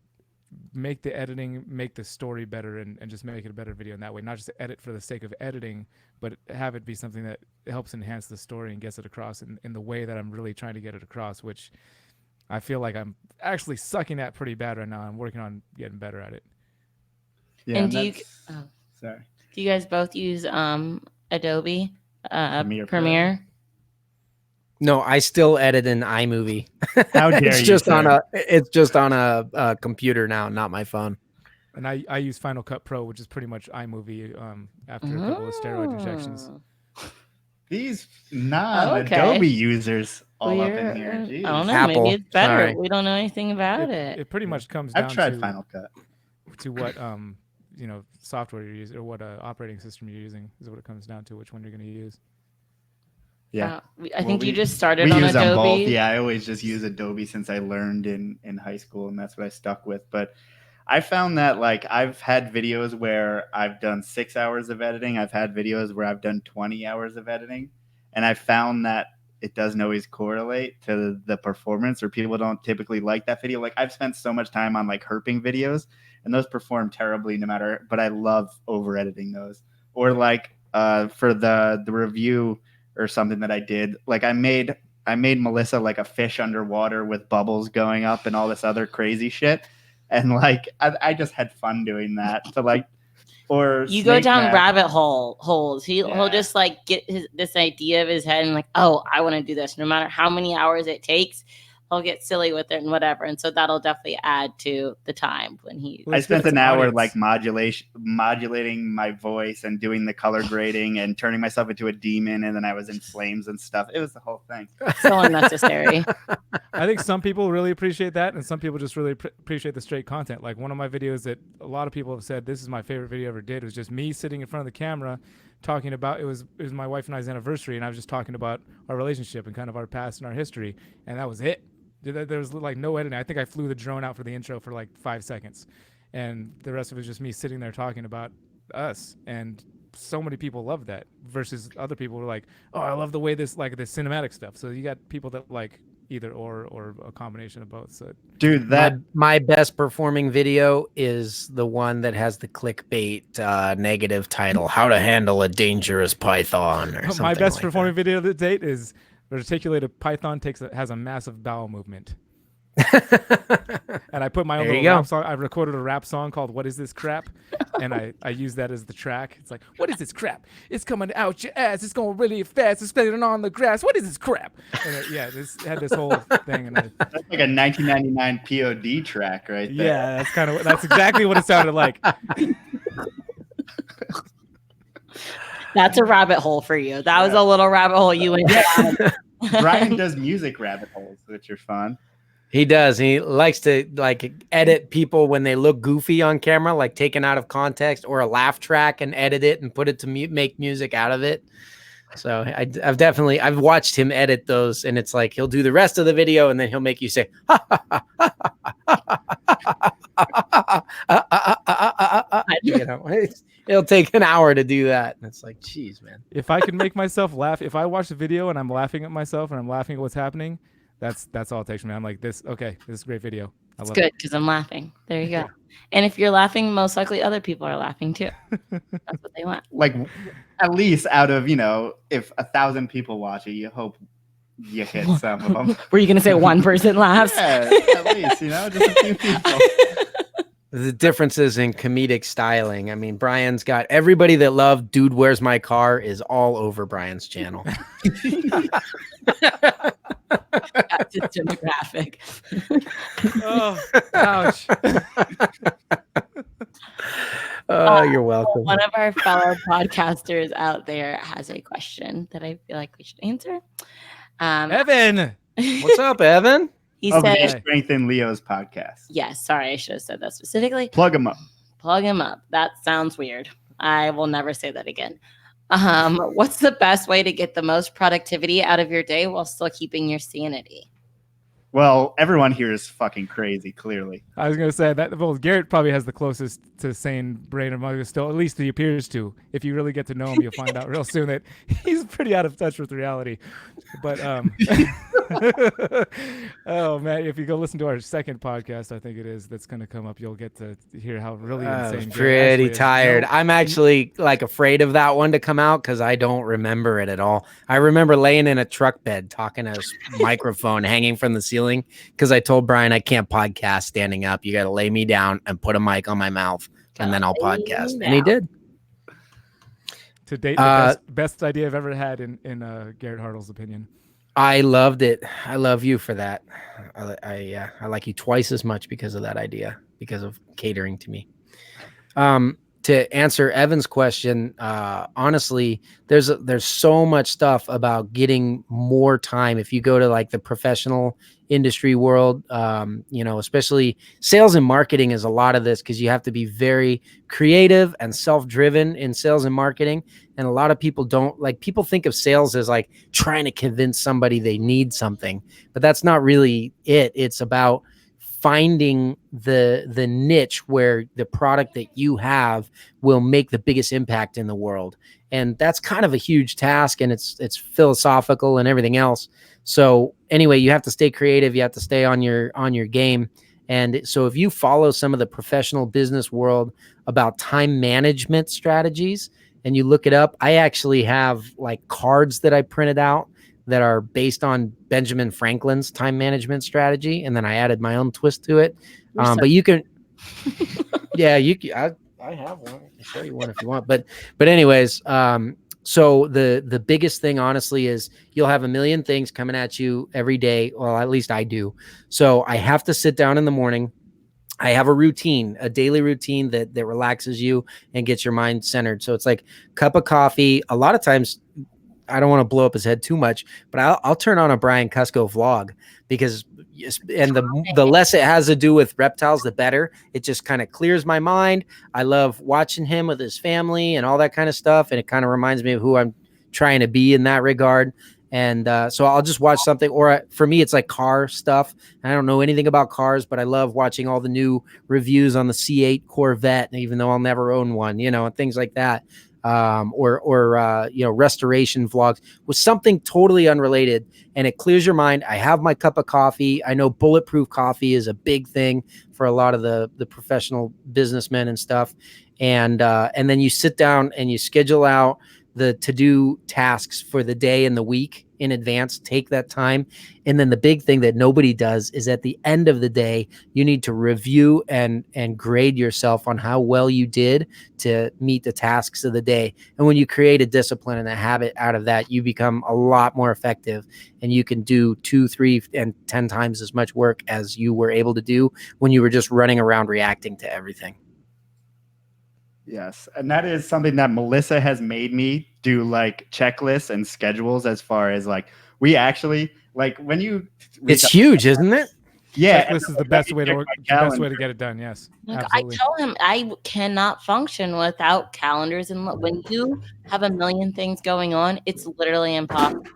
make the editing, make the story better, and just make it a better video in that way. Not just edit for the sake of editing, but have it be something that helps enhance the story and gets it across in the way that I'm really trying to get it across, which I feel like I'm actually sucking at pretty bad right now. I'm working on getting better at it. Yeah, and sorry. Do you guys both use Adobe Premiere? No, I still edit in iMovie. How dare it's you, just sir. It's just on a computer now, not my phone. And I use Final Cut Pro, which is pretty much iMovie after a couple of steroid injections. These non-Adobe users all up in here. Jeez. I don't know. Apple. Maybe it's better. Sorry. We don't know anything about it. It pretty much comes down I've tried to Final Cut. To what software you're using or what operating system you're using is what it comes down to, which one you're going to use. Yeah, I think you just started on Adobe. We use them both. Yeah, I always just use Adobe since I learned in high school, and that's what I stuck with. But I found that like I've had videos where I've done 6 hours of editing. I've had videos where I've done 20 hours of editing, and I found that it doesn't always correlate to the performance, or people don't typically like that video. Like I've spent so much time on like herping videos, and those perform terribly no matter. But I love over editing those, or like for the review or something that I did. Like I made Melissa like a fish underwater with bubbles going up and all this other crazy shit. And like, I just had fun doing that to like, or you go down rabbit holes. He'll just like get this idea of his head and like, oh, I want to do this. No matter how many hours it takes, he'll get silly with it and whatever. And so that'll definitely add to the time when I spent an hour like modulating my voice and doing the color grading and turning myself into a demon. And then I was in flames and stuff. It was the whole thing. So unnecessary. I think some people really appreciate that. And some people just really appreciate the straight content. Like one of my videos that a lot of people have said, this is my favorite video I ever did. It was just me sitting in front of the camera talking about, it was my wife and I's anniversary. And I was just talking about our relationship and kind of our past and our history. And that was it. There was like no editing. I think I flew the drone out for the intro for like 5 seconds, and the rest of it was just me sitting there talking about us. And so many people love that versus other people were like, oh, I love the way this like the cinematic stuff. So you got people that like either or a combination of both. So dude, my best performing video is the one that has the clickbait negative title, "How to Handle a Dangerous Python." Or something. My best like performing video to date is the reticulated python has a massive bowel movement. And I put my own little rap song. I recorded a rap song called "What Is This Crap?" and I use that as the track. It's like, what is this crap? It's coming out your ass. It's going really fast. It's spilling on the grass. What is this crap? And this had this whole thing. And that's like a 1999 POD track, right there. Yeah, that's exactly what it sounded like. That's a rabbit hole for you. That was a little rabbit hole you went down. Brian does music rabbit holes, which are fun. He does. He likes to like edit people when they look goofy on camera, like taken out of context, or a laugh track and edit it and put it to make music out of it. So I've watched him edit those, and it's like he'll do the rest of the video and then he'll make you say, you know, it'll take an hour to do that. And it's like, geez, man. If I can make myself laugh, if I watch the video and I'm laughing at myself and I'm laughing at what's happening, that's all it takes me. I'm like, this is a great video. It's good because I'm laughing. There you go. And if you're laughing, most likely other people are laughing too. That's what they want. Like at least out of, if 1,000 people watch it, you hope you hit some of them. Were you going to say one person laughs? Yeah, at least, just a few people. The differences in comedic styling. I mean, Brian's got everybody that loved Dude, Where's My Car is all over Brian's channel. That's his demographic. Oh, ouch. Oh, you're welcome. One of our fellow podcasters out there has a question that I feel like we should answer. Evan! What's up, Evan? He said, Strength in Leo's podcast. Yes, sorry, I should have said that specifically. Plug him up. Plug him up. That sounds weird. I will never say that again. What's the best way to get the most productivity out of your day while still keeping your sanity? Well, everyone here is fucking crazy, clearly. I was going to say that, well, Garrett probably has the closest to sane brain among us still, at least he appears to. If you really get to know him, you'll find out real soon that he's pretty out of touch with reality. But, oh man, if you go listen to our second podcast, I think it is, that's going to come up, you'll get to hear how really insane I'm pretty tired. I'm actually like afraid of that one to come out because I don't remember it at all. I remember laying in a truck bed talking to a microphone hanging from the ceiling because I told Brian I can't podcast standing up. You got to lay me down and put a mic on my mouth and then I'll podcast. And he did. To date, the best idea I've ever had in Garrett Hartle's opinion. I loved it. I love you for that. I like you twice as much because of that idea, because of catering to me. To answer Evan's question, honestly, there's so much stuff about getting more time. If you go to like the professional industry world, especially sales and marketing is a lot of this because you have to be very creative and self-driven in sales and marketing. And a lot of people people think of sales as like trying to convince somebody they need something, but that's not really it. It's about finding the niche where the product that you have will make the biggest impact in the world. And that's kind of a huge task, and it's philosophical and everything else. So anyway, you have to stay creative. You have to stay on your game. And so if you follow some of the professional business world about time management strategies and you look it up, I actually have like cards that I printed out that are based on Benjamin Franklin's time management strategy. And then I added my own twist to it. But you can, yeah, I have one. I can show you one if you want, but anyways, so the biggest thing honestly is you'll have a million things coming at you every day. Well, at least I do. So I have to sit down in the morning. I have a routine, a daily routine that relaxes you and gets your mind centered. So it's like cup of coffee. A lot of times, I don't want to blow up his head too much, but I'll turn on a Brian Kusko vlog because, and the less it has to do with reptiles, the better. It just kind of clears my mind. I love watching him with his family and all that kind of stuff. And it kind of reminds me of who I'm trying to be in that regard. And so I'll just watch something, or for me, it's like car stuff. I don't know anything about cars, but I love watching all the new reviews on the C8 Corvette, even though I'll never own one, and things like that. Or restoration vlogs with something totally unrelated, and it clears your mind. I have my cup of coffee. I know bulletproof coffee is a big thing for a lot of the professional businessmen and stuff. And then you sit down and you schedule out the to-do tasks for the day and the week in advance. Take that time. And then the big thing that nobody does is at the end of the day, you need to review and grade yourself on how well you did to meet the tasks of the day. And when you create a discipline and a habit out of that, you become a lot more effective, and you can do 2, 3, and 10 times as much work as you were able to do when you were just running around reacting to everything. Yes. And that is something that Melissa has made me do, like checklists and schedules, as far as like, we actually like when you, it's huge, isn't it? Yeah. Checklist is the best way to get it done. Yes. Like, I tell him I cannot function without calendars. And when you have a million things going on, it's literally impossible.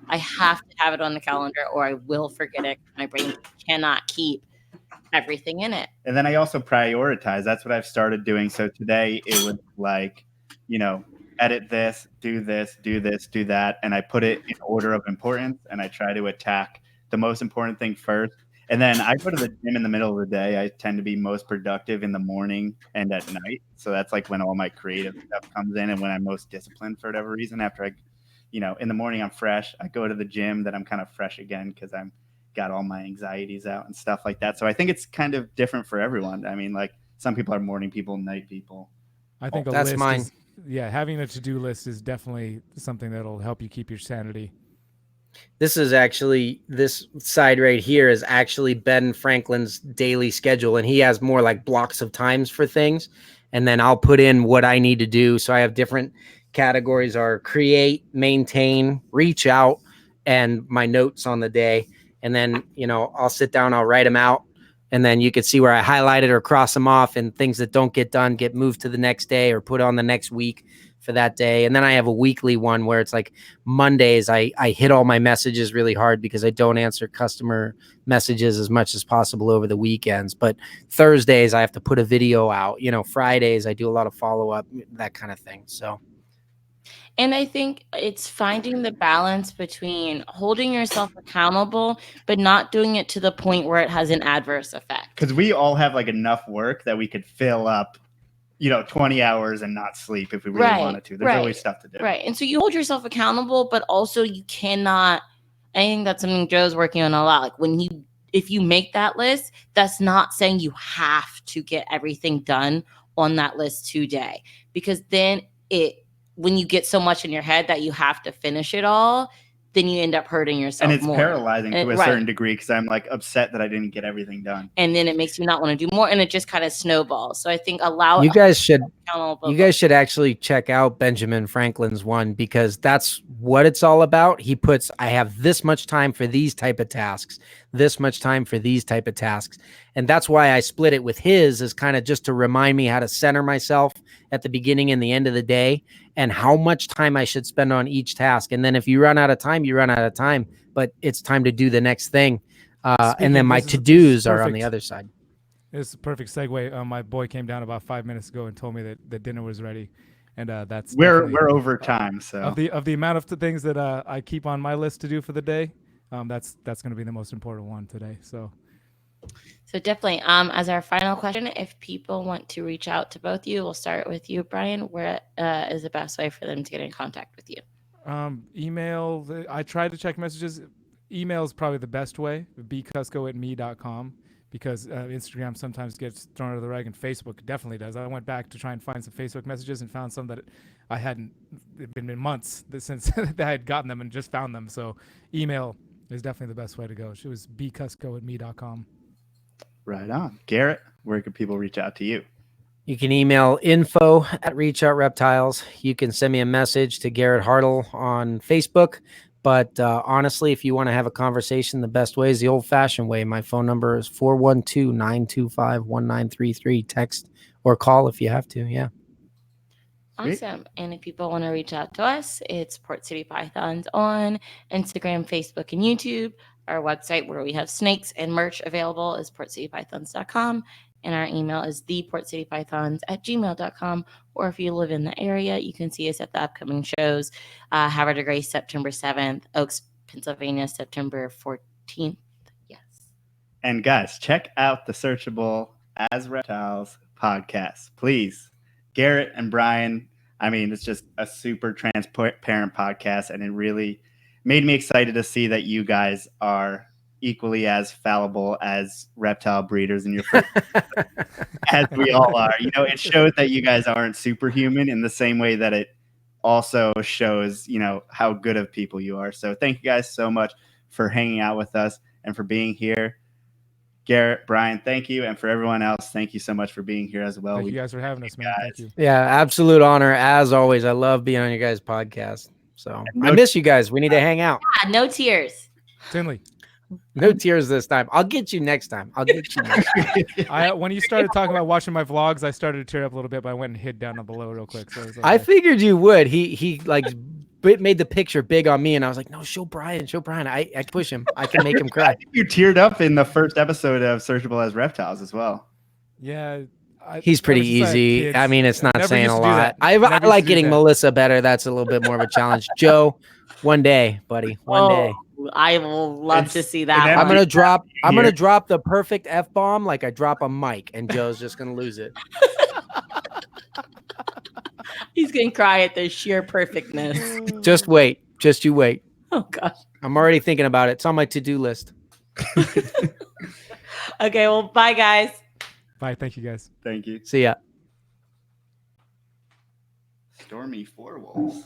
I have to have it on the calendar or I will forget it. My brain cannot keep everything in it. And then I also prioritize. That's what I've started doing. So today it was like, edit this, do that. And I put it in order of importance, and I try to attack the most important thing first. And then I go to the gym in the middle of the day. I tend to be most productive in the morning and at night. So that's like when all my creative stuff comes in, and when I'm most disciplined for whatever reason. After I, in the morning I'm fresh. I go to the gym, then I'm kind of fresh again because I'm got all my anxieties out and stuff like that. So I think it's kind of different for everyone. I mean, like some people are morning people, night people. I think that's mine. Having a to-do list is definitely something that'll help you keep your sanity. This side right here is actually Ben Franklin's daily schedule, and he has more like blocks of times for things. And then I'll put in what I need to do. So I have different categories are create, maintain, reach out, and my notes on the day. And then, I'll sit down, I'll write them out. And then you can see where I highlighted or cross them off, and things that don't get done get moved to the next day or put on the next week. for that day. And then I have a weekly one where it's like Mondays, I hit all my messages really hard because I don't answer customer messages as much as possible over the weekends. But Thursdays, I have to put a video out. Fridays, I do a lot of follow-up, that kind of thing. So. And I think it's finding the balance between holding yourself accountable, but not doing it to the point where it has an adverse effect. Because we all have like enough work that we could fill up, 20 hours and not sleep if we really wanted to. There's always stuff to do. Right. And so you hold yourself accountable, but also you cannot, I think that's something Joe's working on a lot. Like if you make that list, that's not saying you have to get everything done on that list today, because then when you get so much in your head that you have to finish it all, then you end up hurting yourself. And it's more. paralyzing to a certain degree, because I'm like upset that I didn't get everything done. And then it makes you not want to do more, and it just kind of snowballs. So I think you guys should actually check out Benjamin Franklin's one, because that's what it's all about. He puts, I have this much time for these type of tasks, this much time for these type of tasks. And that's why I split it with his, is kind of just to remind me how to center myself at the beginning and the end of the day, and how much time I should spend on each task. And then if you run out of time, you run out of time, but it's time to do the next thing. And then my to-dos are on the other side. It's a perfect segue. My boy came down about 5 minutes ago and told me that the dinner was ready. And that's we're over time. So of the amount of things that I keep on my list to do for the day, that's going to be the most important one today. So definitely, as our final question, if people want to reach out to both you, we'll start with you, Brian. Where is the best way for them to get in contact with you? Email. I try to check messages. Email is probably the best way. bkusko@me.com, because Instagram sometimes gets thrown under the rug, and Facebook definitely does. I went back to try and find some Facebook messages and found some that I hadn't. It'd been months since I had gotten them, and just found them. So email is definitely the best way to go. It was bkusko@me.com. Right on. Garrett, where can people reach out to you? You can email info@reachout-reptiles. You can send me a message to Garrett Hartle on Facebook. But honestly, if you want to have a conversation, the best way is the old-fashioned way. My phone number is 412-925-1933. Text or call if you have to. Yeah. Awesome. And if people want to reach out to us, it's Port City Pythons on Instagram, Facebook, and YouTube. Our website, where we have snakes and merch available, is portcitypythons.com. And our email is theportcitypythons@gmail.com. Or if you live in the area, you can see us at the upcoming shows. Havre de Grace, September 7th. Oaks, Pennsylvania, September 14th. Yes. And guys, check out the Searchable as Reptiles podcast. Please. Garrett and Brian, I mean, it's just a super transparent podcast, and it really made me excited to see that you guys are equally as fallible as reptile breeders in your first as we all are. It shows that you guys aren't superhuman, in the same way that it also shows, how good of people you are. So thank you guys so much for hanging out with us and for being here. Garrett, Brian, thank you. And for everyone else, thank you so much for being here as well. Thank you guys for having us, man. Thank you. Yeah, absolute honor. As always, I love being on your guys' podcast. So I miss you guys. We need to hang out. Yeah, no tears. Tinley. No tears this time. I'll get you next time. When you started talking about watching my vlogs, I started to tear up a little bit, but I went and hid down below real quick. So I figured you would. He like made the picture big on me, and I was like, no, show Brian. I push him. I can make him cry. I think you teared up in the first episode of Searchable as Reptiles as well. Yeah. He's pretty easy. I mean, it's not saying a lot. I like getting Melissa better. That's a little bit more of a challenge. Joe, one day, buddy. One day. I will love to see that. I'm gonna drop the perfect F-bomb like I drop a mic, and Joe's just gonna lose it. He's gonna cry at the sheer perfectness. Just wait. Just you wait. Oh gosh. I'm already thinking about it. It's on my to-do list. Okay, well, bye guys. Bye. Thank you guys. Thank you. See ya. Stormy Four Wolves.